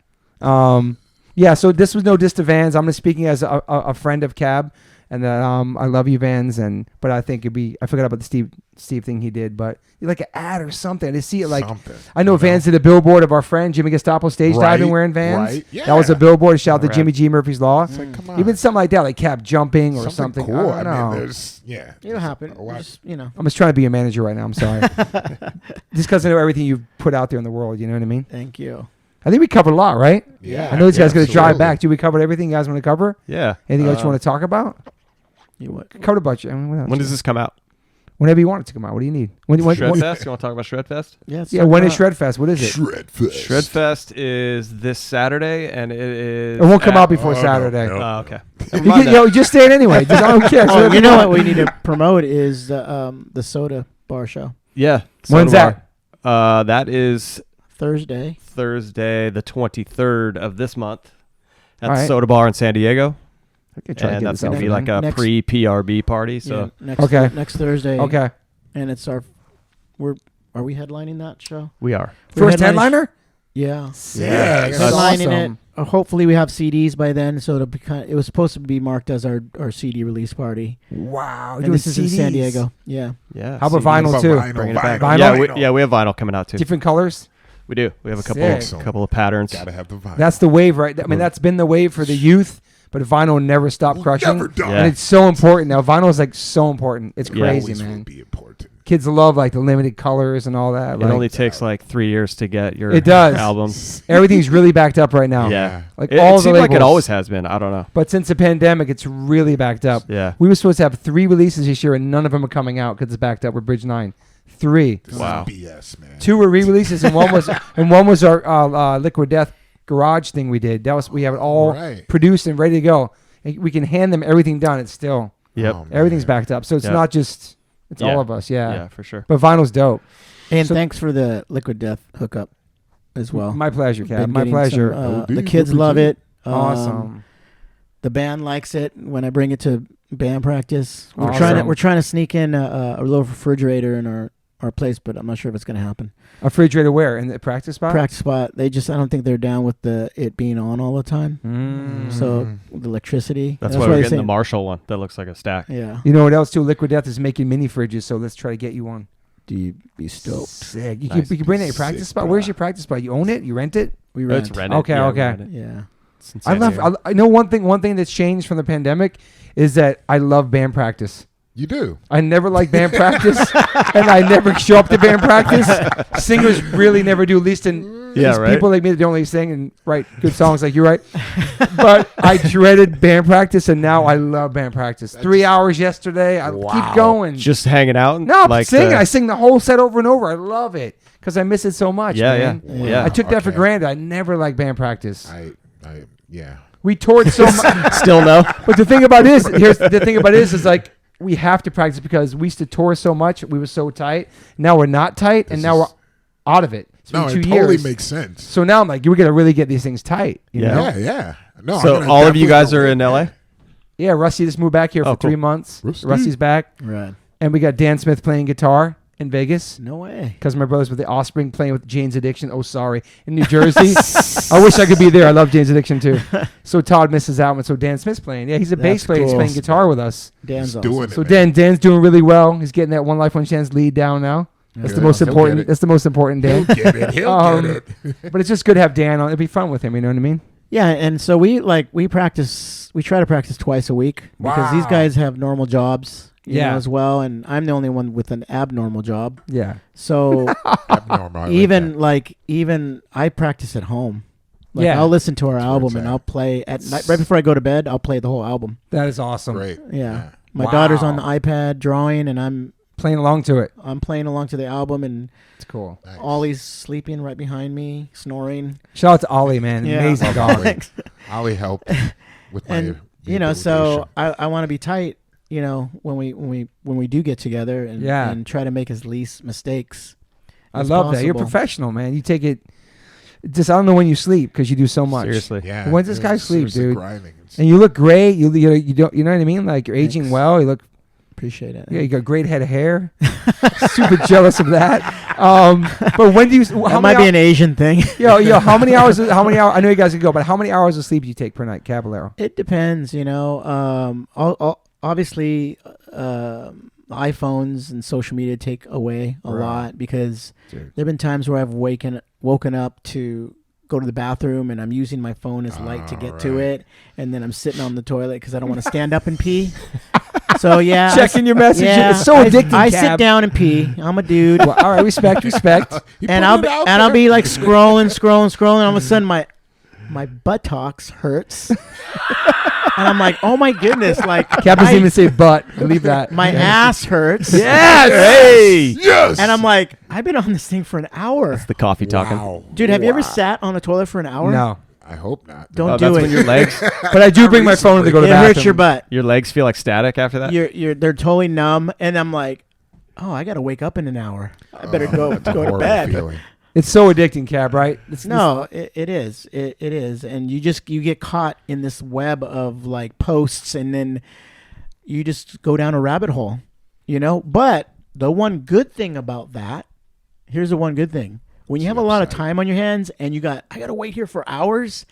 Yeah. So this was no diss to Vans. I'm just speaking as a friend of Cab, and that I love you, Vans. But I think I forgot about the Steve thing he did, but like an ad or something. I see it like Something, I know Vans did a billboard of our friend Jimmy Gestapo stage diving wearing Vans. Right. Yeah. That was a billboard. Shout out to Right. Jimmy G Murphy's Law. It's like, come on. Even something like that, like Cab jumping or something. cool. I don't know. mean, there's It'll happen. a lot. Just, you know. I'm just trying to be a manager right now. I'm sorry. Just because I know everything you've put out there in the world. You know what I mean? Thank you. I think we covered a lot, right? Yeah. I know these guys going to drive absolutely. back. Do we cover everything you guys want to cover? Yeah. Anything else you want to talk about? You what? Covered a bunch. I mean, what else? When does this come out? Whenever you want it to come out. What do you need? Shredfest? You want to talk about Shredfest? Yeah. let's Yeah, talk when is about- Shredfest? What is it? Shredfest. Shredfest is this Saturday, and it is. It won't come out before no, Saturday. no. Oh, okay. Just say it anyway. Just, I don't care. Oh, you know what we need to promote is the soda bar show Yeah. When's Soda Bar. That is Thursday. Thursday, the 23rd of this month, at All the right. Soda Bar in San Diego. I could try to And get that's this going out to be for like them. a Next- pre-PRB party. So next Okay. next Thursday. Okay. And it's are we headlining that show? we are. We're First headliner? Yeah. Yeah. That's Headlining awesome. it. Hopefully we have CDs by then, so it'll be it was supposed to be marked as our CD release party. Wow. And this is in San Diego. Yeah. Yeah. How about CDs. vinyl, too? Bringing it back. Vinyl? Yeah, we have vinyl coming out too. Different colors? We do. We have a Sick. couple of patterns. Gotta have the vibe. That's the wave, right? I mean, that's been the wave for the youth, but vinyl never stopped crushing. Never done. Yeah. And it's so important now. Vinyl is like so important. It's Yeah. crazy, Always will man. be important. Kids love like the limited colors and all that. It Like, only takes like 3 years to get your It does. albums. everything's really backed up right now. Yeah. Like It all the seems like it labels. always has been. I don't know. But since the pandemic, it's really backed up. Yeah. We were supposed to have 3 releases this year, and none of them are coming out because it's backed up with Bridge 9. 3. This Wow. is BS, man. 2 were re-releases, and one was our Liquid Death garage thing we did. We have it all Right. produced and ready to go. And we can hand them everything done. It's still Yep. Oh, man. everything's backed up, so it's Yep. not just it's Yeah. all of us. Yeah. Yeah, for sure. But vinyl's dope. And So- thanks for the Liquid Death hookup as well. My pleasure, Cab. Been My getting pleasure. some, Oh, the dude, kids what love we do? it. Awesome. The band likes it when I bring it to band practice. We're Awesome. trying to sneak in a little refrigerator in our place, but I'm not sure if it's going to happen. A refrigerator where? In the practice spot? Practice spot. I don't think they're down with it being on all the time. Mm. So the electricity. That's why why we're they getting say- the Marshall one. That looks like a stack. Yeah. You know what else too? Liquid Death is making mini fridges, so let's try to get you one. Do you be stoked? Sick. You, Nice. can bring that to your practice Sick, spot. bruh. Where's your practice spot? You own it? You rent it? We Oh, rent. it's rented. Okay, Yeah, we okay. rent it. Yeah. It's in I San love. Diego. I know one thing that's changed from the pandemic is that I love band practice. You do. I never like band practice, and I never show up to band practice. Singers really never do. At least in Yeah, right. people like me that don't really sing and write good songs like you write. But I dreaded band practice, and now I love band practice. 3 hours yesterday. I Wow. keep going. Just hanging out. No, like sing. the- I sing the whole set over and over. I love it because I miss it so much. Yeah, man. yeah. I took that for Okay. granted. I never liked band practice. Yeah. We toured so much. Still no. But the thing about it is like we have to practice because we used to tour so much. We were so tight. Now we're not tight, and This now we're is- out of it. It's No, been it 2 totally years. makes sense. So now I'm like, we're gonna really get these things tight. You know? Yeah, yeah. No, So I'm gonna all of you definitely guys go are with in that. LA? Yeah, Rusty just moved back here Oh, for 3 cool. months. Rusty. Rusty's back, Right. and we got Dan Smith playing guitar, in Vegas. No way. Because my brother's with the Offspring playing with Jane's Addiction. Oh, sorry. In New Jersey. I wish I could be there. I love Jane's Addiction too. So Todd misses out. And so Dan Smith's playing. Yeah, he's a bass That's player. He's cool. playing guitar with us. Dan's He's awesome. doing it. So man. Dan's doing really well. He's getting that One Life, One Chance lead down now. That's Yeah, the most he'll important. get it. That's the most important, Dan. He'll get it. He'll get it. But it's just good to have Dan on. It'd be fun with him. You know what I mean? Yeah, and so we practice. We try to practice twice a week because these Wow. guys have normal jobs, you Yeah. know, as well, and I'm the only one with an abnormal job. Yeah. So Abnormal. I even I practice at home. Like Yeah. I'll listen to our where album it's and at. I'll play at night right before I go to bed. I'll play the whole album. That is awesome. Great. Yeah. My Wow. daughter's on the iPad drawing, and I'm Playing along to it. playing along to the album, and It's cool. Nice. Ollie's sleeping right behind me, snoring. Shout out to Ollie, man. Yeah. Amazing Love dog. Ollie. Ollie helped with my And you know, so rehabilitation. I want to be tight. You know, when we do get together and Yeah. and try to make as least mistakes. I as love that. You're possible. professional, man. You take it. Just I don't know when you sleep because you do so much. Seriously. Yeah. When's this you're guy sleep, seriously dude? grinding. It's- And you look great. You don't. You know what I mean? Like you're aging Thanks. well. You look. Appreciate it. Yeah, you got a great head of hair. Super jealous of that. But when do you? How That might many be an Asian thing. Yo, how many hours? I know you guys can go, but how many hours of sleep do you take per night, Caballero? It depends, you know. Obviously, iPhones and social media take away a Right. lot because Dude. there have been times where I've woken up to go to the bathroom and I'm using my phone as light to get to right. it, and then I'm sitting on the toilet because I don't want to stand up and pee. So yeah, Checking your messages. yeah, It's so addicting. I Cab. sit down and pee. I'm a dude. Well, all right, respect. He and put I'll it be, out and I'll there. be like scrolling, and all of a sudden my buttocks hurts, and I'm like, oh my goodness, like Cab doesn't even say but. Leave that. my ass hurts, Yes. Hey. Yes. and I'm like, I've been on this thing for an hour, The coffee talking. Wow. dude. Have you ever sat on a toilet for an hour? No, I hope not. Don't Oh, do that's it. when your legs but I do bring my phone to go to It the bathroom. hurts your butt. your legs feel like static after that. They're totally numb, and I'm like, oh, I gotta wake up in an hour. I better go That's a to horrible bed. feeling. It's so addicting, Cab. Right? It's, No, it is. It is, and you get caught in this web of like posts, and then you just go down a rabbit hole, you know. But the one good thing about that, here's the one good thing: when you have a lot of time on your hands, and I gotta wait here for hours.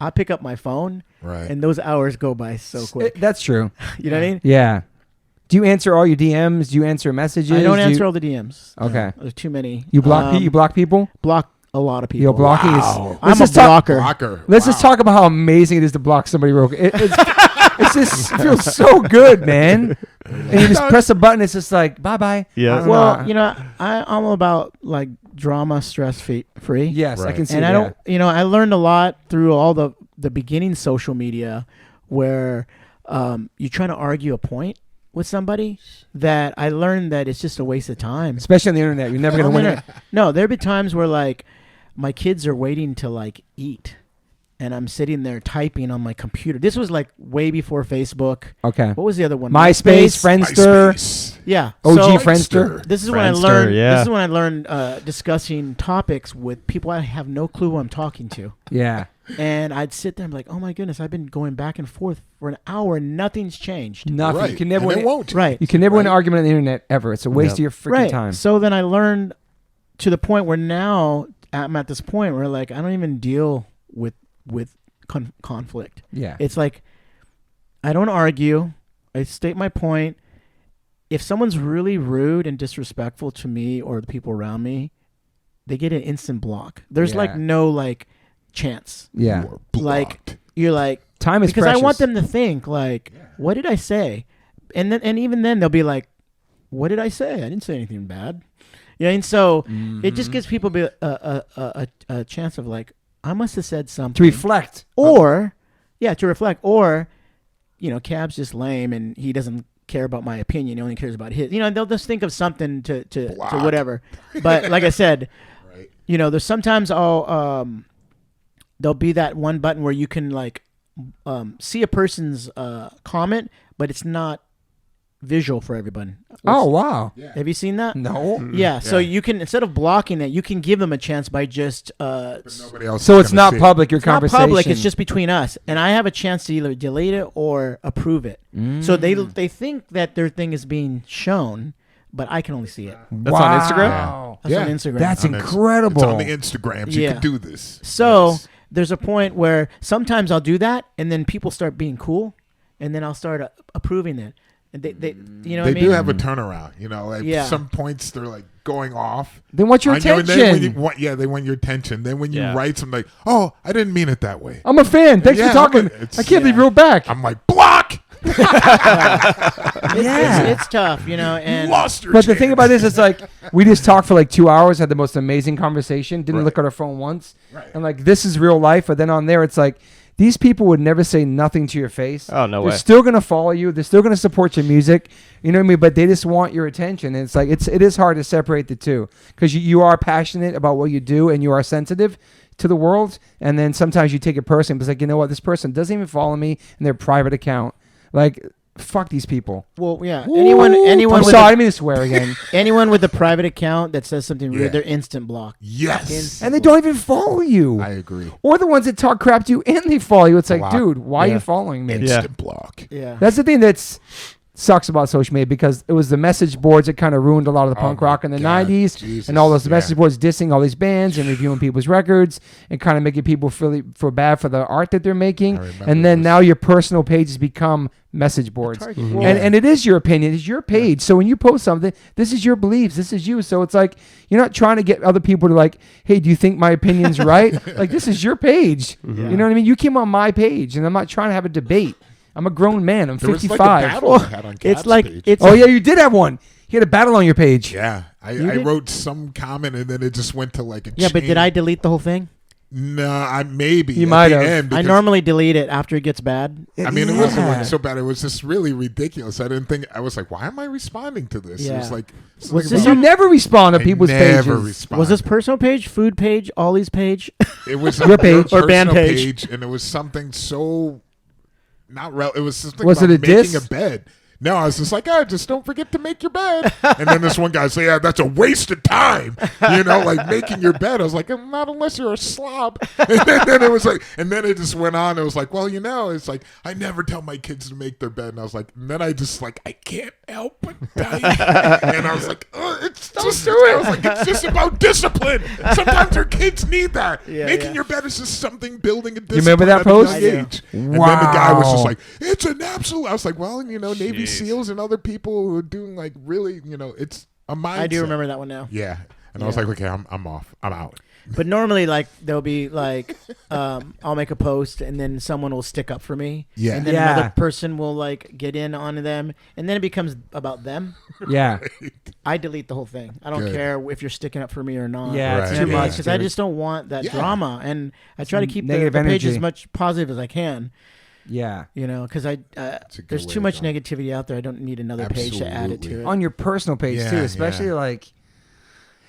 I pick up my phone, Right. and those hours go by so quick. That's true. You know what I mean? Yeah. Do you answer all your DMs? Do you answer messages? I don't Do answer you, all the DMs. No, Okay. there's too many. You block. You block people. block a lot of people. Yo, blocking Wow. is. I'm Let's a just talk. blocker. Blocker. Let's just talk about how amazing it is to block somebody real quick. It's just it feels so good, man. And you just press a button. It's just like bye bye. Yeah. Well, you know, I'm all about like drama, stress free. Yes, I Right. can see And that. I don't, you know, I learned a lot through all the beginning social media where you're trying to argue a point with somebody that I learned that it's just a waste of time. Especially on the internet, you're never gonna win it. No, there've been times where like my kids are waiting to like eat, and I'm sitting there typing on my computer. This was like way before Facebook. Okay. What was the other one? MySpace, Friendster, MySpace. Yeah. OG So- Friendster. This is when I Friendster, learned. yeah. This is when I learned discussing topics with people I have no clue who I'm talking to, Yeah. and I'd sit there and be like, "Oh my goodness, I've been going back and forth for an hour, and nothing's changed." Nothing. Right. You can never And win. it won't. Right. You can never win an Right. argument on the internet ever. It's a waste of your freaking Right. time. So then I learned to the point where now I'm at this point where like I don't even deal with conflict. Yeah. It's like I don't argue. I state my point. If someone's really rude and disrespectful to me or the people around me, they get an instant block. There's like Yeah. no like chance. Yeah. You are Like blocked. you're like Time is because precious. I want them to think like, what did I say? And even then they'll be like, what did I say? I didn't say anything bad. Yeah, and so it just gives people a chance of like, I must have said something to reflect. or to reflect, or Cab's just lame and he doesn't care about my opinion. He only cares about his. They'll just think of something to Block. whatever. But like I said, Right. there's sometimes there'll be that one button where you can like see a person's comment, but it's not visual for everyone. Oh wow. Yeah. Have you seen that? No. Yeah, so Yeah. you can, instead of blocking it, you can give them a chance by just But nobody else So is it's gonna not see it. public. Your it's not conversation. public, it's just between us, and I have a chance to either delete it or approve it. So they think that their thing is being shown, but I can only see it. That's on Instagram? Wow. That's on Instagram. That's On incredible. It's on the Instagrams. You Yeah. can do this. So Yes. there's a point where sometimes I'll do that, and then people start being cool, and then I'll start approving it. And they you know what I They mean? do have a turnaround. You know, at Yeah. some points they're like going off. Then what's your on you, and attention? then when you want, they want your attention. Then when you Yeah. write something like, "Oh, I didn't mean it that way," I'm a fan. Thanks Yeah, for talking. it's- I can't yeah. leave real back. I'm like, "Block! It's tough, you know. And You lost your But the thing chance." about this is like we just talked for like 2 hours, had the most amazing conversation, didn't Right. look at our phone once. Right. And like this is real life, but then on there it's like these people would never say nothing to your face. Oh, no They're way. still gonna follow you. They're still gonna support your music. You know what I mean? But they just want your attention. And it's like it is hard to separate the two because you are passionate about what you do and you are sensitive to the world. And then sometimes you take it personally. It's like, you know what? This person doesn't even follow me in their private account. Like, fuck these people. well, yeah. Anyone I'm with sorry, I didn't mean to swear again. anyone with a private account that says something Yeah. weird, they're instant blocked. Yes, And they don't even follow you. I agree. Or the ones that talk crap to you and they follow you. It's like, Block. dude, why are Yeah. you following me? Instant block. Yeah. That's the thing that's sucks about social media because it was the message boards that kind of ruined a lot of the Oh punk my rock in the God, 90s Jesus, and all those yeah. message boards dissing all these bands and reviewing people's records and kind of making people feel bad for the art that they're making. I remember And then this. now your personal pages become message boards. Target. Mhm. Well, And it is your opinion. It's your page. So when you post something, this is your beliefs. This is you. So it's like you're not trying to get other people to like, hey, do you think my opinion's right? Like this is your page. Yeah. You know what I mean? You came on my page, and I'm not trying to have a debate. I'm a grown man. I'm There was 55. like a battle I had on it's Cat's like page. it's Oh yeah, you did have one. You had a battle on your page. Yeah, I did? wrote some comment and then it just went to like a yeah. But did chain. I delete the whole thing? No, I maybe You at might the have. end I because- normally delete it after it gets bad. I mean, it wasn't Yeah. like so bad. It was just really ridiculous. I didn't think. I was like, why am I responding to this? It was Yeah. like, Was So this you never respond to I people's never pages. responded. Was this personal page, food page, Ollie's page? It was Your page? personal Or band page. and it was something so not real. It was something Was about it a making diss? a bed. No, I was just like, just don't forget to make your bed. And then this one guy said, yeah, that's a waste of time. You know, like making your bed. I was like, not unless you're a slob. And then it was like, and then it just went on. It was like, well, you know, it's like, I never tell my kids to make their bed. And I was like, and then I just like, I can't help but die. And I was like, it's just, I was like, it's just about discipline. Sometimes your kids need that. Yeah, Making yeah. your bed is just something building a discipline. remember that at a young post? I do. age. And then the guy was just Wow. like, it's an absolute. I was like, well, you know, Navy Jeez. SEALs and other people who are doing like really, you know, it's a mindset. I do remember that one now. Yeah. And I was Yeah. like, okay, I'm off. I'm out. But normally, like there'll be like, I'll make a post and then someone will stick up for me. Yeah. And then Yeah. another person will like get in on them, and then it becomes about them. Yeah. I delete the whole thing. I don't Good. care if you're sticking up for me or not. Yeah, Right. it's too Yeah. much. Because I dude. just don't want that Yeah. drama, and I try to keep the Negative page as energy. much positive as I can. Yeah. You know, because a good there's way too to much go. negativity out there. I don't need another page to add it Absolutely. to it. On your personal page Yeah, too, especially yeah. like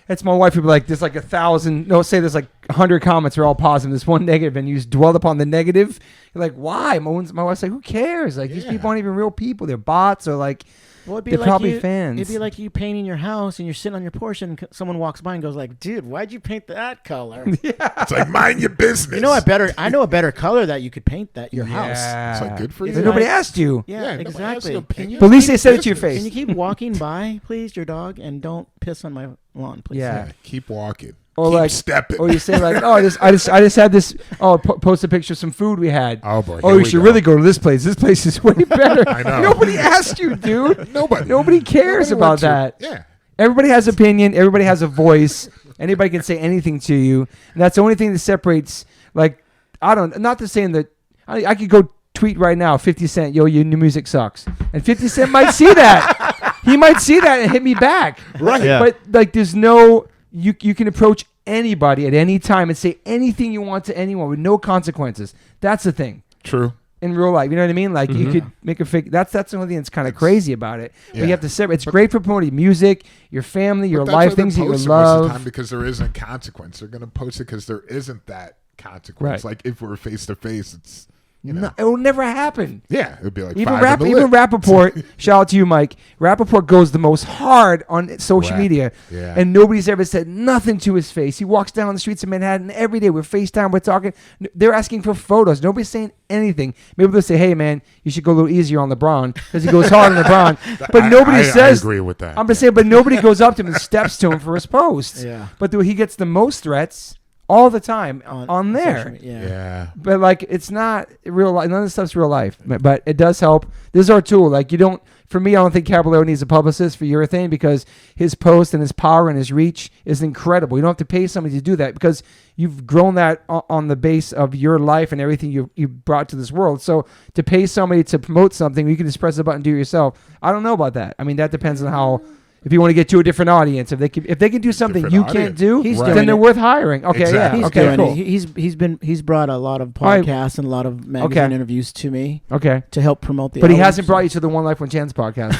it's my wife who'd be like, there's like 1,000, no, say there's like 100 comments are all positive. There's one negative, and you just dwell upon the negative. You're like, why? My wife's like, who cares? Like these Yeah. people aren't even real people. They're bots or like Well, it'd be they're like probably you, fans. It'd be like you painting your house and you're sitting on your porch and someone walks by and goes like, "Dude, why'd you paint that color?" It's like, mind your business. You know I know a better color that you could paint that your house. It's like, good for Is you. But nobody like- asked you. Yeah, nobody asked exactly. your opinion. But at least they Mind said it to your business. face. Can you keep walking by, please, your dog, and don't piss on my lawn, please? Yeah. Yeah, keep walking. Or keep like- stepping. Or you say like, oh, I just had this. Oh, post a picture of some food we had. Oh, boy. Oh, here you we should go. really go to this place. This place is way better. I know. Nobody asked you, dude. Nobody. Nobody cares Nobody about wants you. that. Yeah. Everybody has opinion. Everybody has a voice. Anybody can say anything to you. And that's the only thing that separates. Like, not to saying that I could go tweet right now, 50 Cent, yo, your new music sucks, and 50 Cent might see that. He might see that and hit me back. Right. Yeah. But like, there's no you can approach anybody at any time and say anything you want to anyone with no consequences. That's the thing. True. In real life, you know what I mean? Like you Mhm. could make a fake. That's the only thing that's kind of crazy about it. But Yeah. you have to separate. It's great for promoting music, your family, your But that's life, why they things that you post it most of the time love. because there isn't consequence. They're going to post it because there isn't that consequence. Right. Like if we're face to face, it's No, it will never happen. Yeah, it'd be like Even five in the even lip. Rappaport, shout out to you, Mike. Rappaport goes the most hard on social Right. media, Yeah. and nobody's ever said nothing to his face. He walks down the streets of Manhattan every day. We're FaceTime, we're talking. They're asking for photos. Nobody's saying anything. Maybe they'll say, "Hey, man, you should go a little easier on LeBron because he goes hard on LeBron." But nobody says. I agree with that. I'm just saying, but nobody goes up to him and steps to him for his posts. Yeah. But he gets the most threats all the time on social there. media, Yeah. But like, it's not real life. None of this stuff's real life. But it does help. This is our tool. Like, you don't. For me, I don't think Caballero needs a publicist for Urethane because his post and his power and his reach is incredible. You don't have to pay somebody to do that because you've grown that on the base of your life and everything you brought to this world. So to pay somebody to promote something, you can just press a button and do it yourself. I don't know about that. I mean, that depends on how. If you want to get to a different audience, if they can do something Different you audience. can't do, He's then doing they're it. worth hiring. Okay, Exactly. yeah, He's okay, doing cool. it. He's brought a lot of right. podcasts and a lot of magazine interviews to me Okay. to help promote the. But he album, hasn't so- brought you to the One Life One Chance podcast.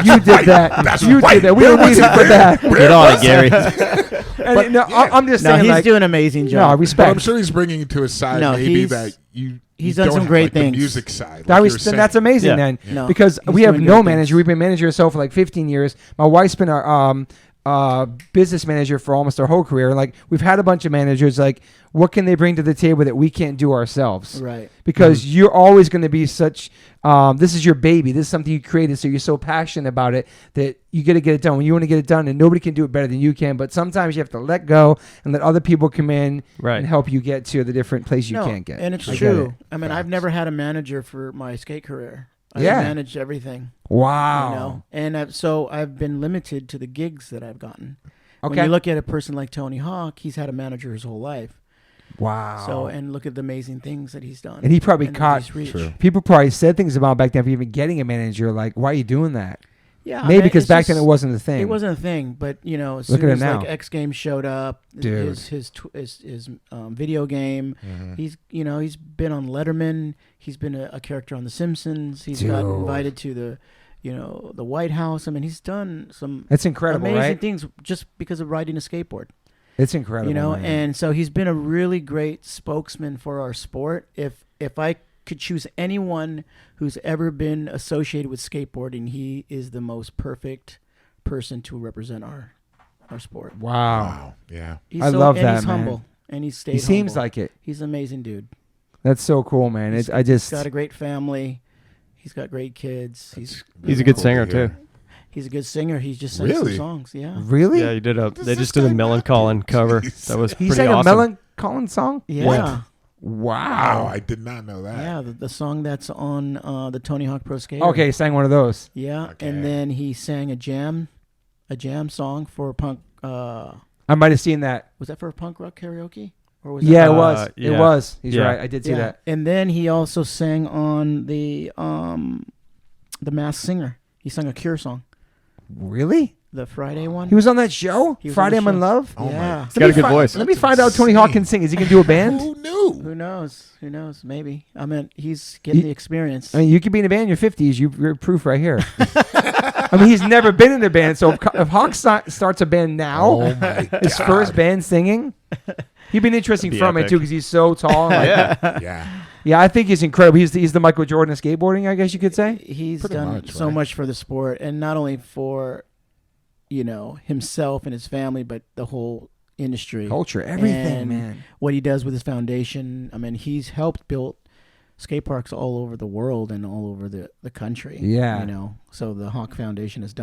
You did right. that. That's you right. did that. We Where don't was need it for that. Get on it, Gary. And, no, I'm just No, saying, he's like, doing an amazing no, job. But I'm respect. sure he's bringing you to a side No, maybe he's- that you. he's you done don't some have, great like, things. The music side. That like was, you're saying. that's amazing, Yeah. then. No, Because he's we have doing no great manager. things. We've been manager ourselves for like 15 years. My wife's been our business manager for almost our whole career. Like, we've had a bunch of managers. Like, what can they bring to the table that we can't do ourselves? Right. Because you're always going to be such. This is your baby. This is something you created, so you're so passionate about it that you got to get it done when you want to get it done, and nobody can do it better than you can. But sometimes you have to let go and let other people come in Right. and help you get to the different place you No, can't get. and it's I get true. it. I mean, I've never had a manager for my skate career. I Yeah. managed everything. Wow. You know, and so I've been limited to the gigs that I've gotten. Okay. When you look at a person like Tony Hawk, he's had a manager his whole life. Wow. So, and look at the amazing things that he's done. And he probably and caught- he's reached. True. people probably said things about him back then for even getting a manager. Like, why are you doing that? Yeah, Maybe I mean, because it's back then just- it wasn't a thing. It wasn't a thing, but you know, as Look soon at it as now. like X Games showed up, Dude. his video game, Mhm. he's been on Letterman. He's been a character on The Simpsons. He's got Dude. invited to the White House. I mean, he's done some It's incredible, amazing right? things just because of riding a skateboard. It's incredible. You know, man. and so he's been a really great spokesman for our sport. If I could choose anyone who's ever been associated with skateboarding, he is the most perfect person to represent our sport. wow. Wow. Yeah. He's I love and that, he's man. humble, and he's stayed He seems humble. like it. He's an amazing dude. That's so cool, man. He's He's got a great family. He's got great kids. He's He's a good Cool to singer hear. too. he's a good singer. He's just sang Really? some songs. Yeah. really. Yeah, What does they this just did a guy Melancholy not do? cover. Jeez. That was He pretty sang a awesome. Melancholy song. Yeah. What? Wow. Wow, I did not know that. Yeah, the song that's on the Tony Hawk Pro Skater. Okay, he sang one of those. Yeah, Okay. and then he sang a jam song for punk. I might have seen that. Was that for punk rock karaoke? Or was Yeah, that it was. It yeah. was. He's Yeah. right. I did see yeah. that. And then he also sang on the Masked Singer. He sang a Cure song, Really? the Friday one. He was on that show? He was Friday on I'm the in show. Love? Oh my- yeah. He's got a good voice. Let me That's find out Tony Hawk can insane. sing. Is he can do a band? Who knew? Who knows? Who knows? Maybe. I mean, he's getting He- the experience. I mean, you could be in a band in your 50s. You're proof right here. I mean, he's never been in a band. So if Hawk starts a band now, Oh my his God. first band singing, he'd be an interesting That'd be frontman epic. too because he's so tall. Like, Yeah. Yeah. yeah, I think he's incredible. He's the Michael Jordan of skateboarding, I guess you could say. He's Pretty done much, so right? much for the sport, and not only for himself and his family, but the whole industry. Culture, everything, And man. what he does with his foundation. I mean, he's helped build skate parks all over the world and all over the country. Yeah. So the Hawk Foundation has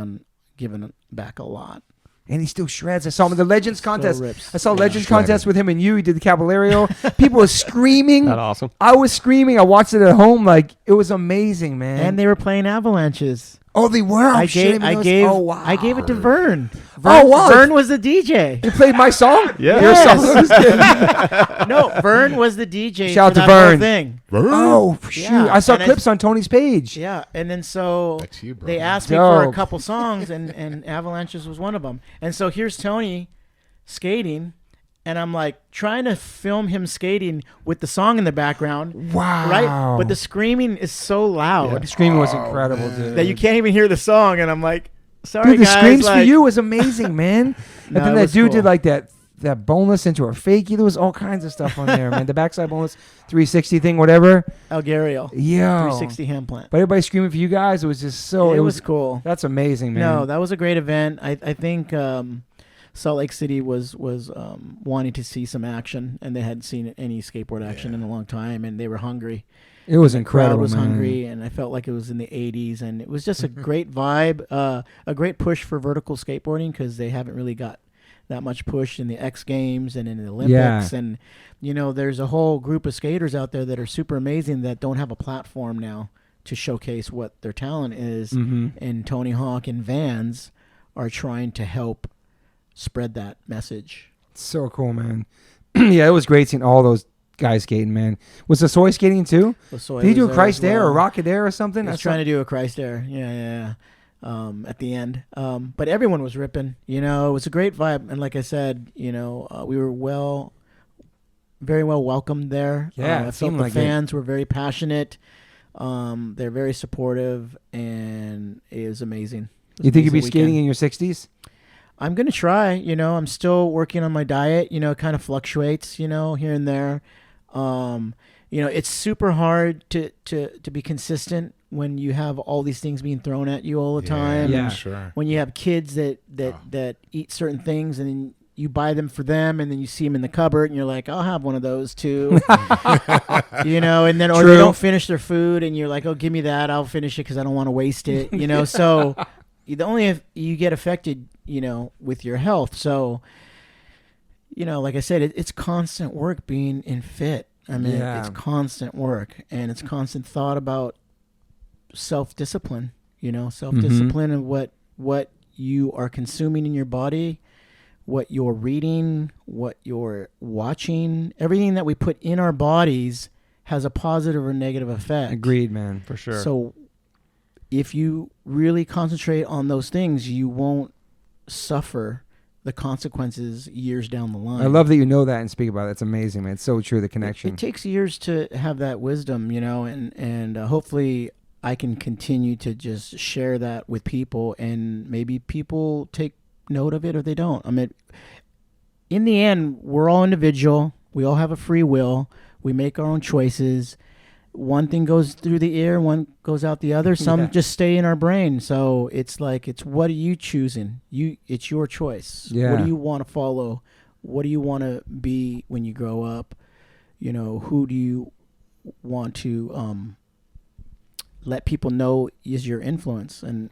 given back a lot. And he still shreds. I saw him at the Legends contest. rips. I saw Yeah. Legends Shredded. contest with him and you. He did the Caballero. People were screaming. Not awesome. I was screaming. I watched it at home. Like, it was amazing, man. And they were playing Avalanches. oh, they were. Oh, I shit, gave Oh, wow. I gave it to Vern. Oh, wow. Vern was the DJ. You played my song. Yeah. Your Yes. song. I'm just kidding. No, Vern was the DJ. Shout for out to that whole Vern. thing. Oh shoot! Yeah, I saw and clips on Tony's page. Yeah, and then so That's you, bro. they asked me for a Dope. couple songs, and Avalanches was one of them. And so here's Tony skating, and I'm like trying to film him skating with the song in the background, Wow! right? But the screaming is so loud the screaming was incredible, dude. that you can't even hear the song, and I'm like, sorry, Dude, the guys. screams for like- you was amazing, man. And No, then it that was dude cool. did like that that boneless into a fakie. There was all kinds of stuff on there, man. The backside boneless 360 thing, whatever. Algario. Yeah. 360 hand plant. But everybody screaming for you guys. It was just so. It was cool. That's amazing, man. No, that was a great event. I think Salt Lake City was wanting to see some action, and they hadn't seen any skateboard action in a long time, and they were hungry. It was incredible. The crowd was man. hungry, and I felt like it was in the 80s, and it was just a great vibe, a great push for vertical skateboarding because they haven't really got that much push in the X Games and in the Olympics. And, there's a whole group of skaters out there that are super amazing that don't have a platform now to showcase what their talent is. Mm-hmm. And Tony Hawk and Vans are trying to help spread that message. So cool, man. Yeah, it was great seeing all those guys skating, man. Was the Soy skating too? Lasoy Did he do a was Christ there as Air or well. Rocket Air or something? I was trying to do a Christ Air. Yeah. At the end. But everyone was ripping. It was a great vibe. And like I said, we were very well welcomed there. Yeah, I felt the like fans were very passionate. They're very supportive, and it was amazing. You think you'd be skating in your 60s? I'm going to try. I'm still working on my diet. It kind of fluctuates, here and there. It's super hard to be consistent when you have all these things being thrown at you all the time. Yeah, sure. When you have kids that eat certain things, and then you buy them for them, and then you see them in the cupboard, and you're like, I'll have one of those too. And then or True. they don't finish their food, and you're like, oh, give me that. I'll finish it because I don't want to waste it. So the only if you get affected, with your health. So, like I said, it's constant work being in fit. I mean, it's constant work, and it's constant thought about self-discipline, self-discipline and what you are consuming in your body, what you're reading, what you're watching. Everything that we put in our bodies has a positive or negative effect. Agreed, man, for sure. So if you really concentrate on those things, you won't suffer the consequences years down the line. I love that you know that and speak about it. It's amazing, man. It's so true, the connection. It takes years to have that wisdom, and hopefully I can continue to just share that with people, and maybe people take note of it or they don't. I mean, in the end, we're all individual. We all have a free will. We make our own choices. One thing goes through the ear, one goes out the other. Some just stay in our brain. So it's like, what are you choosing? It's your choice. Yeah. What do you want to follow? What do you want to be when you grow up? Who do you want to let people know is your influence? And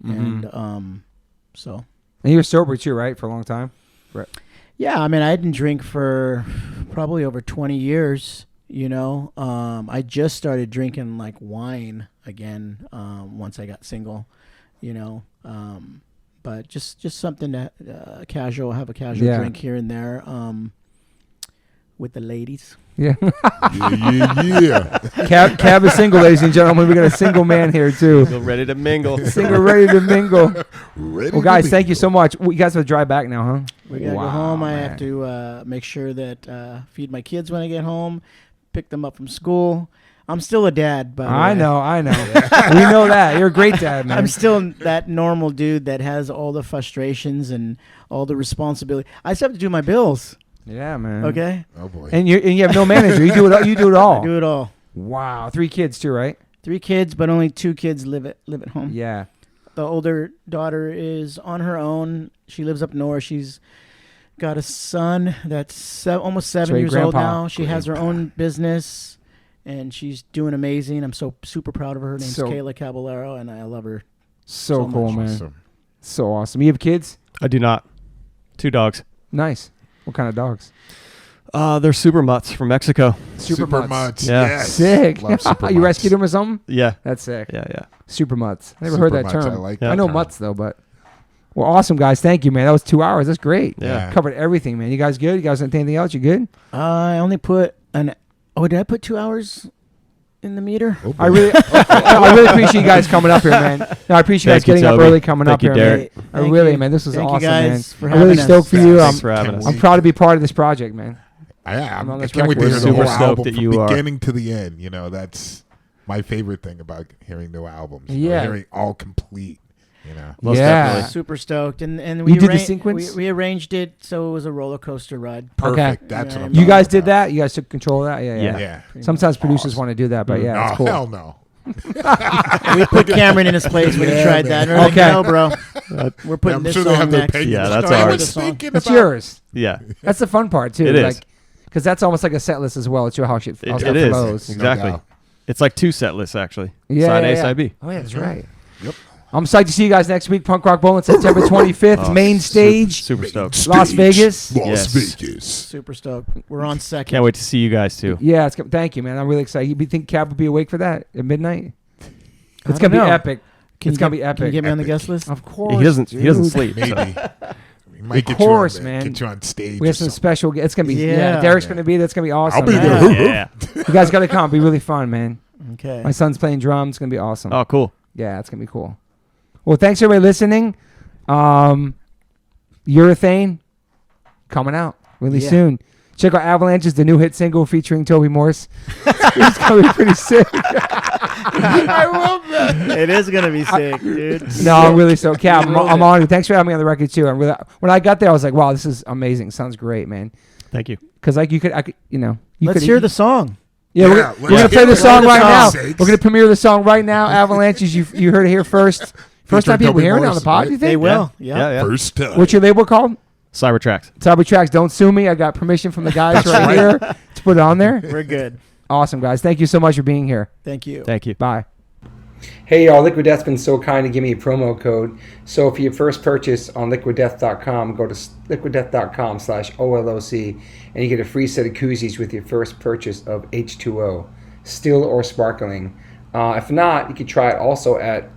so. And you were sober too, right, for a long time? Right. Yeah, I mean, I didn't drink for probably over 20 years. I just started drinking like wine again once I got single, but just something to have a casual drink here and there with the ladies. Yeah. Yeah. Cab is single, ladies and gentlemen. We got a single man here too. Feel ready to mingle. Single, ready to mingle. Ready Guys, to thank you mingle. so much. You guys have to drive back now, huh? We gotta go home. I man. have to make sure that feed my kids when I get home, pick them up from school. I'm still a dad, but I know. We know that. You're a great dad, man. I'm still that normal dude that has all the frustrations and all the responsibility. I still have to do my bills. Yeah, man. Okay. Oh boy. And you have no manager. You do it. You do it all. I do it all. Wow. 3 kids too, right? 3 kids, but only 2 kids live at home. Yeah. The older daughter is on her own. She lives up north. She's got a son that's almost 7 Great years old grandpa. now. She has her own business, and she's doing amazing. I'm so super proud of her. Her name's Kayla Caballero, and I love her. So cool, man. Awesome. So awesome. You have kids? I do not. 2 dogs. Nice. What kind of dogs? They're super mutts from Mexico. Super mutts. Yeah. Yes. Sick. Love super You mutts. rescued them or something? Yeah. That's sick. Yeah. Super mutts. I never Super heard that mutts, term. I like Yeah. I that know term. mutts though, but well, awesome guys. Thank you, man. That was 2 hours. That's great. Yeah. Covered everything, man. You guys good? You guys anything else? You good? I only put did I put 2 hours in the meter? Oh, boy. I really appreciate you guys coming up here, man. No, I appreciate you guys Thank you, getting up Toby. early, coming Thank up you, here, Derek. man. I really, man, this was Thank awesome, you guys for man. I'm really having stoked us. for you. Thanks for having us. I'm proud to be part of this project, man. I'm on this can't wait to record. hear the Super whole stoked album that from you are. beginning to the end. That's my favorite thing about hearing new albums. Yeah. Hearing all complete You know. Most Yeah. definitely. Super stoked, and You we did the sequence? We arranged it so it was a roller coaster ride. Perfect. Okay. That's Yeah, what I'm You talking guys did about. that? You guys took control of that? Yeah. Yeah. Sometimes producers want to do that, but yeah, No, it's cool. hell no. We put Cameron in his place when he Yeah, tried man. that. And we're Okay. like, no, bro. We're putting I'm this sure they song have their next. opinions. Yeah, that's I ours. was thinking That's about yours. Yeah. That's the fun part, too. It is. Because that's almost like a set list as well. It's how shit It, how it stuff is. flows. Exactly. doubt. It's like 2 set lists, actually. Yeah, Side yeah, A, yeah. side B. Oh, yeah, that's right. Yep. I'm psyched to see you guys next week. Punk Rock Bowling, September 25th. Oh, main stage. Super stoked. Las Vegas. Las Yes. Vegas. Super stoked. We're on second. Can't wait to see you guys, too. Yeah, thank you, man. I'm really excited. You think Cab would be awake for that at midnight? I It's don't going to be know. epic. It's going to be Can you epic. get me on the Epic. guest list? Of course. He doesn't dude. sleep. Maybe. so. We might get course, you on man. Get you on stage. We or have some something. special. It's going to be, yeah. Yeah. Derek's Yeah. going to be there. It's going to be awesome. I'll be man. there. Yeah. You guys got to come. It'll be really fun, man. Okay. My son's playing drums. It's going to be awesome. Oh, cool. Yeah, it's going to be cool. Well, thanks everybody listening. Urethane coming out really Yeah. soon. Check out Avalanches, the new hit single featuring Toby Morse. It's going to be pretty sick. I love that. It is gonna be sick, dude. No, I'm really so. Cab, I'm Rolled it. honored. Thanks for having me on the record too. I'm really. When I got there, I was like, "Wow, this is amazing. Sounds great, man." Thank you. Because like you could, you Let's could hear the song. Yeah, Yeah, we're let's gonna hear play the it. song Play the right now. song. We're gonna premiere the song right now. Avalanches, you heard it here first. First time Featuring people Toby hearing it on the Morse, pod. right? You They think? will. Yeah. Yeah. First time. What's your label called? Cybertracks. Cybertracks. Don't sue me. I got permission from the guys right here to put it on there. We're good. Awesome, guys. Thank you so much for being here. Thank you. Thank you. Bye. Hey, y'all. Liquid Death's been so kind to give me a promo code. So for your first purchase on liquiddeath.com, go to liquiddeath.com/OLOC, and you get a free set of koozies with your first purchase of H2O, still or sparkling. If not, you can try it also at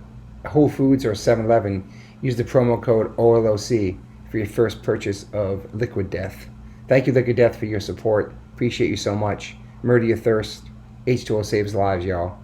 Whole Foods or 7-Eleven. Use the promo code OLOC for your first purchase of Liquid Death. Thank you, Liquid Death, for your support. Appreciate you so much. Murder your thirst. H2O saves lives, y'all.